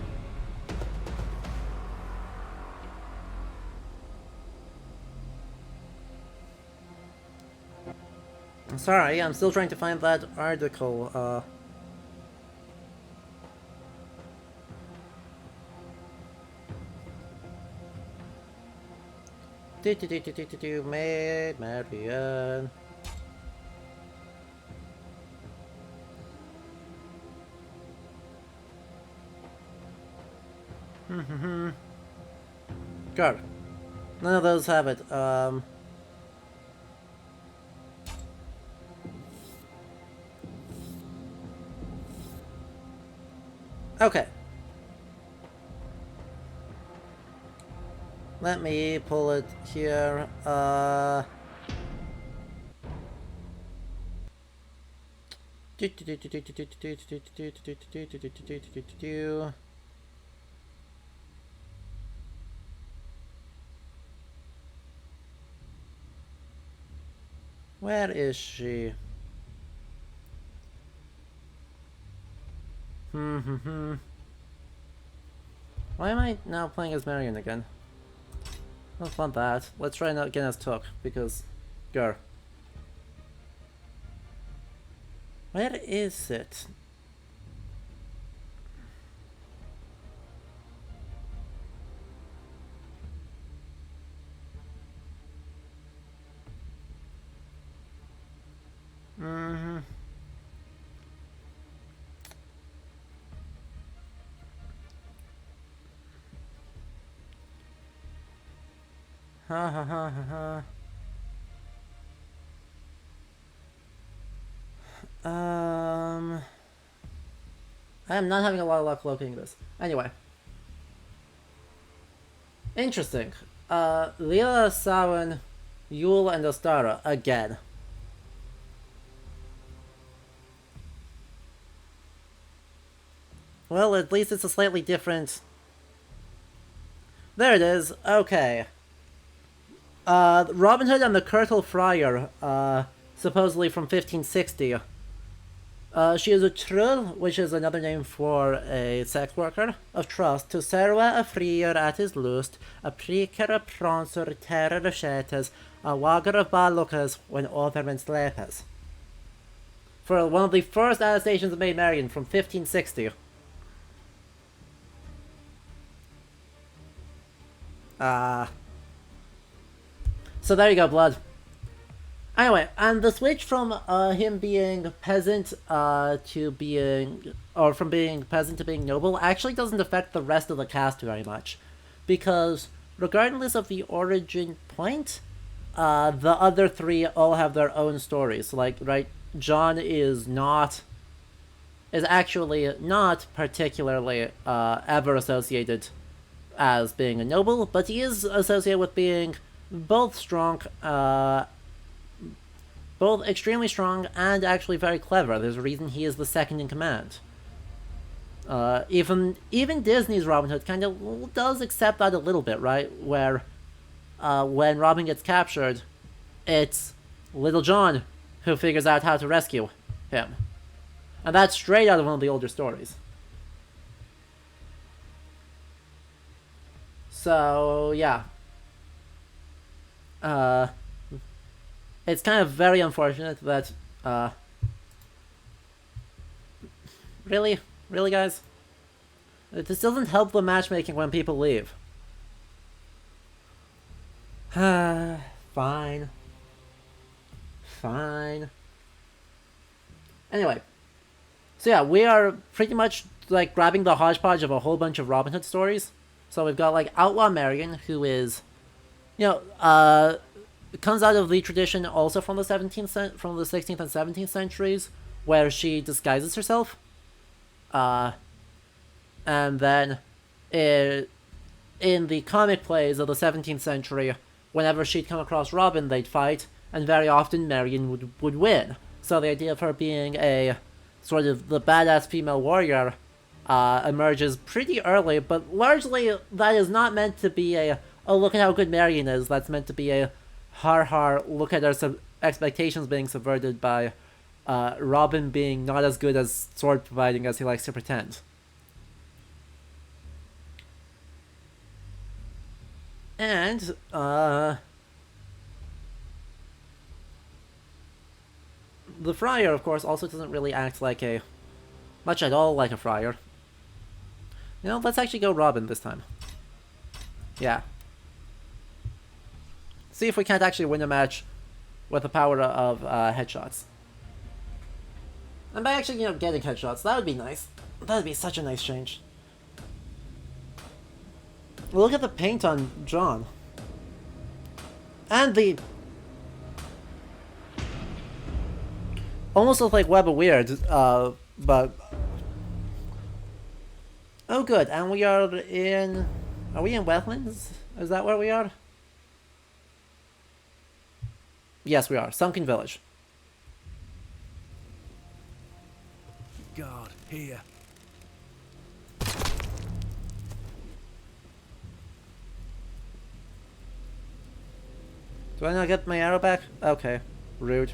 I'm sorry, I'm still trying to find that article, Maid Marian. Good. None of those have it. Okay. Let me pull it here. Where is she? Why am I now playing as Marion again? I don't want that. Let's try not again as Took, because... Go. Where is it? Ha ha ha ha ha. I am not having a lot of luck locating this. Anyway. Interesting. Lila, Samhain, Yule, and Ostara again. Well, at least it's a slightly different... There it is. Okay. Robin Hood and the Curtal Friar, supposedly from 1560. She is a trull, which is another name for a sex worker, of trust, to serve a friar at his lust, a preacher, a pronser, terror of shetas, a wagger of balukas when other men slepes. For one of the first attestations of Maid Marian from 1560. So there you go, blood. Anyway, and the switch from him being peasant to being, or from being peasant to being noble actually doesn't affect the rest of the cast very much. Because regardless of the origin point, the other three all have their own stories. Like, right, John is actually not particularly ever associated as being a noble, but he is associated with being both strong, both extremely strong and actually very clever. There's a reason he is the second in command. Even Disney's Robin Hood kind of does accept that a little bit, right? Where when Robin gets captured, it's Little John who figures out how to rescue him. And that's straight out of one of the older stories. So, yeah. It's kind of very unfortunate that, really? Really, guys? This doesn't help the matchmaking when people leave. Fine. Fine. Anyway. So yeah, we are pretty much, like, grabbing the hodgepodge of a whole bunch of Robin Hood stories. So we've got, like, Outlaw Marian, who is, you know, comes out of the tradition also from the 16th and 17th centuries, where she disguises herself. And then in the comic plays of the 17th century, whenever she'd come across Robin, they'd fight, and very often Marian would win. So the idea of her being a sort of the badass female warrior emerges pretty early, but largely that is not meant to be a, oh, look at how good Marian is. That's meant to be a, har, look at her expectations being subverted by Robin being not as good as sword providing as he likes to pretend. And, the friar, of course, also doesn't really act like much at all like a friar. You know, let's actually go Robin this time. Yeah. See if we can't actually win a match with the power of headshots. And by actually, you know, getting headshots, that would be nice. That would be such a nice change. Look at the paint on John. And the... almost looks like Web of Weird, but... Oh good, and we are in... Are we in wetlands? Is that where we are? Yes, we are. Sunken Village. Guard, here. Do I not get my arrow back? Okay. Rude.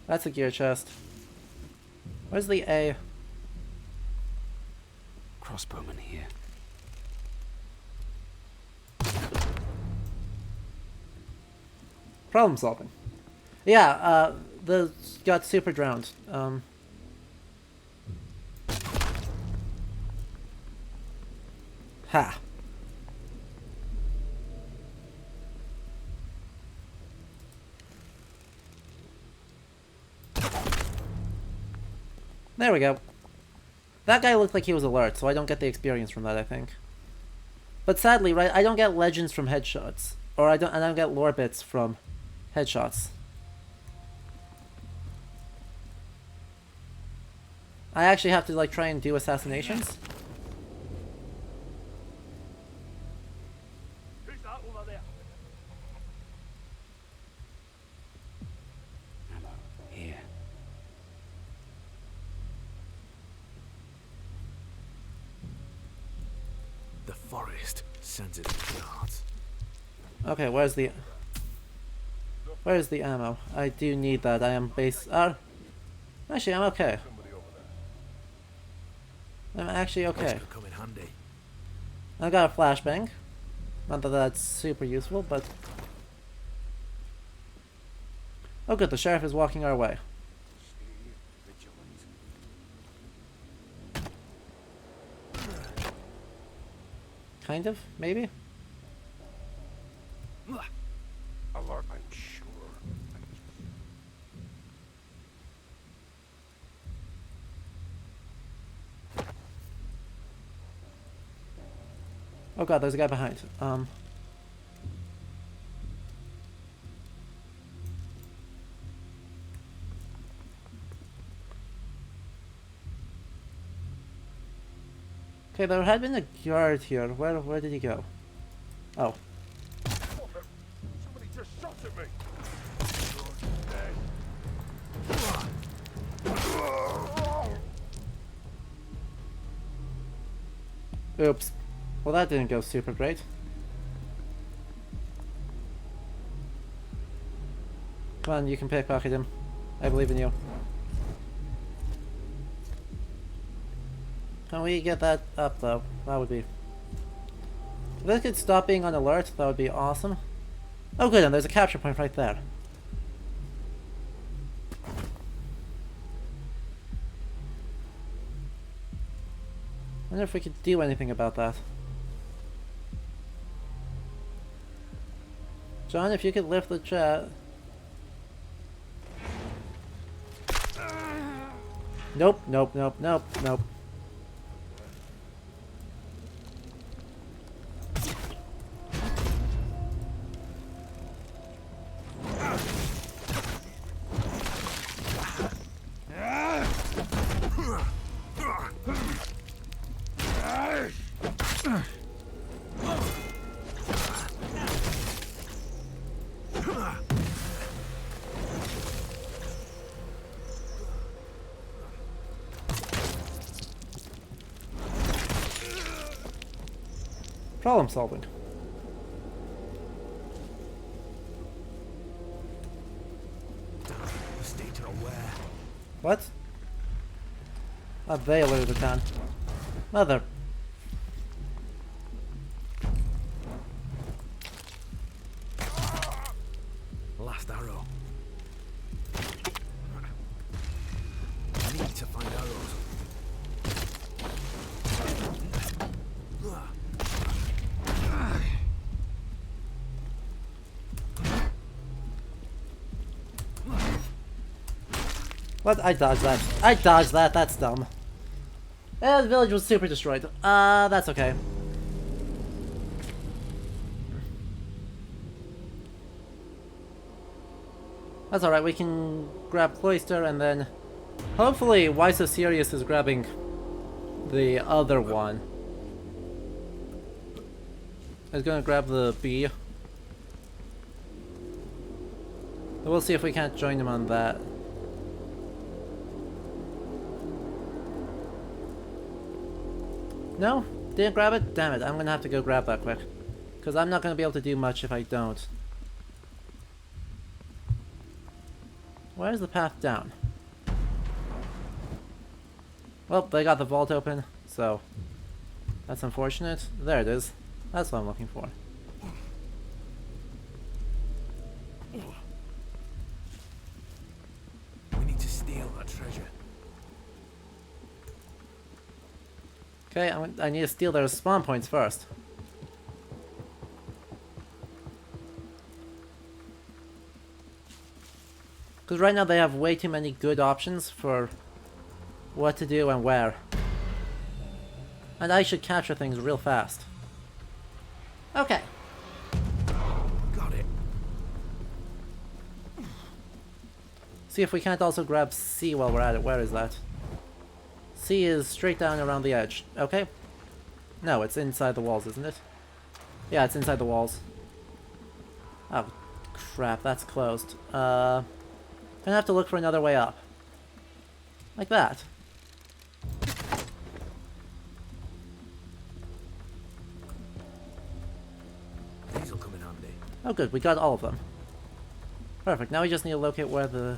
That's a gear chest. Where's the A? Crossbowman here. Problem solving. Yeah, the got super drowned. Ha. There we go. That guy looked like he was alert, so I don't get the experience from that, I think. But sadly, right, I don't get legends from headshots. Or I don't get lore bits from headshots. I actually have to like try and do assassinations. Who's that over there? Ammo. Here. The forest sends its guards. Okay, where's the ammo? I do need that. I am base. Actually, I'm okay. Somebody over there. I'm actually This okay. could come in handy. I got a flashbang. Not that that's super useful, but oh, good. The sheriff is walking our way. Kind of, maybe. Alert, I'm sure. Oh god, there's a guy behind. Okay, there had been a guard here. Where did he go? Oh. What the? Somebody just shot at me. Oops. Well, that didn't go super great. Come on, you can pickpocket him. I believe in you. Can we get that up, though? That would be... If this could stop being on alert, that would be awesome. Oh good, and there's a capture point right there. I wonder if we could do anything about that. John, if you could lift the chat. Nope, nope, nope, nope, nope. Problem solving. The state are aware. What? A Baylor the town. Mother. Last arrow. I need to find arrows. What? I dodged that. I dodged that. That's dumb. The village was super destroyed. That's okay. That's alright. We can grab Cloister and then... Hopefully, Why So Serious is grabbing the other one. I was gonna grab the bee. But we'll see if we can't join him on that. No? Didn't grab it? Damn it, I'm gonna have to go grab that quick. Because I'm not gonna be able to do much if I don't. Where's the path down? Well, they got the vault open, so... That's unfortunate. There it is. That's what I'm looking for. We need to steal that treasure. Okay, I need to steal their spawn points first. Because right now they have way too many good options for what to do and where. And I should capture things real fast. Okay. Got it. See if we can't also grab C while we're at it. Where is that? C is straight down around the edge. Okay. No, it's inside the walls, isn't it? Yeah, it's inside the walls. Oh, crap, that's closed. Gonna have to look for another way up. Like that. These'll come in handy. Oh good, we got all of them. Perfect, now we just need to locate where the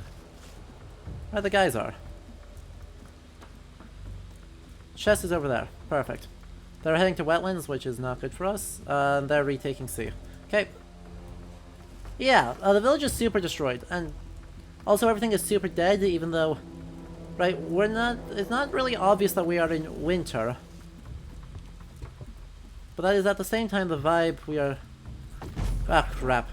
guys are. Chest is over there. Perfect. They're heading to wetlands, which is not good for us. They're retaking C. Okay. Yeah, the village is super destroyed, and also everything is super dead, even though, right, it's not really obvious that we are in winter. But that is at the same time the vibe we are... Ah, crap.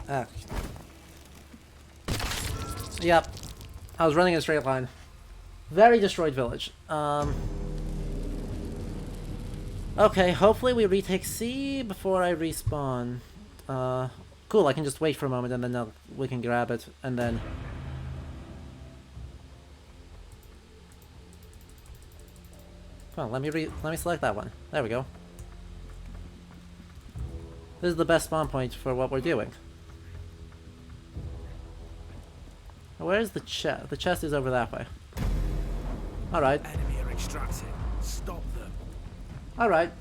Ah. Yep. I was running in a straight line. Very destroyed village. Okay, hopefully we retake C before I respawn. Cool, I can just wait for a moment and then we can grab it, and then... Come on, let me select that one. There we go. This is the best spawn point for what we're doing. Where is the chest? The chest is over that way. Alright. Enemy are extracting. Stop them. Alright.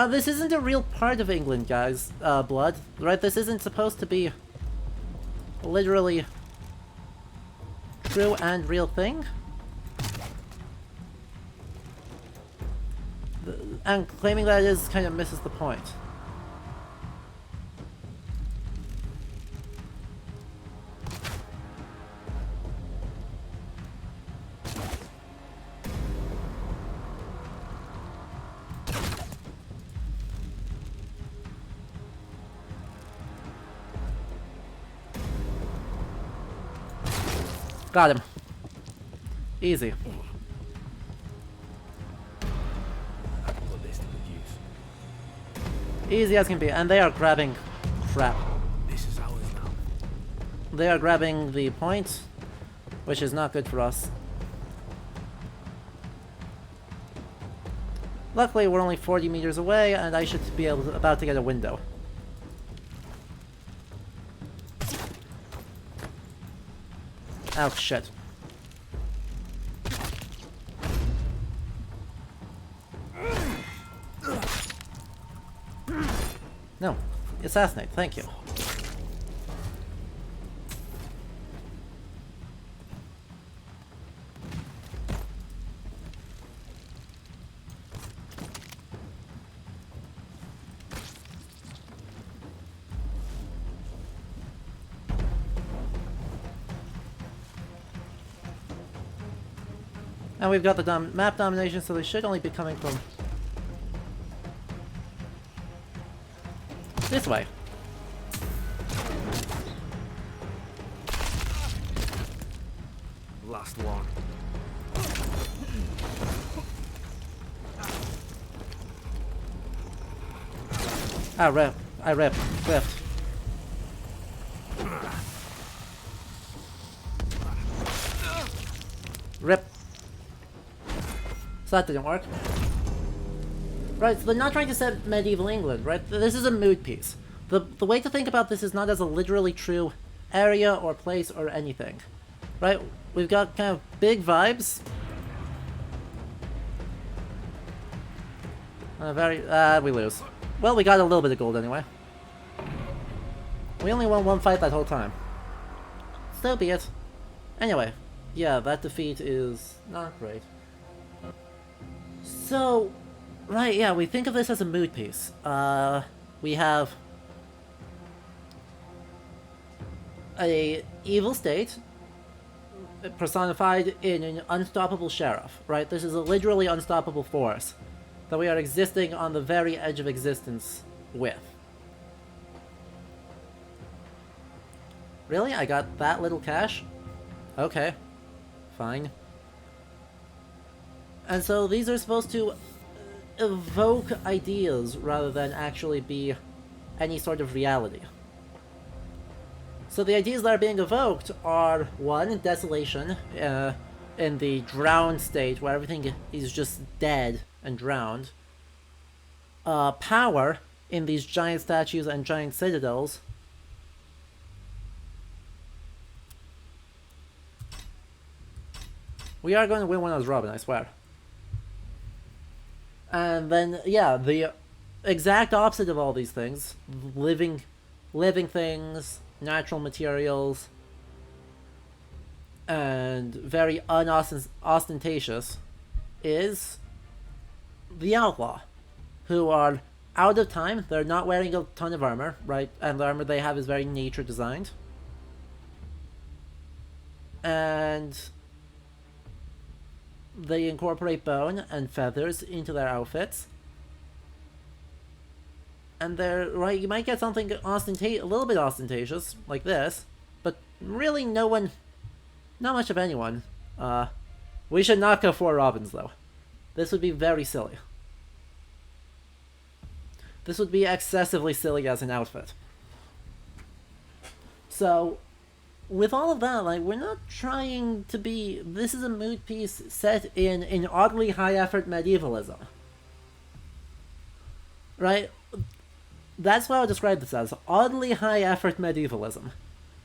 This isn't a real part of England, guys. Blood. Right? This isn't supposed to be literally true and real thing. And claiming that is kind of misses the point. Got him. Easy. Put this to good use. Easy as can be. And they are grabbing crap. This is ours now. They are grabbing the point, which is not good for us. Luckily, we're only 40 meters away, and I should be about to get a window. Oh, shit. No. Assassinate, thank you. And we've got the map domination, so they should only be coming from this way. Last one. Ah, rip. I ripped. Rip. So that didn't work. Right, so they're not trying to set medieval England, right? This is a mood piece. The way to think about this is not as a literally true area or place or anything. Right? We've got kind of big vibes. We lose. Well, we got a little bit of gold anyway. We only won one fight that whole time. So be it. Anyway, yeah, that defeat is not great. So, right, yeah, we think of this as a mood piece. We have a evil state personified in an unstoppable sheriff, right? This is a literally unstoppable force that we are existing on the very edge of existence with. Really? I got that little cash? Okay. Fine. And so these are supposed to evoke ideas rather than actually be any sort of reality. So the ideas that are being evoked are, one, desolation, in the drowned state where everything is just dead and drowned. Power in these giant statues and giant citadels. We are going to win one as Robin, I swear. And then, yeah, the exact opposite of all these things, living things, natural materials, and very unostentatious, is the Outlaw, who are out of time. They're not wearing a ton of armor, right? And the armor they have is very nature designed. And they incorporate bone and feathers into their outfits. And they're, right, you might get something a little bit ostentatious, like this, but really not much of anyone. We should not go for Robins, though. This would be very silly. This would be excessively silly as an outfit. So, with all of that, like, we're not trying to be... This is a mood piece set in an oddly high-effort medievalism. Right? That's what I would describe this as. Oddly high-effort medievalism.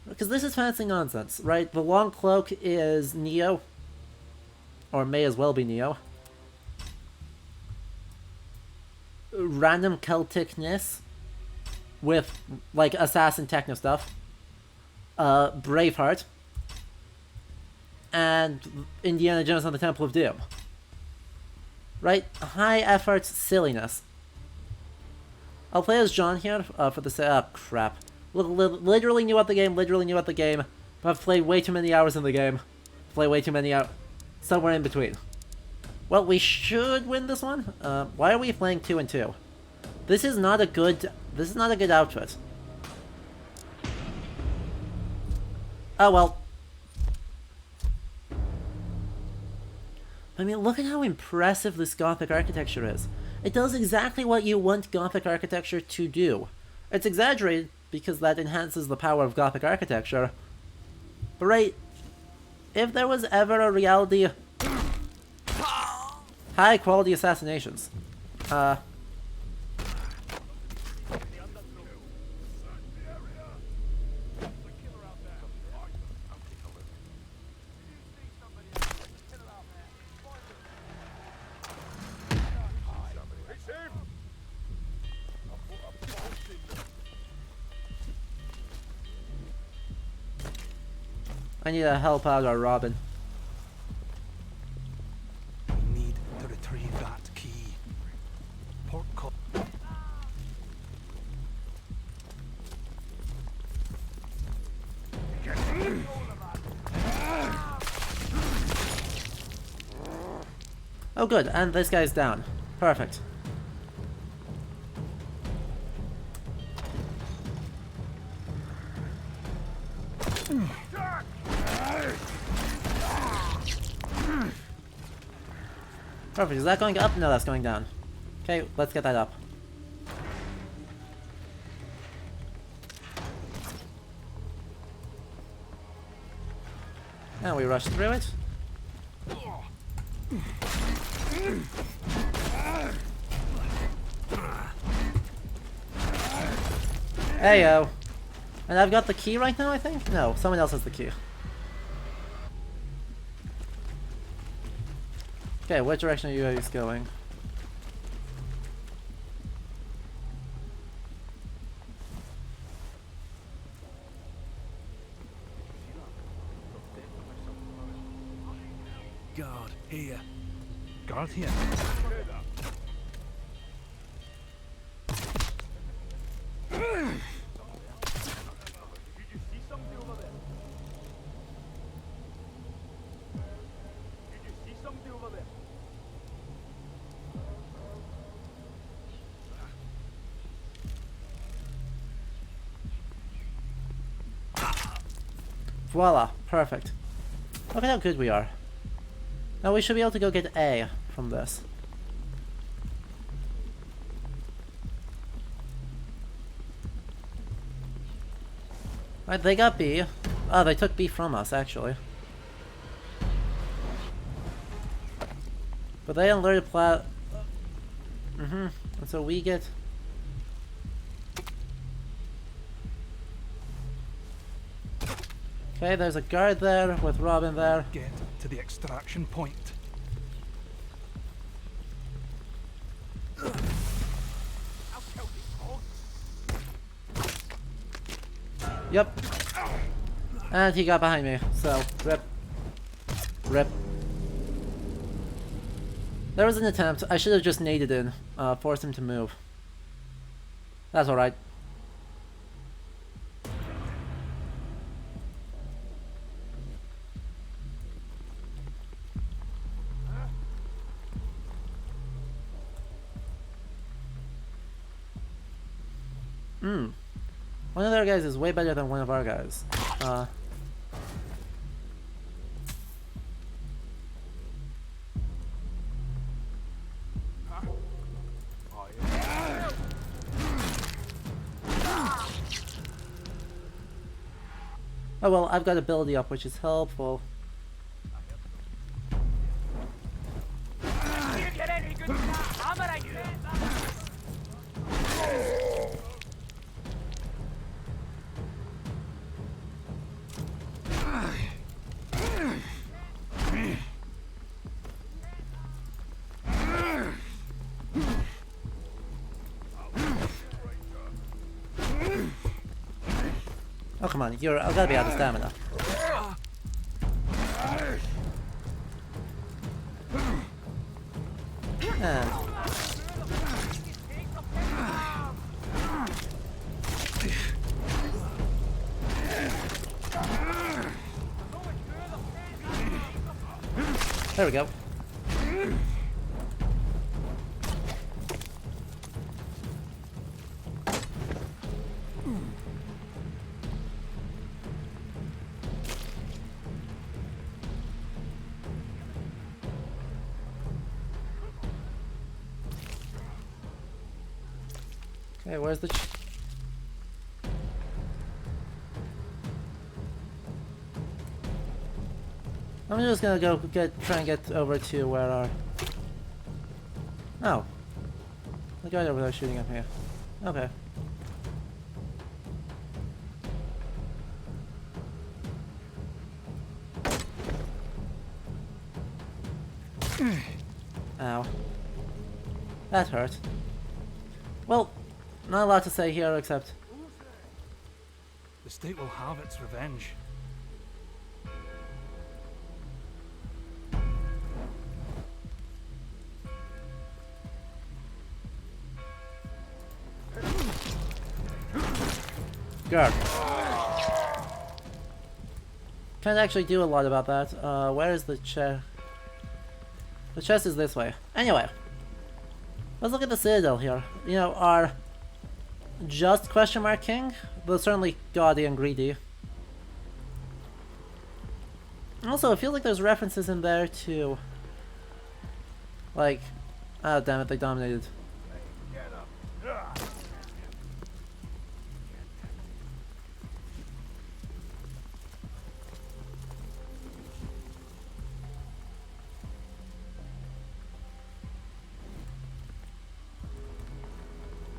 Because this is fancy nonsense, right? The long cloak is Neo. Or may as well be Neo. Random Celticness. With, like, assassin techno stuff. Braveheart. And Indiana Jones and the Temple of Doom. Right? High-effort silliness. I'll play as John here for the crap. Literally knew about the game, but I've played way too many hours in the game. Play way too many hours. Somewhere in between. Well, we should win this one. Why are we playing 2 and 2? This is not a good outfit. Oh well. I mean, look at how impressive this Gothic architecture is. It does exactly what you want Gothic architecture to do. It's exaggerated because that enhances the power of Gothic architecture. But right, if there was ever a reality... high quality assassinations. I need to help out our Robin. Need to retrieve that key. Port call. Oh good, and this guy's down. Perfect. Perfect, is that going up? No, that's going down. Okay, let's get that up. Now we rush through it. Heyo! And I've got the key right now, I think? No, someone else has the key. Okay, what direction are you guys going? Guard here. Guard here. Did you see something over there? Voila, perfect. Look at how good we are. Now we should be able to go get A from this. Right, they got B. Oh, they took B from us, actually. But they alerted plat. And so we get. Okay, there's a guard there with Robin there. Get to the extraction point. Yep. And he got behind me, so rip. Rip. There was an attempt. I should have just naded in, forced him to move. That's alright. One of their guys is way better than one of our guys. Oh well, I've got ability up, which is helpful. Oh come on, I've got to be out of stamina. And there we go. Okay, where's the I'm just gonna go try and get over to where our... Oh. The guy over there shooting at me. Okay. Ow. That hurt. Well, not a lot to say here except... The state will have its revenge. Guard. Can't actually do a lot about that. Where is the chest? The chest is this way. Anyway. Let's look at the Citadel here. You know, our just question mark king, but certainly gaudy and greedy. Also, I feel like there's references in there to... Like... Oh damn it, they dominated.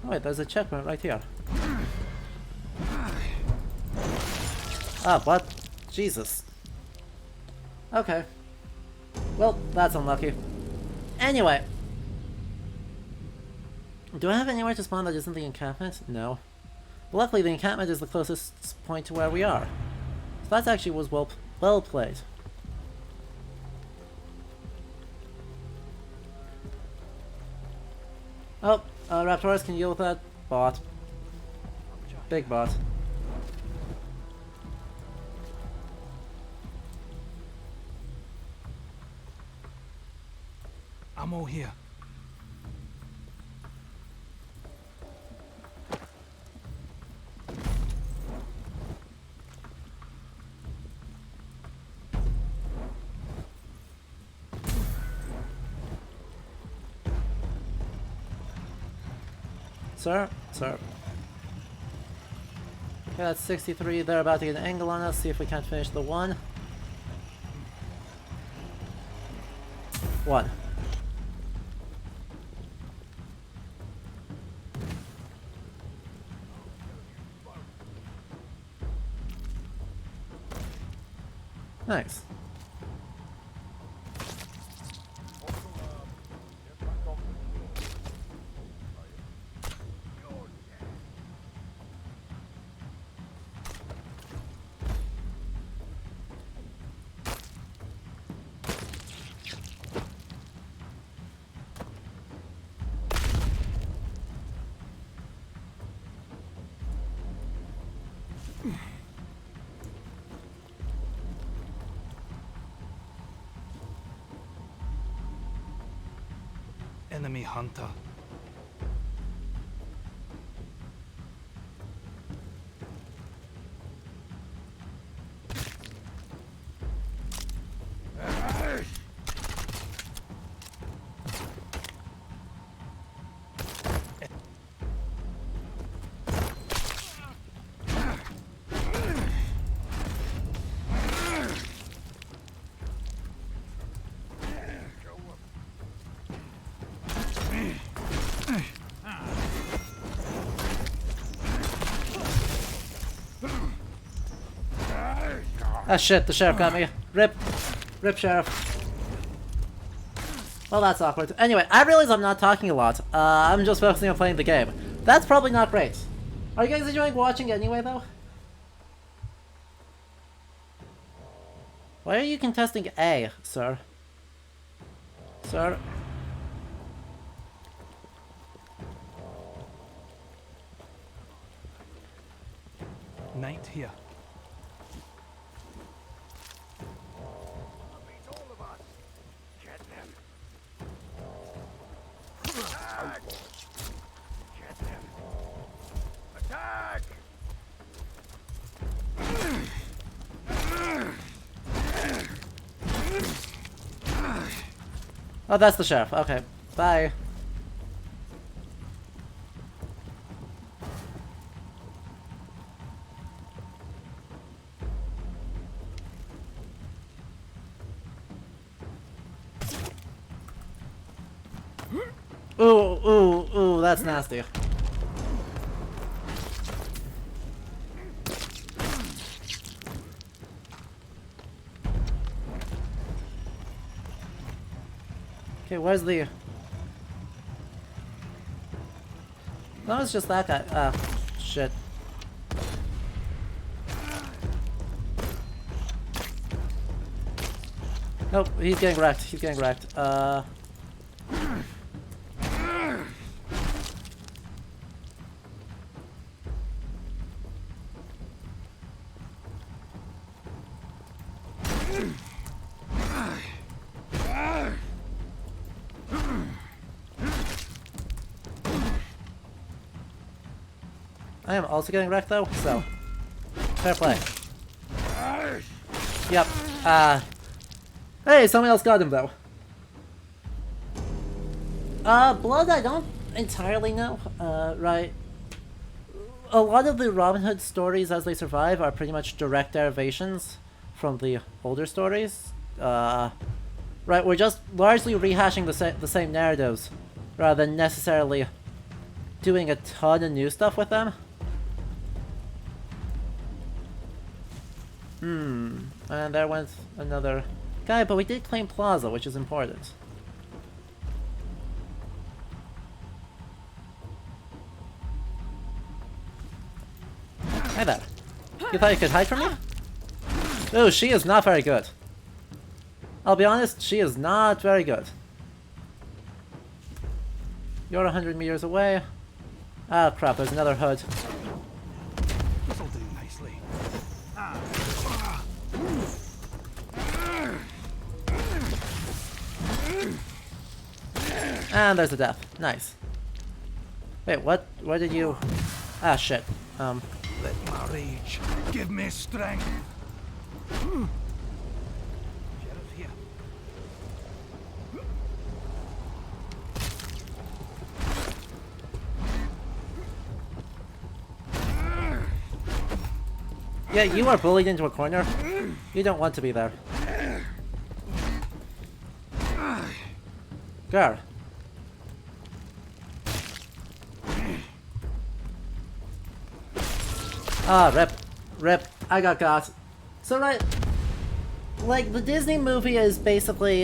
Oh wait, there's a checkpoint right here. Ah, what? Jesus. Okay. Well, that's unlucky. Anyway. Do I have anywhere to spawn that isn't the encampment? No. But luckily the encampment is the closest point to where we are. So that actually was well played. Oh, Raptors can deal with that. Bot. Big bot. Ammo here. Sir? Sir. Okay, that's 63. They're about to get an angle on us. See if we can't finish the one. One. Nice. Enemy hunter. Ah shit, the sheriff got me. Rip. Rip, sheriff. Well, that's awkward. Anyway, I realize I'm not talking a lot. I'm just focusing on playing the game. That's probably not great. Are you guys enjoying watching anyway, though? Why are you contesting A, sir? Sir? Night here. Beats all of us. Get them. Attack! Get them. Attack! Oh, that's the sheriff. Okay. Bye. Ooh, ooh, ooh, that's nasty. Okay, where's the... No, it's just that guy. Ah, shit. Nope, he's getting wrecked. He's getting wrecked. I am also getting wrecked though, so fair play. Yep. Hey, someone else got him though. Blood, I don't entirely know. Right. A lot of the Robin Hood stories as they survive are pretty much direct derivations from the older stories. Right, we're just largely rehashing the same narratives rather than necessarily doing a ton of new stuff with them. And there went another guy, but we did claim Plaza, which is important. Hey there. You thought you could hide from me? Ooh, she is not very good. I'll be honest, she is not very good. You're 100 meters away. Ah, crap, there's another hood. This'll do nicely. And there's a death. Nice. Wait, what? Where did you... Ah, shit. Let my rage give me strength. Sheriff here. Yeah, you are bullied into a corner. You don't want to be there. Girl. Ah, rip. Rip. I got. So, right. Like, the Disney movie is basically,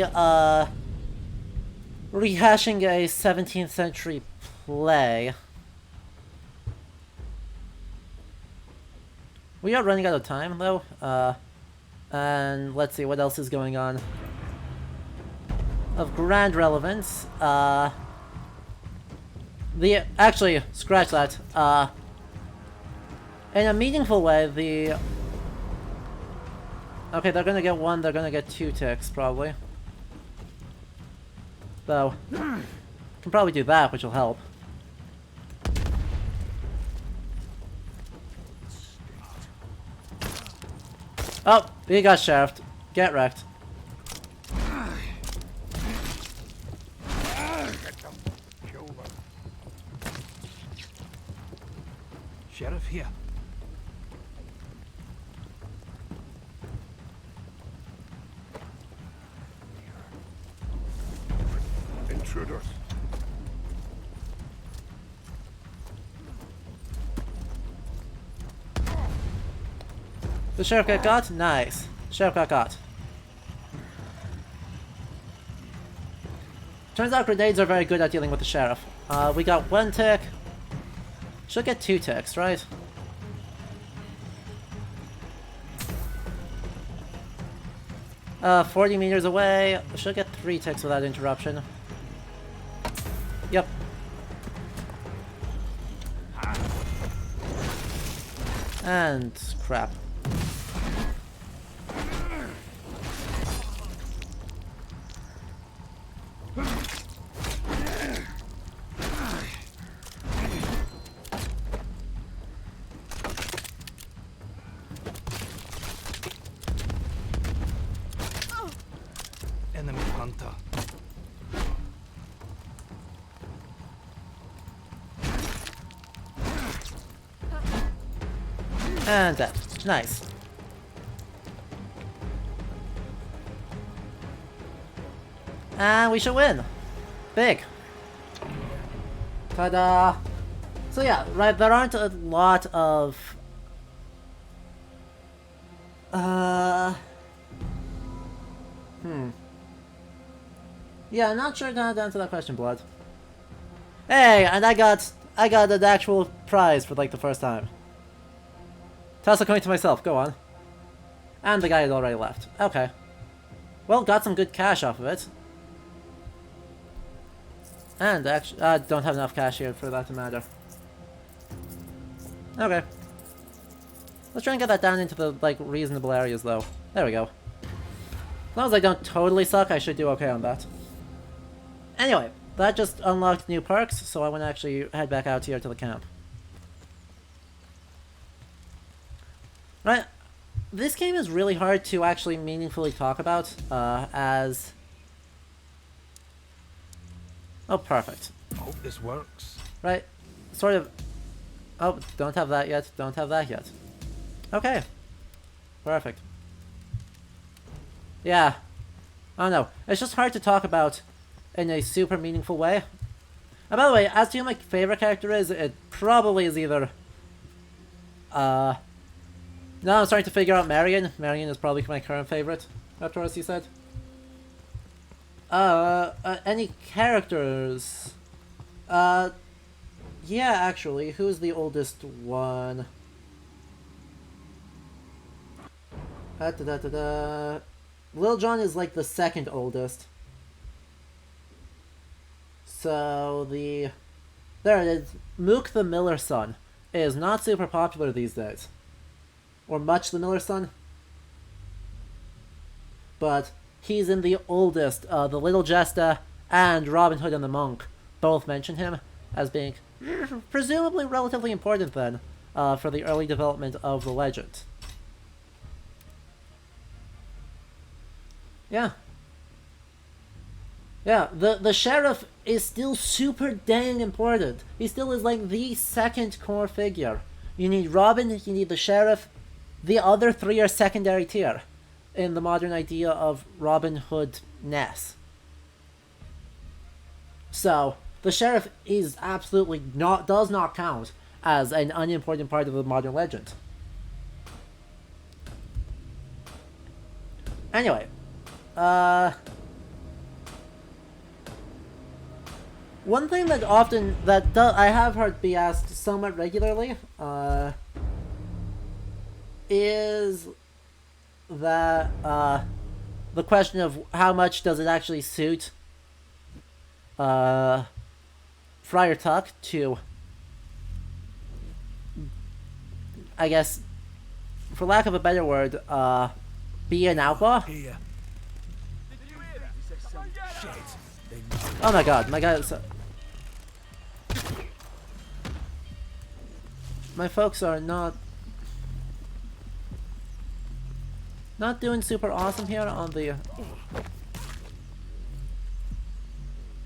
rehashing a 17th century play. We are running out of time, though. And let's see what else is going on. Of grand relevance, actually, scratch that. In a meaningful way, okay, they're gonna get 1, they're gonna get 2 ticks, probably. Though, can probably do that, which will help. Oh, he got sheriffed. Get wrecked. Sheriff here. Intruders. The sheriff got? Nice. Sheriff got. Turns out grenades are very good at dealing with the sheriff. We got 1 tick. Should get 2 ticks, right? Uh, 40 meters away. Should get 3 ticks without interruption. Yep. And crap. Enemy hunter. And dead. Nice. And we should win. Big. Ta-da! So yeah, right, there aren't a lot of... Yeah, I'm not sure how to answer that question, Blood. Hey, and I got an actual prize for, like, the first time. Toss a coin to myself, go on. And the guy had already left. Okay. Well, got some good cash off of it. And actually, I don't have enough cash here for that to matter. Okay. Let's try and get that down into the, like, reasonable areas, though. There we go. As long as I don't totally suck, I should do okay on that. Anyway, that just unlocked new perks, so I want to actually head back out here to the camp. Right, this game is really hard to actually meaningfully talk about, as... Oh, perfect. Hope this works. Right, sort of... Oh, don't have that yet, don't have that yet. Okay. Perfect. Yeah. I don't know, it's just hard to talk about in a super meaningful way. And by the way, as to who my favorite character is, it probably is either... Now I'm starting to figure out Marion. Marion is probably my current favorite, after what you said. Any characters? Yeah, actually, who's the oldest one? Lil Jon is like the second oldest. So there it is. Mook the Miller's son is not super popular these days. Or Much the Miller's son. But he's in the oldest. The Little Jester and Robin Hood and the Monk both mention him as being presumably relatively important then for the early development of the legend. Yeah. Yeah, the sheriff is still super dang important. He still is like the second core figure. You need Robin, you need the sheriff, The other three are secondary tier in the modern idea of Robin Hood-ness. So, the sheriff is absolutely does not count as an unimportant part of the modern legend. Anyway, one thing that I have heard be asked somewhat regularly, is that, the question of how much does it actually suit, Friar Tuck to, I guess, for lack of a better word, be an outlaw? Here. Oh my god, my folks are not doing super awesome here on the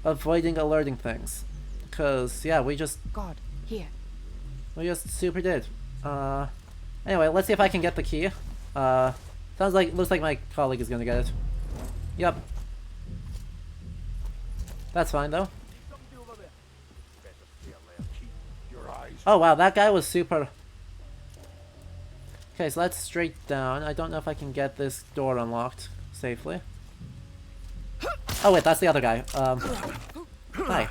avoiding alerting things. Because, yeah, we just God, here. super did. Anyway, let's see if I can get the key. Looks like my colleague is gonna get it. Yep. That's fine, though. Oh, wow, that guy was super... Okay, so that's straight down. I don't know if I can get this door unlocked safely. Oh, wait, that's the other guy. Hi.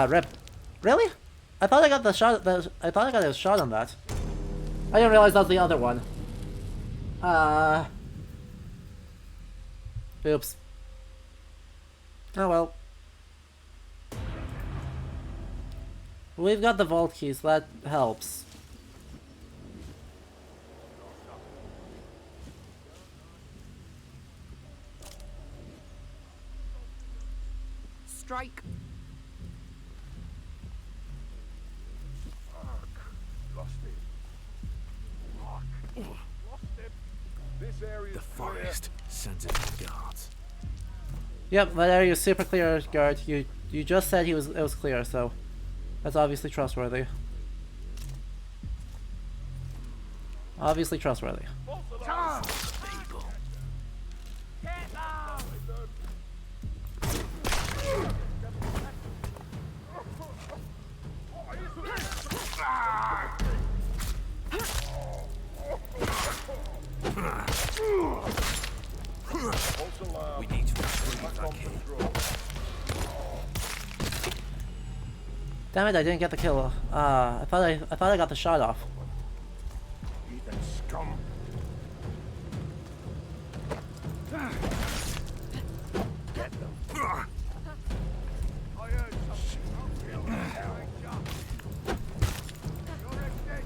Rip. Really? I thought I got the shot. I thought I got a shot on that. I didn't realize that was the other one. Oops. Oh well. We've got the vault keys. That helps. Strike. Lost it. Lost it. This area The forest sends its guards. Yep, that area is super clear, guard. You just said it was clear, so that's obviously trustworthy. Obviously trustworthy. People. We need to retrieve that key. Damn it! I didn't get the kill. I thought I got the shot off. Heathen scum. Get them. I heard something. You're dead.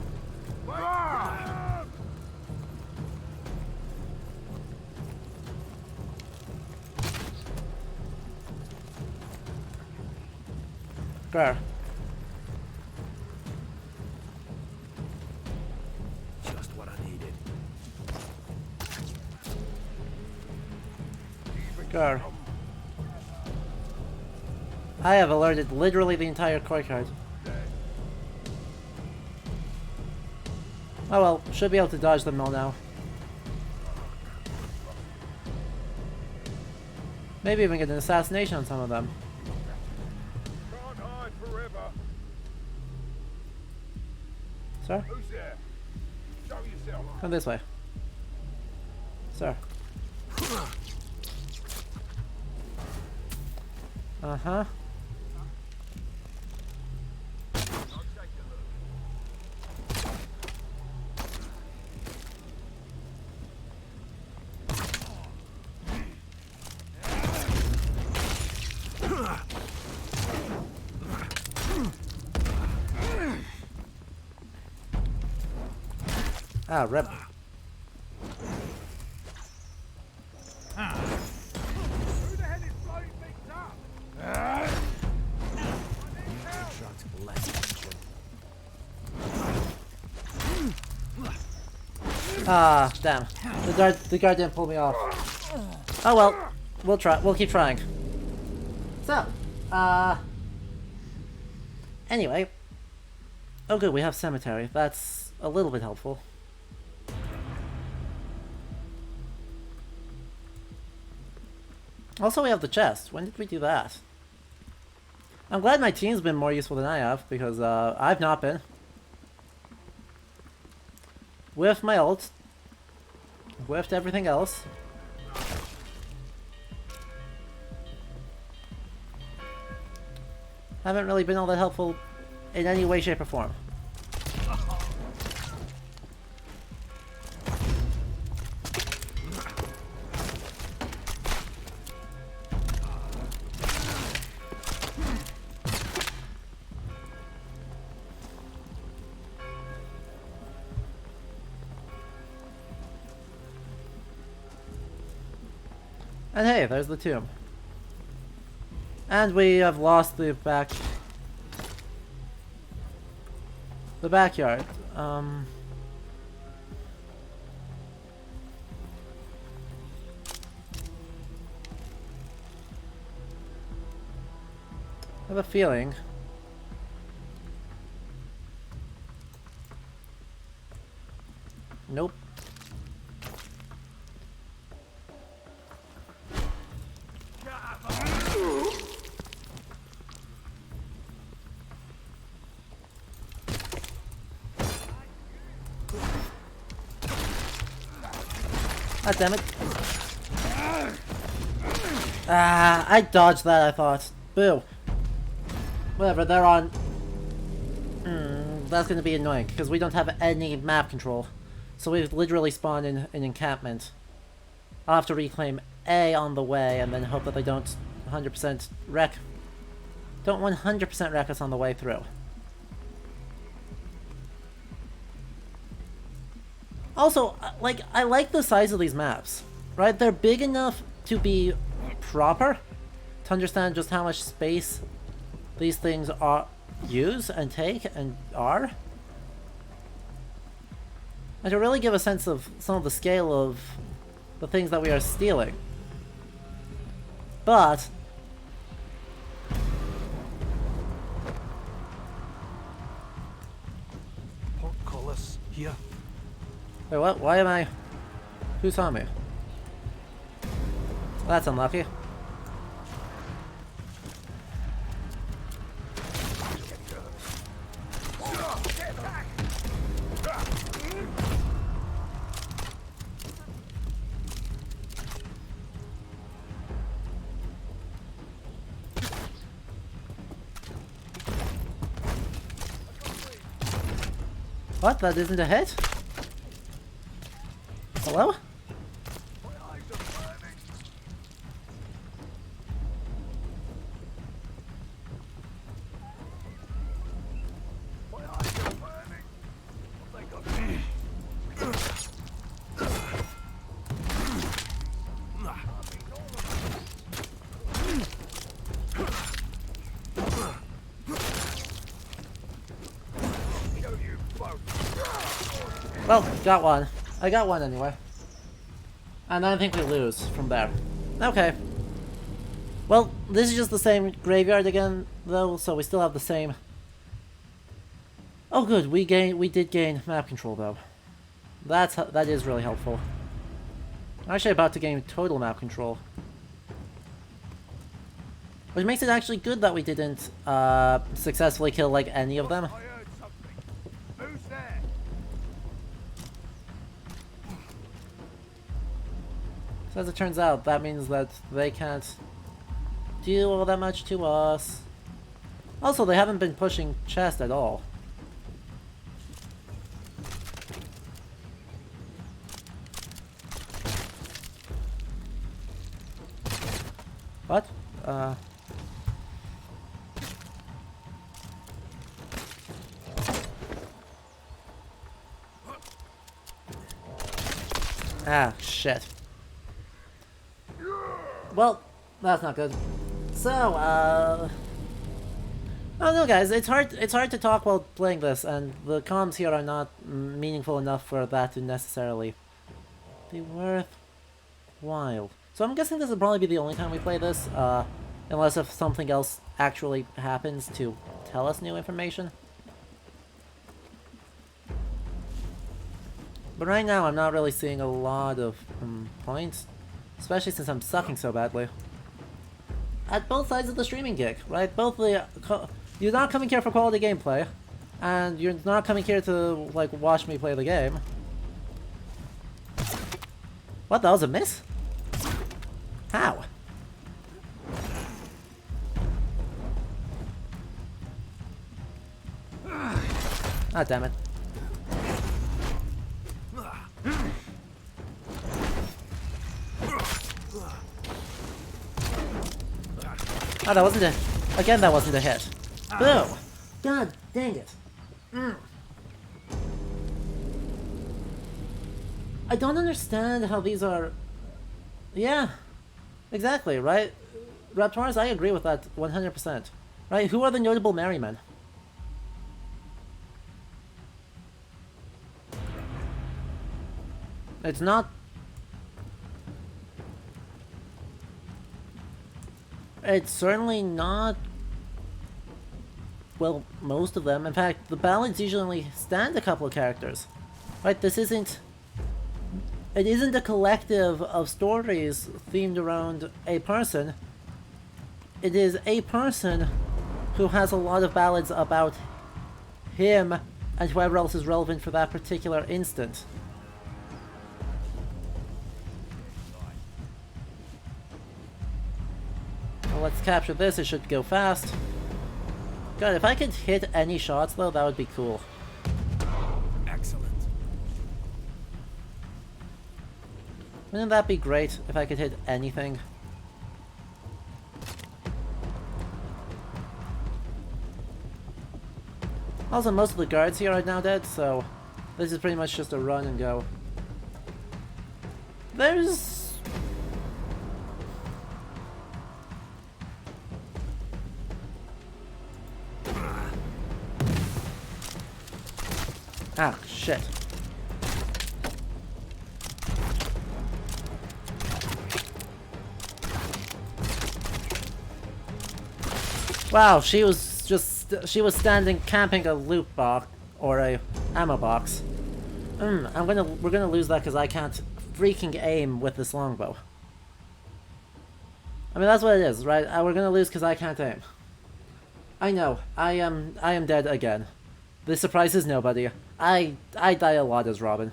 Grr. Just what I needed. Grr. I have alerted literally the entire courtyard. Oh well, should be able to dodge them all now. Maybe even get an assassination on some of them. Can't hide forever. Sir? Who's there? Show yourself. Come this way. Sir. Uh-huh. Ah, rip. Who the hell is blowing things up? I need help. Attract less attention. Ah, damn. The guard didn't pull me off. Oh well, we'll keep trying. So, Anyway. Oh good, we have cemetery. That's a little bit helpful. Also, we have the chest. When did we do that? I'm glad my team's been more useful than I have, because I've not been. Whiffed my ult. Whiffed everything else. Haven't really been all that helpful in any way, shape, or form. And hey, there's the tomb. And we have lost the backyard. I have a feeling. Nope. God damn it. Ah, I dodged that, I thought. Boo. Whatever, they're on... that's gonna be annoying, because we don't have any map control. So we've literally spawned in an encampment. I'll have to reclaim A on the way, and then hope that they don't 100% wreck... Don't 100% wreck us on the way through. Also, like, I like the size of these maps, right? They're big enough to be proper, to understand just how much space these things use and take and are. And to really give a sense of some of the scale of the things that we are stealing. But... Portcullis here. Wait, what? Why am I... Who saw me? Well, that's unlucky. What? That isn't a hit? Hello? Well, got one. I got one anyway. And I think we lose from there. Okay. Well, this is just the same graveyard again, though, so we still have the same... Oh good, we did gain map control, though. That is really helpful. I'm actually about to gain total map control. Which makes it actually good that we didn't successfully kill, like, any of them. I heard something. Who's there? So as it turns out, that means that they can't do all that much to us. Also, they haven't been pushing chest at all. What? Ah, shit. Well, that's not good. So, oh no guys, it's hard to talk while playing this, and the comms here are not meaningful enough for that to necessarily be worthwhile. So I'm guessing this will probably be the only time we play this, unless if something else actually happens to tell us new information. But right now, I'm not really seeing a lot of points, especially since I'm sucking so badly. At both sides of the streaming gig, right? Both the you're not coming here for quality gameplay, and you're not coming here to like watch me play the game. What? That was a miss? How? Ah, damn it. Oh, that wasn't a... Again, that wasn't a hit. Boom! God dang it. I don't understand how these are... Yeah. Exactly, right? Raptors, I agree with that 100%. Right, who are the notable merrymen? It's not... It's certainly not... Well, most of them. In fact, the ballads usually stand a couple of characters. Right, this isn't... It isn't a collective of stories themed around a person. It is a person who has a lot of ballads about him and whoever else is relevant for that particular instant. Well, let's capture this, it should go fast. God, if I could hit any shots though, that would be cool. Excellent. Wouldn't that be great if I could hit anything? Also, most of the guards here are now dead, so this is pretty much just a run and go. There's... Ah, shit. Wow, she was standing camping a loot box or a ammo box. We're gonna lose that because I can't freaking aim with this longbow. I mean, that's what it is, right? We're gonna lose because I can't aim. I know. I am dead again. This surprises nobody. I die a lot as Robin.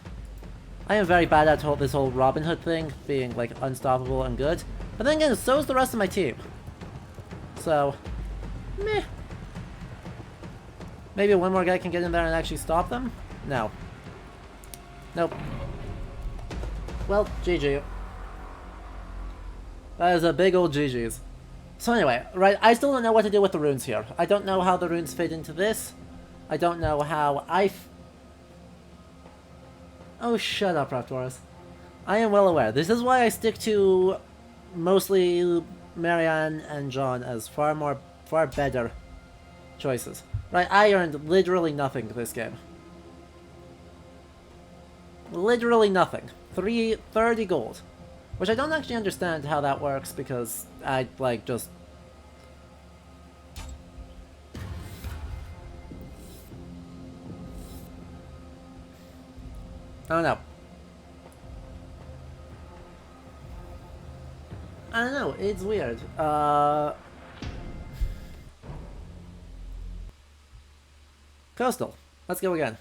I am very bad at this whole Robin Hood thing, being like unstoppable and good. But then again, so is the rest of my team. So, meh. Maybe one more guy can get in there and actually stop them? No. Nope. Well, GG. That is a big old GG's. So anyway, right, I still don't know what to do with the runes here. I don't know how the runes fit into this. I don't know how Oh, shut up, Raptors. I am well aware. This is why I stick to mostly Marianne and John as far better choices. Right, I earned literally nothing this game. Literally nothing. 30 gold. Which I don't actually understand how that works because I, like, just... I don't know. I don't know, it's weird. Coastal. Let's go again.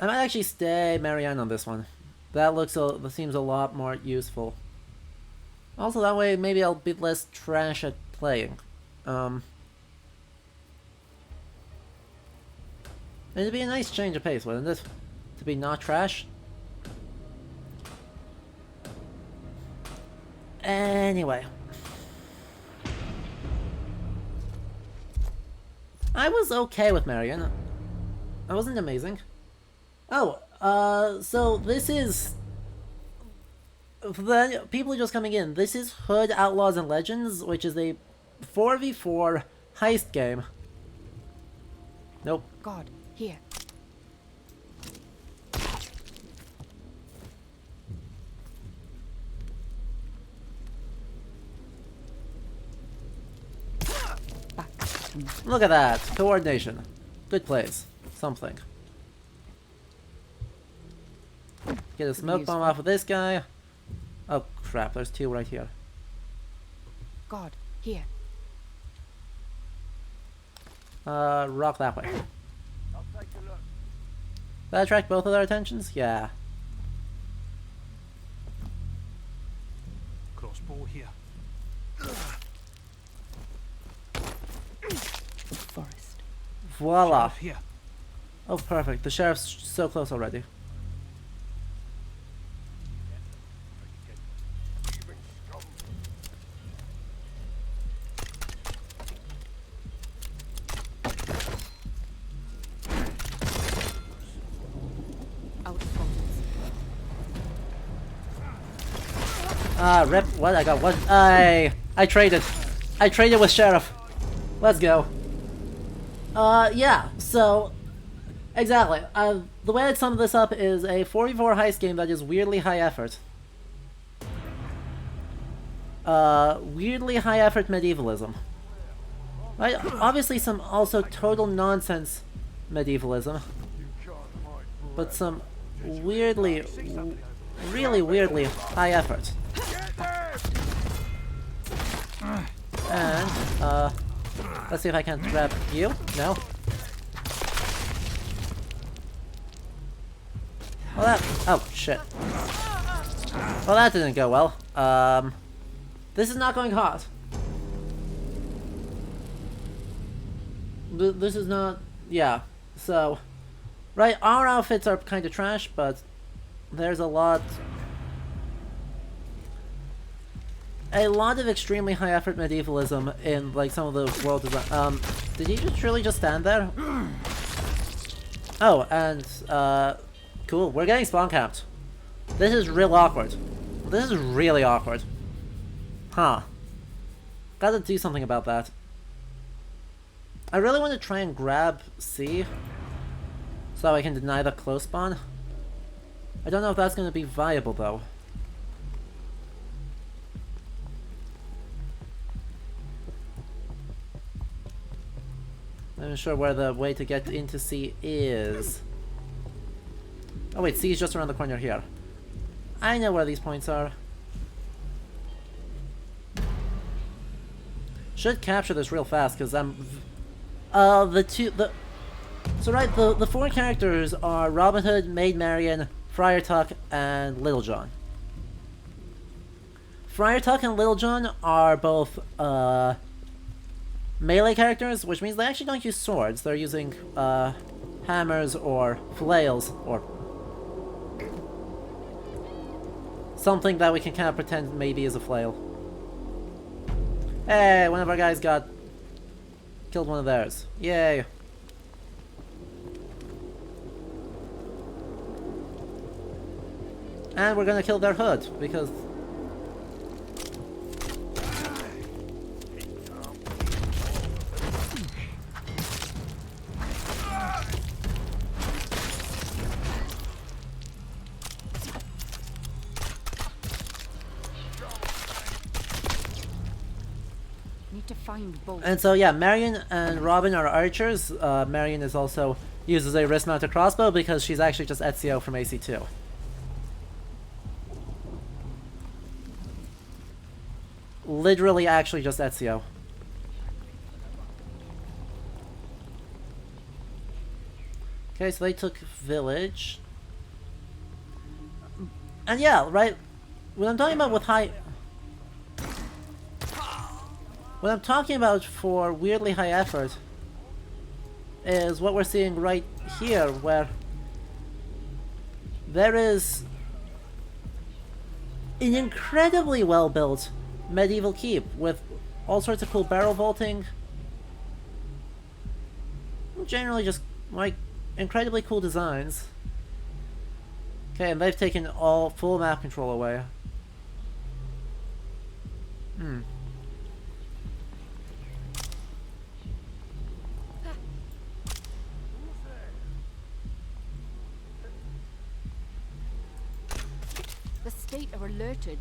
I might actually stay Marianne on this one. That seems a lot more useful. Also, that way maybe I'll be less trash at playing. It'd be a nice change of pace, wouldn't it? To be not trash. Anyway. I was okay with Marion. I wasn't amazing. Oh, so this is... For the people just coming in, this is Hood, Outlaws, and Legends, which is a 4v4 heist game. Nope. God, here. Come on. Look at that. Coordination. Good plays. Something. Get a smoke bomb off of this guy. Oh crap, there's two right here. God, here. Rock that way. I'll take a look. That attract both of their attentions? Yeah. Crossbow here. The forest. Voila. Sheriff here. Oh, perfect. The sheriff's so close already. Even scum. Out of focus. Ah, rip. What? I got one. I traded. I traded with sheriff. Let's go. Yeah. So, exactly. The way I'd sum this up is a 4v4 heist game that is weirdly high effort. Weirdly high effort medievalism. Right? Obviously some also total nonsense medievalism. But some weirdly, really weirdly high effort. And, let's see if I can grab you. No? Well, that... Oh, shit. Well, that didn't go well. This is not going hot. This is not... Yeah. So... Right, our outfits are kind of trash, but... There's a lot... A lot of extremely high effort medievalism in, like, some of the world design... Did he just truly just stand there? Oh, and, cool. We're getting spawn camped. This is real awkward. This is really awkward. Huh. Gotta do something about that. I really want to try and grab C so I can deny the close spawn. I don't know if that's going to be viable though. I'm not sure where the way to get into C is. Oh wait, C is just around the corner here. I know where these points are. Should capture this real fast because I'm... So right, the four characters are Robin Hood, Maid Marian, Friar Tuck, and Little John. Friar Tuck and Little John are both melee characters, which means they actually don't use swords. They're using hammers or flails or something that we can kind of pretend maybe is a flail. Hey, one of our guys got killed one of theirs. Yay. And we're gonna kill their hood, because... Need to find both. And so yeah, Marion and Robin are archers. Marion is also uses a wrist-mounted crossbow because she's actually just Ezio from AC2. Literally, actually just Ezio. Okay, so they took village. And yeah, right, what I'm talking about with high... What I'm talking about for weirdly high effort is what we're seeing right here, where there is an incredibly well-built medieval keep with all sorts of cool barrel vaulting. Generally just, like, incredibly cool designs. Okay, and they've taken all full map control away. The state are alerted.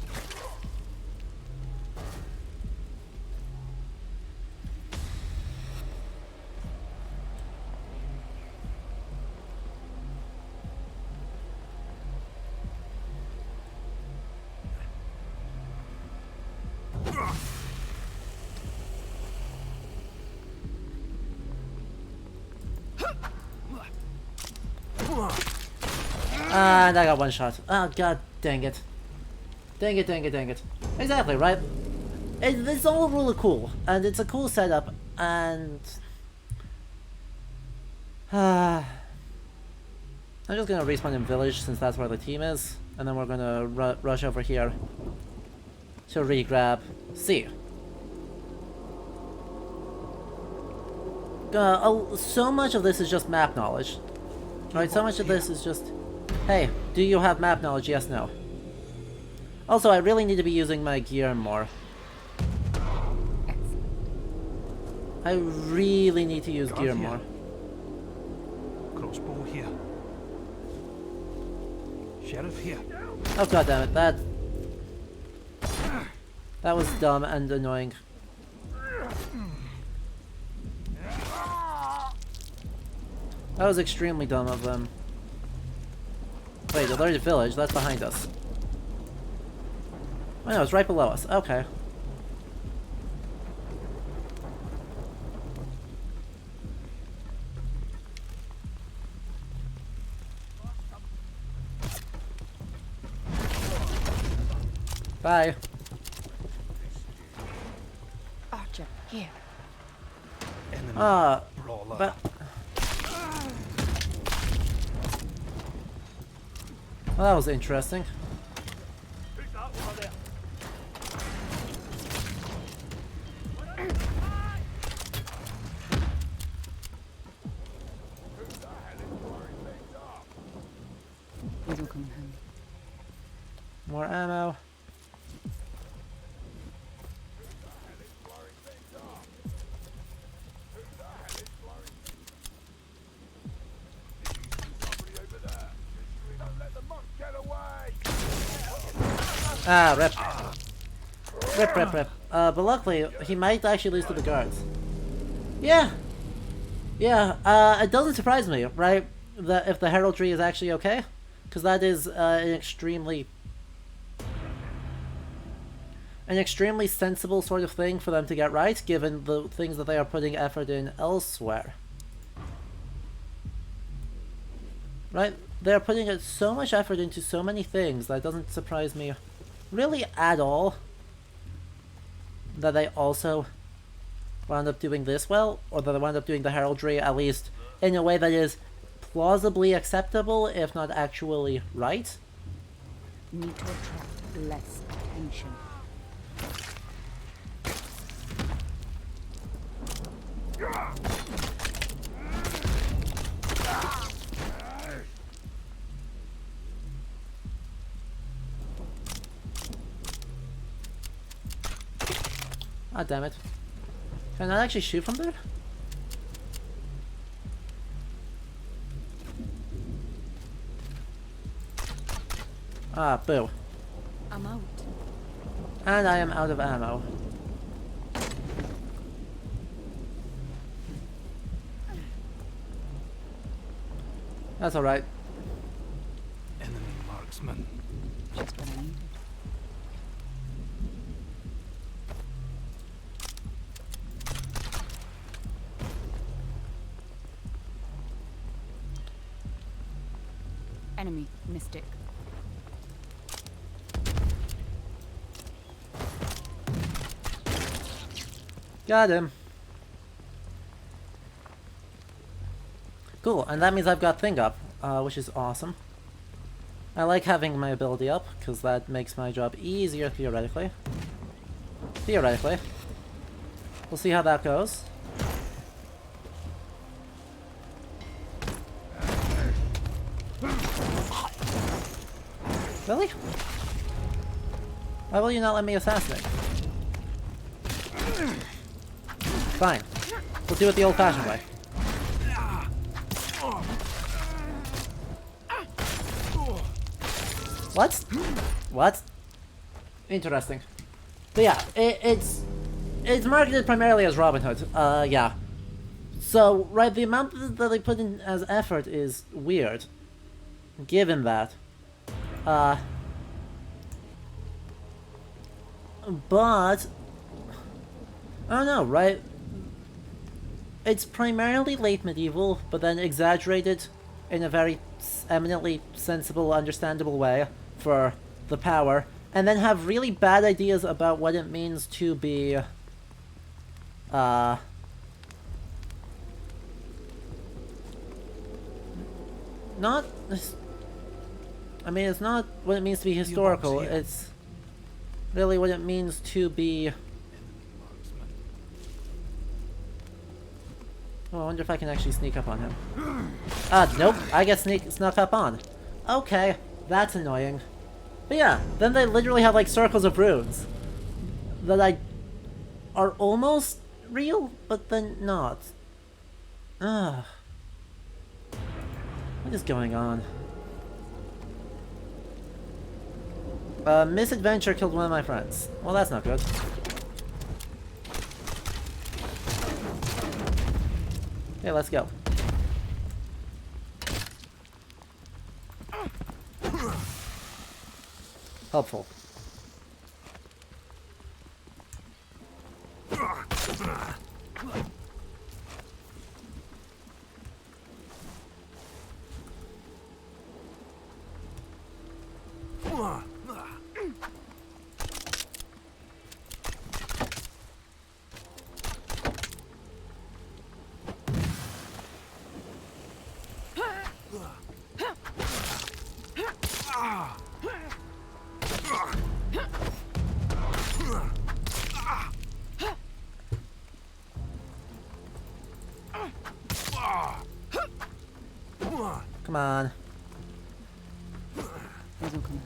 And I got one shot. Oh, god dang it. Dang it, dang it, dang it. Exactly, right? It's all really cool, and it's a cool setup, and... I'm just gonna respawn in village, since that's where the team is, and then we're gonna rush over here to re-grab C. So much of this is just map knowledge. Right, so much of this is just, hey, do you have map knowledge? Yes, no. Also, I really need to be using my gear more. I really need to use gear more. Crossbow here. Sheriff here. Oh god damn it, that was dumb and annoying. That was extremely dumb of them. Wait, the alerted village, that's behind us. Oh no, it's right below us. Okay. Bye. Archer, here. Enemy brawler. But... Well, that was interesting. Who's that one there? He's all coming home. More ammo. Ah, rip. Rip, rip, rip. But luckily, he might actually lose to the guards. Yeah. Yeah, it doesn't surprise me, right? That if the heraldry is actually okay. Because that is an extremely sensible sort of thing for them to get right, given the things that they are putting effort in elsewhere. Right? They're putting so much effort into so many things that it doesn't surprise me really at all that they also wound up doing this well, or that they wound up doing the heraldry at least in a way that is plausibly acceptable, if not actually right. Need to attract less attention. Ah, damn it. Can I actually shoot from there? Ah, boo. I'm out. And I am out of ammo. That's alright. Enemy marksman. Just what I needed. Enemy, Mystic. Got him. Cool, and that means I've got Thing up, which is awesome. I like having my ability up, because that makes my job easier theoretically. Theoretically. We'll see how that goes. Really? Why will you not let me assassinate? Fine. We'll do it the old-fashioned way. What? What? Interesting. But yeah, it's marketed primarily as Robin Hood. Yeah. So, right, the amount that they put in as effort is weird. Given that. But I don't know, right? It's primarily late medieval, but then exaggerated in a very eminently sensible, understandable way for the power, and then have really bad ideas about what it means to be, not... I mean, it's not what it means to be historical, it's really what it means to be... Oh, I wonder if I can actually sneak up on him. Nope, I get snuck up on. Okay, that's annoying. But yeah, then they literally have like circles of runes that are almost real, but then not. Ugh. What is going on? Misadventure killed one of my friends. Well, that's not good. Okay, let's go. Helpful. Come on. These will come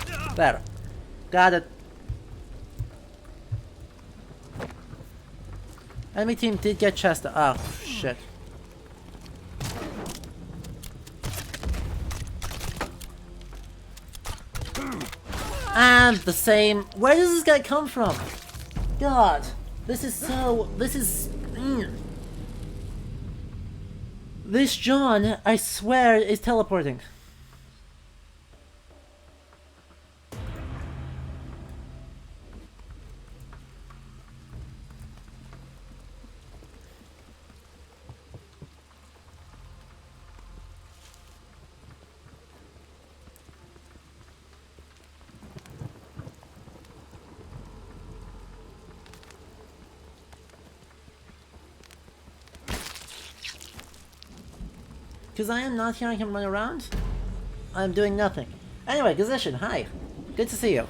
out. There. Got it. Enemy team did get chest. Oh, shit. And the same. Where does this guy come from? God. This is so. This is. This John, I swear, is teleporting. Because I am not hearing him run around, I'm doing nothing. Anyway, Gazishin, hi. Good to see you.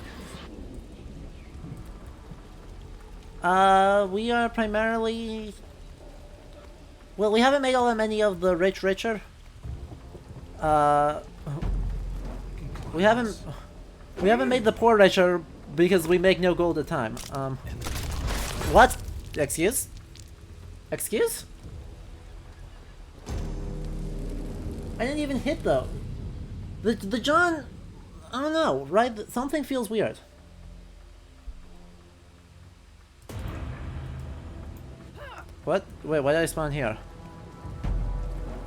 We are primarily... Well, we haven't made all that many of the rich richer. We haven't made the poor richer because we make no gold at a time. What? Excuse? Excuse? I didn't even hit though. The John, I don't know, right? Something feels weird. What? Wait, why did I spawn here?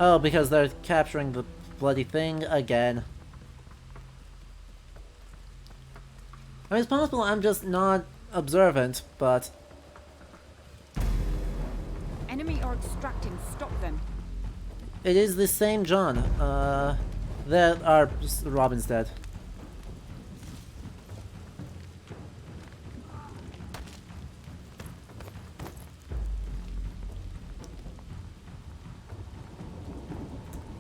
Oh, because they're capturing the bloody thing again. I mean, it's possible I'm just not observant, but... Enemy are extracting. Stop them. It is the same John. That are Robin's dead.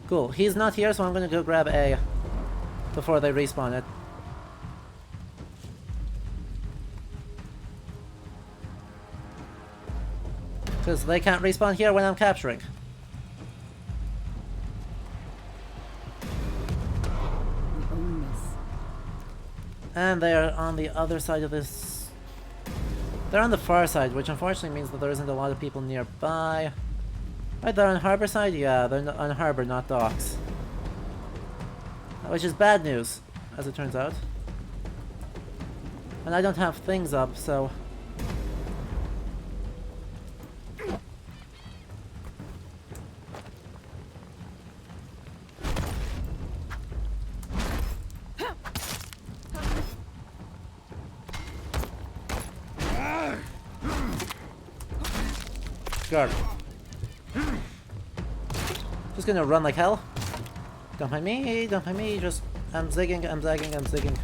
Cool. He's not here, so I'm gonna go grab A before they respawn it. Because they can't respawn here when I'm capturing. And they are on the other side of this... They're on the far side, which unfortunately means that there isn't a lot of people nearby. Right, they're on harbor side? Yeah, they're on harbor, not docks. Which is bad news, as it turns out. And I don't have things up, so... Guard. Just gonna run like hell. Don't mind me, don't mind me, just... I'm zigging, I'm zagging, I'm zigging.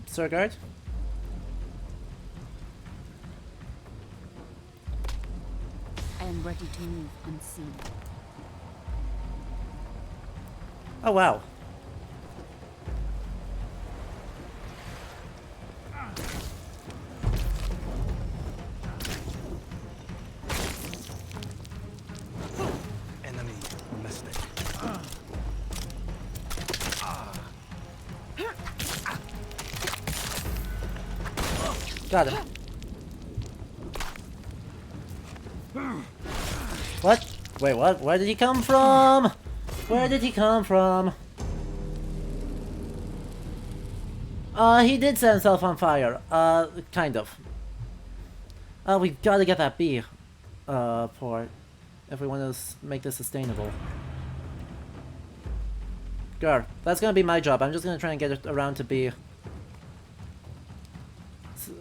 Sir guard? I am ready to move unseen. Oh wow. Enemy missed it. Got him. What? Wait, what? Where did he come from? Where did he come from? He did set himself on fire. Kind of. We've got to get that bee, port, if we want to make this sustainable. Grr, that's gonna be my job. I'm just gonna try and get it around to B.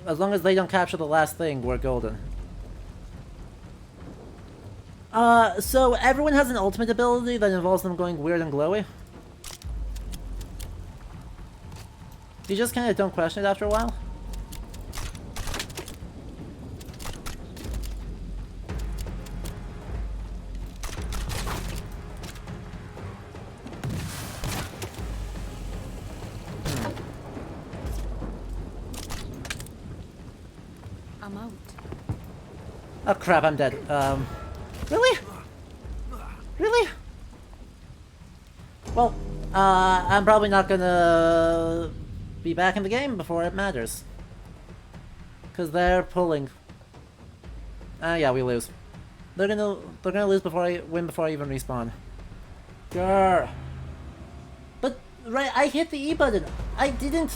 As long as they don't capture the last thing, we're golden. So everyone has an ultimate ability that involves them going weird and glowy. You just kind of don't question it after a while. I'm out. Oh crap, I'm dead. Really? Really? Well, I'm probably not gonna be back in the game before it matters. Cause they're pulling. Yeah, we lose. They're gonna lose before I win before I even respawn. Grr. But right, I hit the E button. I didn't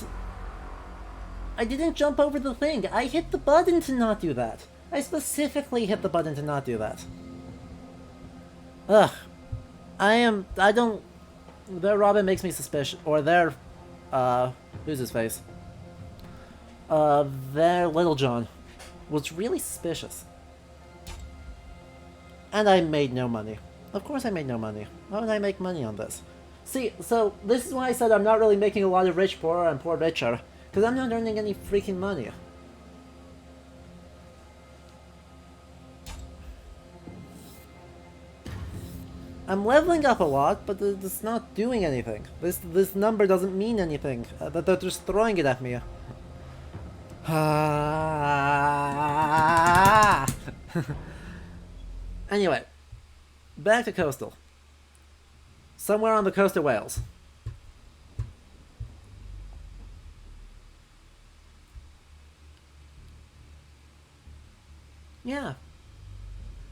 jump over the thing. I hit the button to not do that. I specifically hit the button to not do that. Ugh. Their Robin makes me suspicious, or their, who's his face? Their Little John was really suspicious. And I made no money. Of course I made no money. Why would I make money on this? See, so this is why I said I'm not really making a lot of rich poorer and poor richer. Because I'm not earning any freaking money. I'm leveling up a lot, but it's not doing anything. This number doesn't mean anything. They're just throwing it at me. Anyway, back to Coastal. Somewhere on the coast of Wales. Yeah.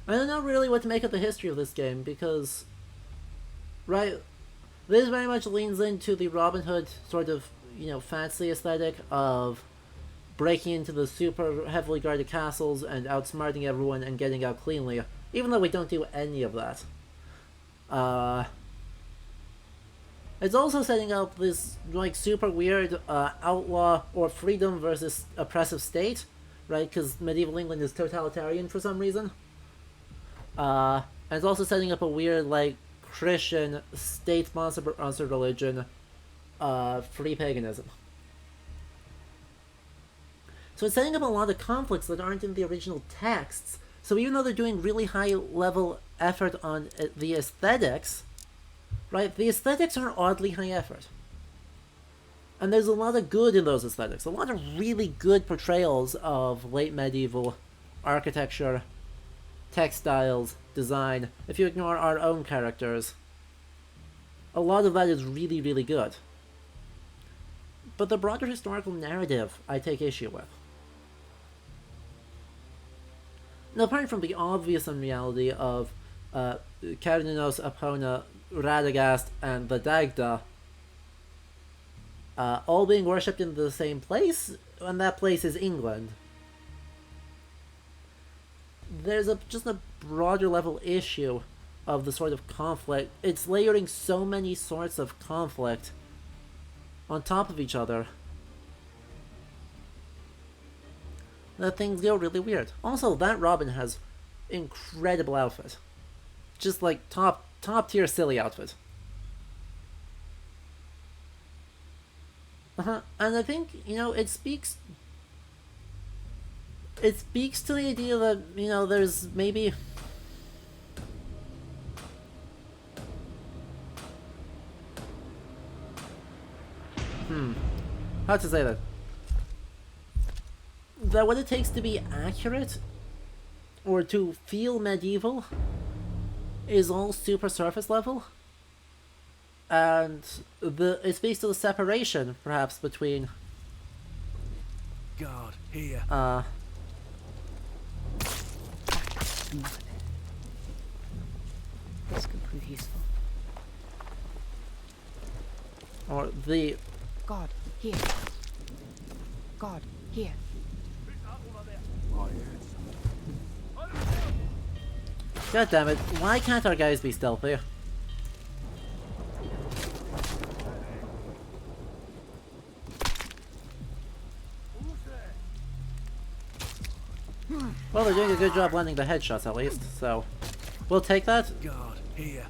I don't know really what to make of the history of this game, because... Right, this very much leans into the Robin Hood sort of, you know, fancy aesthetic of breaking into the super heavily guarded castles and outsmarting everyone and getting out cleanly, even though we don't do any of that. It's also setting up this, like, super weird outlaw or freedom versus oppressive state, right? Because medieval England is totalitarian for some reason. And it's also setting up a weird, like, Christian state-sponsored religion, free paganism. So it's setting up a lot of conflicts that aren't in the original texts. So even though they're doing really high-level effort on the aesthetics, right, the aesthetics are oddly high effort. And there's a lot of good in those aesthetics. A lot of really good portrayals of late medieval architecture, textiles, design. If you ignore our own characters, a lot of that is really, really good. But the broader historical narrative, I take issue with. Now, apart from the obvious unreality of Cernunnos, Epona, Radagast, and the Dagda all being worshipped in the same place, and that place is England, there's just a broader level issue of the sort of conflict. It's layering so many sorts of conflict on top of each other that things go really weird. Also, that Robin has incredible outfit. Just like top tier silly outfit. And I think, you know, it speaks to the idea that, you know, there's maybe how to say that? That what it takes to be accurate or to feel medieval is all super surface level. And it speaks to the separation, perhaps, between Guard, here. And look at it. This could prove useful. or the God, here. God, here. God damn it, why can't our guys be stealthy? Well, they're doing a good job landing the headshots at least, so we'll take that. Guard, here.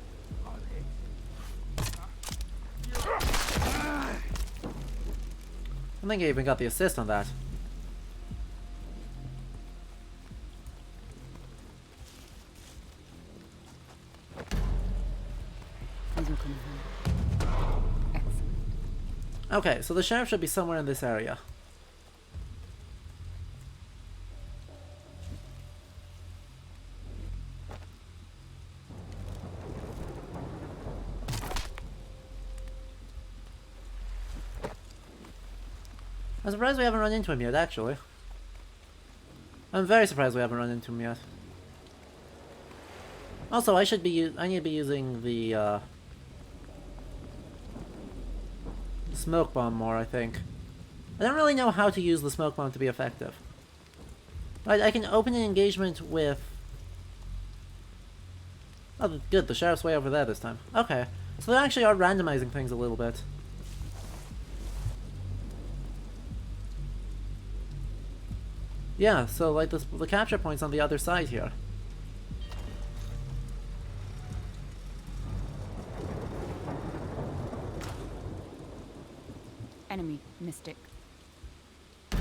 I think I even got the assist on that. These will come in handy. Excellent. Okay, so the sheriff should be somewhere in this area. I'm surprised we haven't run into him yet, actually. I'm very surprised we haven't run into him yet. Also, I need to be using the smoke bomb more, I think. I don't really know how to use the smoke bomb to be effective. Right, I can open an engagement with... Oh, good, the sheriff's way over there this time. Okay, so they actually are randomizing things a little bit. Yeah, so like the capture point's on the other side here. Enemy, Mystic. See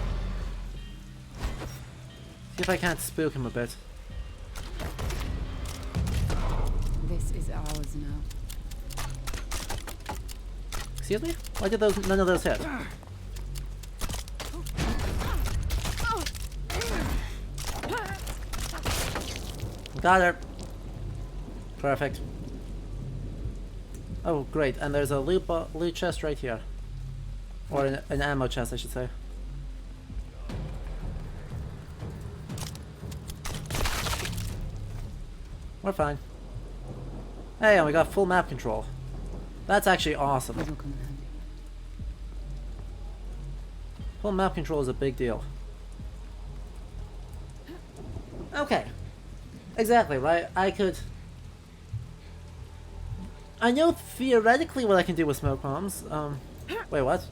if I can't spook him a bit. This is ours now. Excuse me? Why did none of those hit? Got her. Perfect. Oh, great. And there's a loot chest right here. Or an ammo chest, I should say. We're fine. Hey, and we got full map control. That's actually awesome. These will come in handy. Full map control is a big deal. Okay. Exactly, right? I know theoretically what I can do with smoke bombs. Wait, what?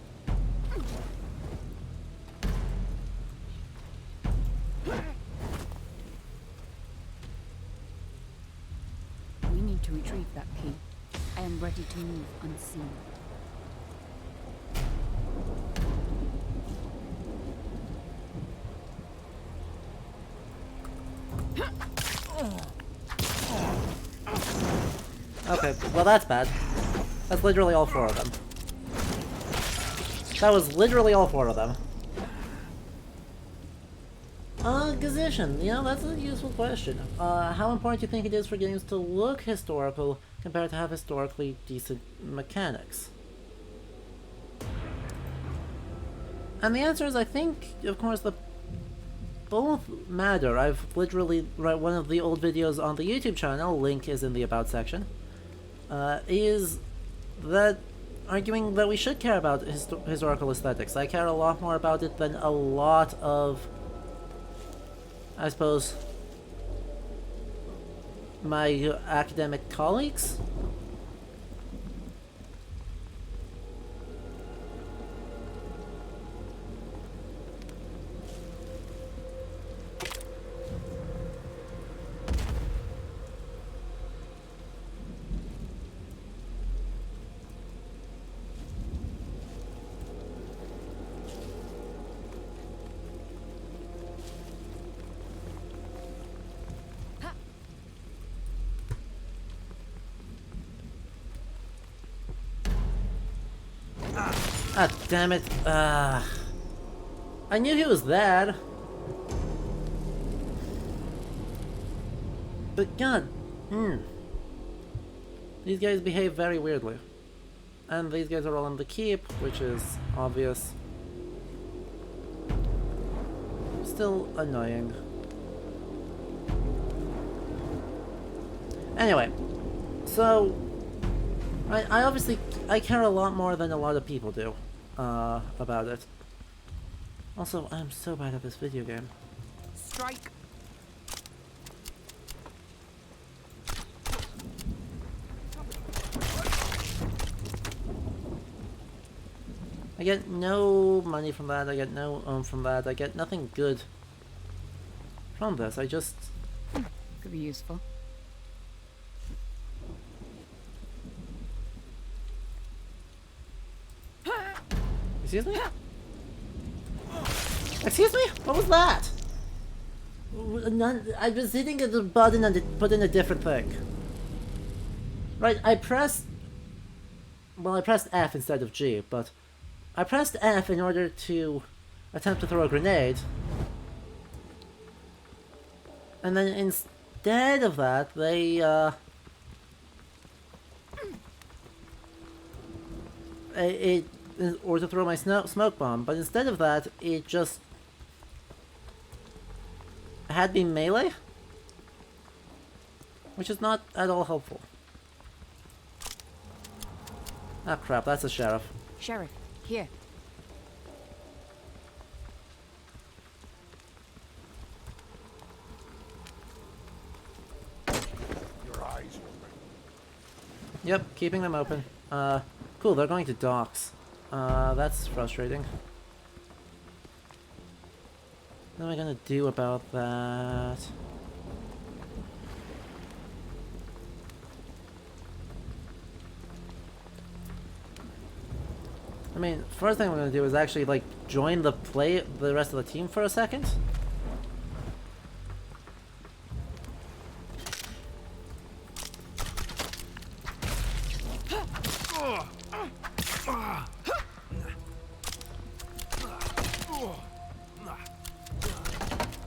We need to retrieve that key. I am ready to move unseen. Okay, well that's bad. That's literally all four of them. That was literally all four of them. Gazishan, you know, that's a useful question. How important do you think it is for games to look historical compared to have historically decent mechanics? And the answer is, I think, of course, both matter. I've literally, right, one of the old videos on the YouTube channel, link is in the About section, is that arguing that we should care about historical aesthetics. I care a lot more about it than a lot of, I suppose, my academic colleagues. Ah, damn it. I knew he was there. But god, these guys behave very weirdly. And these guys are all in the keep, which is obvious. Still annoying. Anyway, so I obviously I care a lot more than a lot of people do about it. Also, I'm so bad at this video game. Strike. I get no money from that, I get no from that, I get nothing good from this. I just... Could be useful. Excuse me? Excuse me? What was that? I was hitting the button and it put in a different thing. Right, I pressed... Well, I pressed F instead of G, but... I pressed F in order to attempt to throw a grenade. And then instead of that, they, or to throw my smoke bomb, but instead of that, it just had me melee, which is not at all helpful. Ah crap, that's a sheriff. Sheriff, here. Your eyes. Yep, keeping them open. Cool, they're going to docks. That's frustrating. What am I gonna do about that? I mean, first thing I'm gonna do is actually, like, join the rest of the team for a second.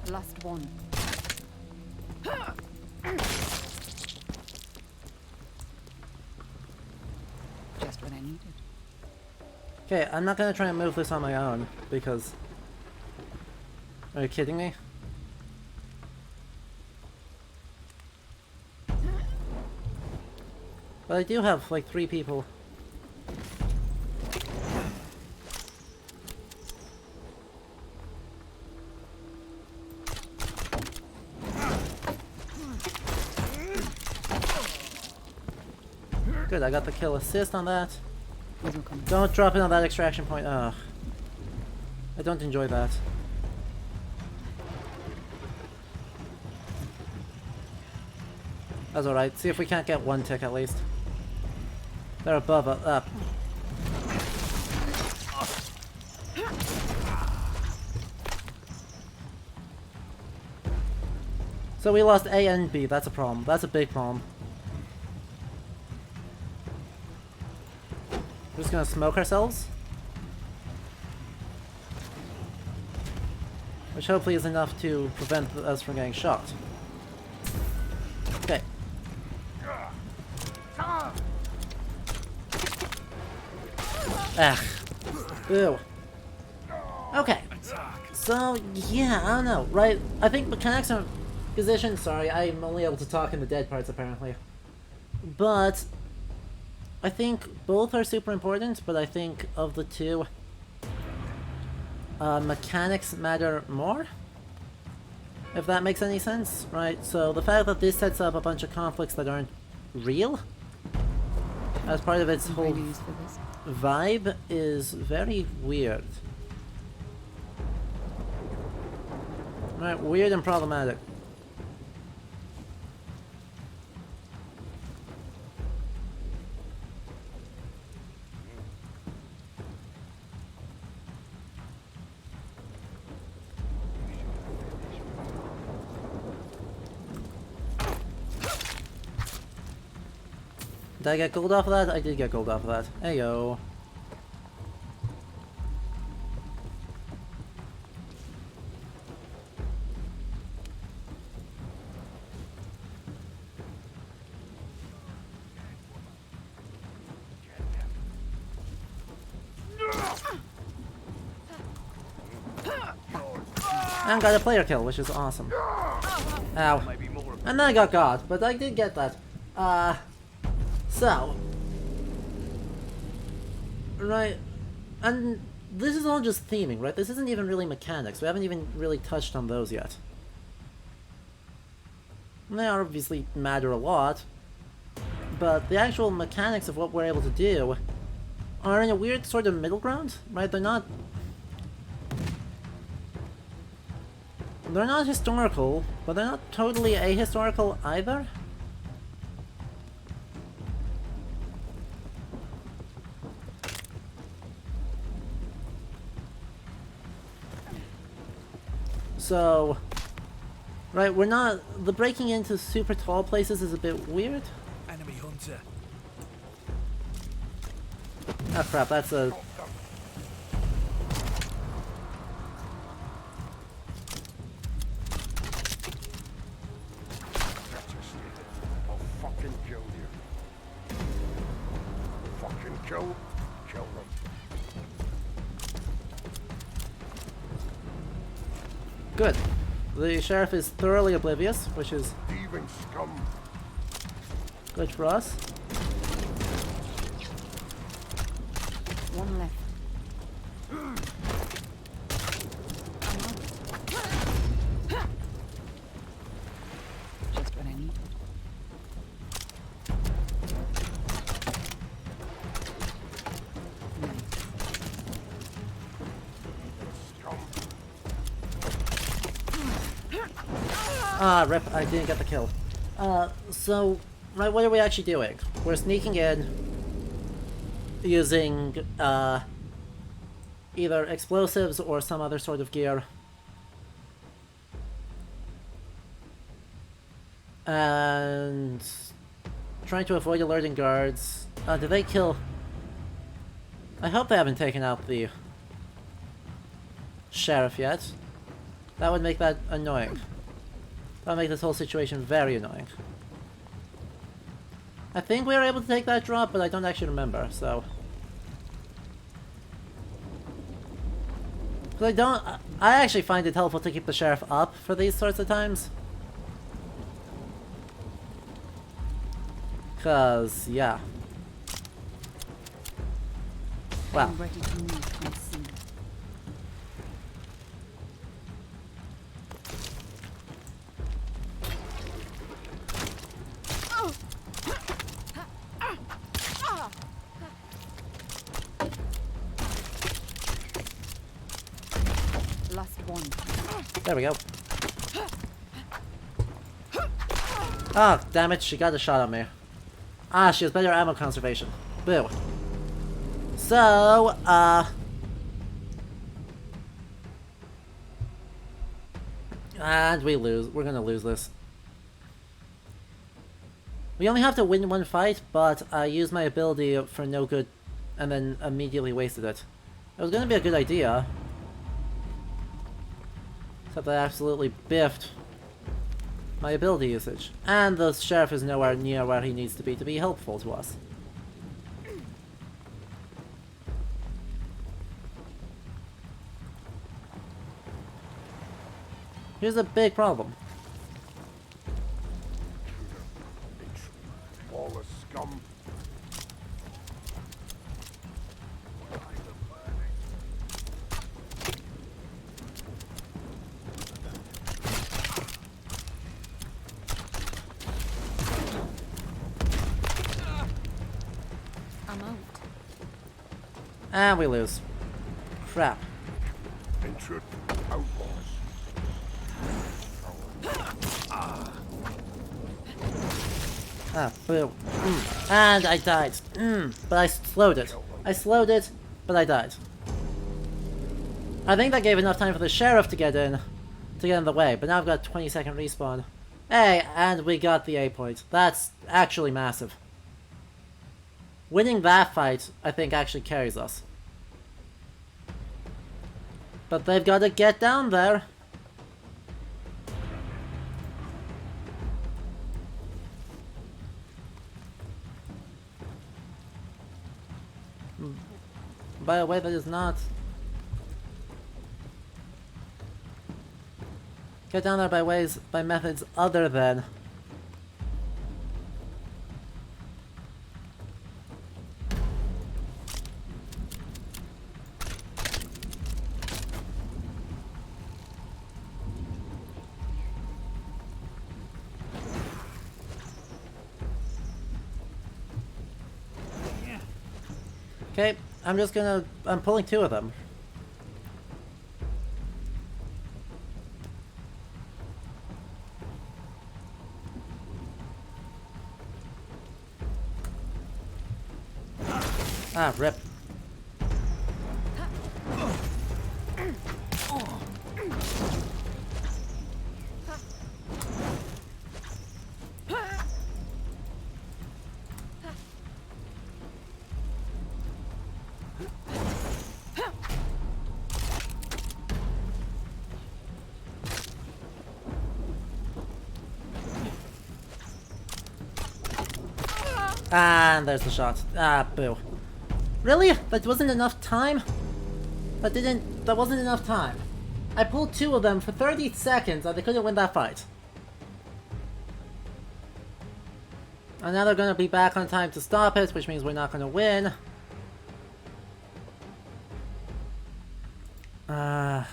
Last one. Just what I needed. Okay, I'm not gonna try and move this on my own, because... Are you kidding me? But I do have, like, 3 people. Good, I got the kill assist on that. Don't drop it on that extraction point. Ugh. I don't enjoy that. That's alright. See if we can't get 1 tick at least. They're above up. So we lost A and B. That's a problem. That's a big problem. We're just gonna smoke ourselves. Which hopefully is enough to prevent us from getting shot. Okay. Ah. Ew. Okay. So, yeah, I don't know, right? I think mechanics and position, sorry, I'm only able to talk in the dead parts apparently. But I think both are super important, but I think of the two, mechanics matter more. if that makes any sense, right? So the fact that this sets up a bunch of conflicts that aren't real as part of its whole Preludes for this. vibe is very weird. Right, weird and problematic. Did I get gold off of that? I did get gold off of that. Heyo. And got a player kill, which is awesome. Ow. And then I got God, but I did get that. So. Right. And this is all just theming, right? This isn't even really mechanics. We haven't even really touched on those yet. They obviously matter a lot. But the actual mechanics of what we're able to do are in a weird sort of middle ground, right? They're not historical, but they're not totally ahistorical either. So, right, we're not, the breaking into super tall places is a bit weird. Enemy hunter. Oh crap, that's a... I'll fucking kill you. Fucking kill them. Good. The sheriff is thoroughly oblivious, which is Thieving scum. good for us. One left. Just what I need. Ah, rip, I didn't get the kill. So, right, what are we actually doing? We're sneaking in, using, either explosives or some other sort of gear. And trying to avoid alerting guards. Did they kill... I hope they haven't taken out the sheriff yet. That would make that annoying. That would make this whole situation very annoying. I think we were able to take that drop, but I don't actually remember, so... Because I actually find it helpful to keep the sheriff up for these sorts of times. Because, yeah. Wow. I'm ready to move unseen. Last one. There we go. Ah, damn it, she got a shot on me. Ah, she has better ammo conservation. Boo. So, and we lose. We're gonna lose this. We only have to win one fight, but I used my ability for no good and then immediately wasted it. It was gonna be a good idea. Except I absolutely biffed my ability usage. And the sheriff is nowhere near where he needs to be helpful to us. Here's a big problem. Lawless scum. And we lose. Crap. Intro Outlaws. Ah, boo. And I died. But I slowed it. I slowed it, but I died. I think that gave enough time for the sheriff to get in the way, but now I've got 20-second respawn. Hey, and we got the A point. That's actually massive. Winning that fight, I think, actually carries us. But they've got to get down there. By the way, that is not... Get down there by methods other than... Okay, I'm pulling two of them. Ah, rip. And there's the shot. Ah, boo. Really? That wasn't enough time? That wasn't enough time. I pulled two of them for 30 seconds and they couldn't win that fight. And now they're gonna be back on time to stop it, which means we're not gonna win. How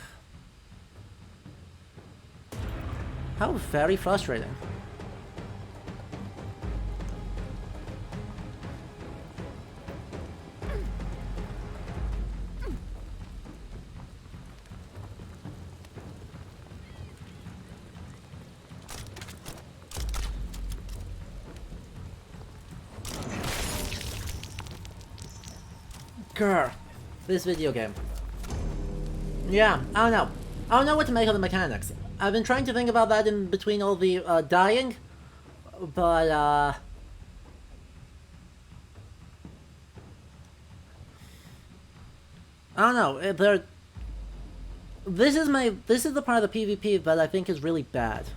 very frustrating. Grr. This video game. Yeah, I don't know. I don't know what to make of the mechanics. I've been trying to think about that in between all the dying, but I don't know. This is the part of the PvP that I think is really bad.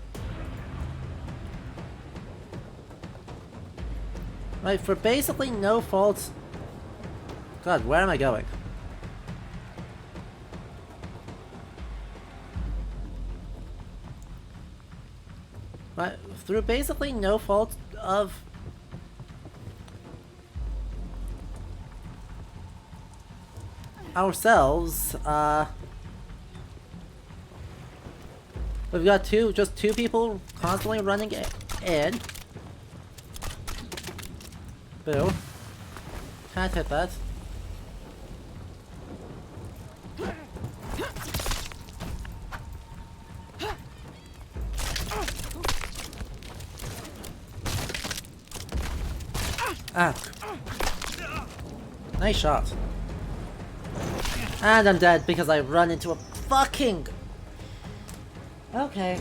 Right, for basically no fault. God, where am I going? Right, through basically no fault of... ourselves, we've got just two people constantly running in. Boo. Can't hit that. Ah. Nice shot. And I'm dead because I run into a fucking... Okay.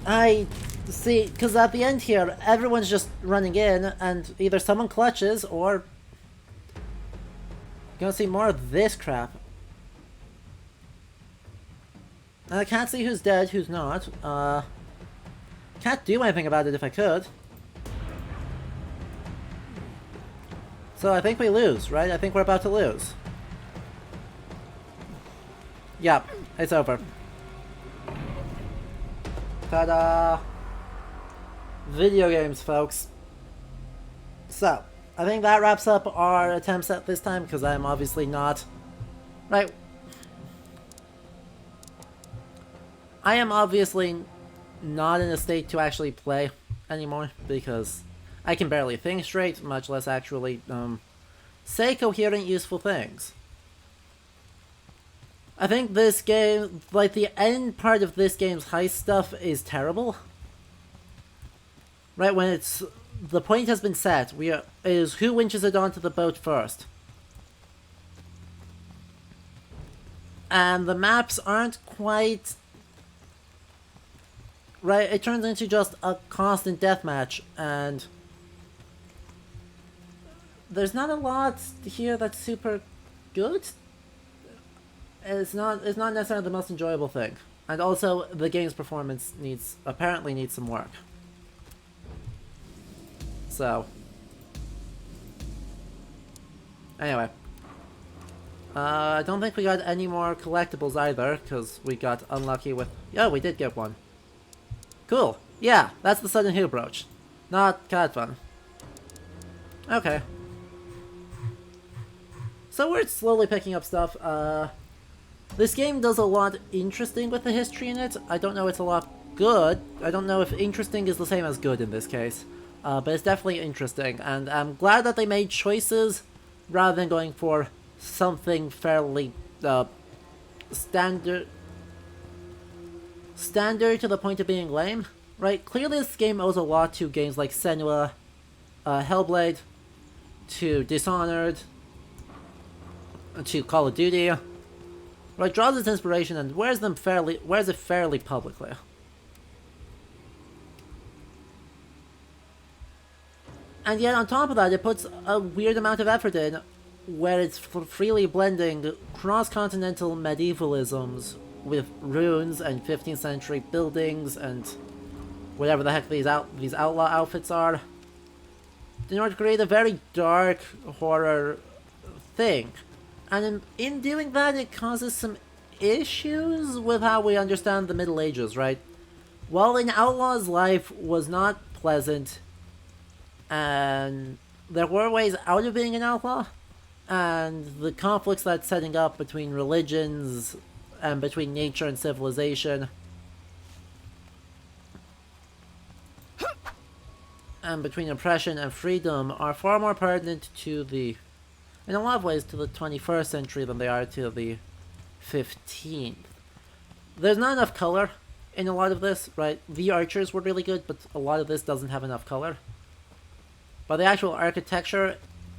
I see, because at the end here, everyone's just running in, and either someone clutches, or... You're gonna see more of this crap. And I can't see who's dead, who's not. Can't do anything about it if I could. So I think we lose, right? I think we're about to lose. Yep, it's over. Ta-da! Video games, folks. So, I think that wraps up our attempts at this time, because I'm obviously not... Right. I am obviously not in a state to actually play anymore, because I can barely think straight, much less actually say coherent, useful things. I think this game, like the end part of this game's heist stuff is terrible. Right when it's, the point has been set, is who winches it onto the boat first. And the maps aren't quite... Right, it turns into just a constant deathmatch, and... There's not a lot here that's super good. It's not necessarily the most enjoyable thing. And also, the game's performance apparently needs some work. So... Anyway. I don't think we got any more collectibles either, because we got unlucky with... Yeah, we did get one. Cool. Yeah, that's the Sudden Hue brooch. Not cat fun. Okay. So we're slowly picking up stuff. This game does a lot interesting with the history in it. I don't know it's a lot good. I don't know if interesting is the same as good in this case. But it's definitely interesting, and I'm glad that they made choices rather than going for something fairly standard to the point of being lame, right? Clearly this game owes a lot to games like Senua, Hellblade, to Dishonored, to Call of Duty, right? Draws its inspiration and wears it fairly publicly. And yet on top of that, it puts a weird amount of effort in where it's freely blending cross-continental medievalisms with runes and 15th century buildings and whatever the heck these outlaw outfits are, in order to create a very dark horror thing. And in doing that, it causes some issues with how we understand the Middle Ages, right? While an outlaw's life was not pleasant, and there were ways out of being an outlaw, and the conflicts that's setting up between religions and between nature and civilization, and between oppression and freedom are far more pertinent to in a lot of ways, to the 21st century than they are to the 15th. There's not enough color in a lot of this, right? The archers were really good, but a lot of this doesn't have enough color. But the actual architecture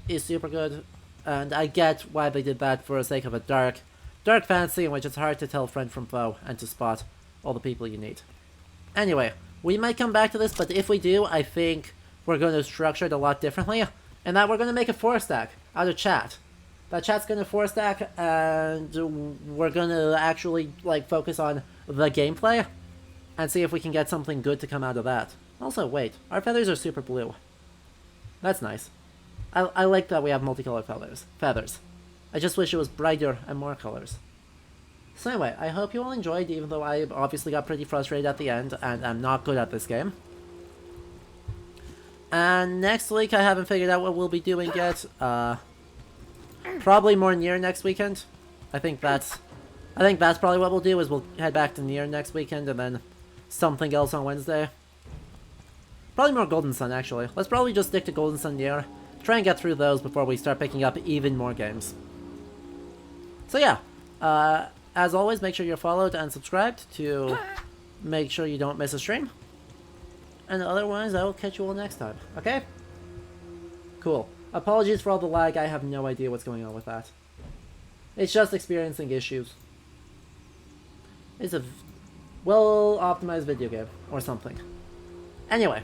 is super good, and I get why they did that for the sake of a dark fantasy in which it's hard to tell friend from foe and to spot all the people you need. Anyway, we might come back to this, but if we do, I think we're going to structure it a lot differently, and that we're going to make a 4-stack out of chat. That chat's going to 4-stack, and we're going to actually focus on the gameplay and see if we can get something good to come out of that. Also, wait, our feathers are super blue. That's nice. I like that we have multicolored feathers. I just wish it was brighter and more colors. So anyway, I hope you all enjoyed, even though I obviously got pretty frustrated at the end, and I'm not good at this game. And next week, I haven't figured out what we'll be doing yet. Probably more Nier next weekend. I think that's probably what we'll do, is we'll head back to Nier next weekend, and then something else on Wednesday. Probably more Golden Sun, actually. Let's probably just stick to Golden Sun Nier. Try and get through those before we start picking up even more games. So yeah, as always, make sure you're followed and subscribed to make sure you don't miss a stream. And otherwise, I will catch you all next time, okay? Cool. Apologies for all the lag, I have no idea what's going on with that. It's just experiencing issues. It's a well-optimized video game, or something. Anyway.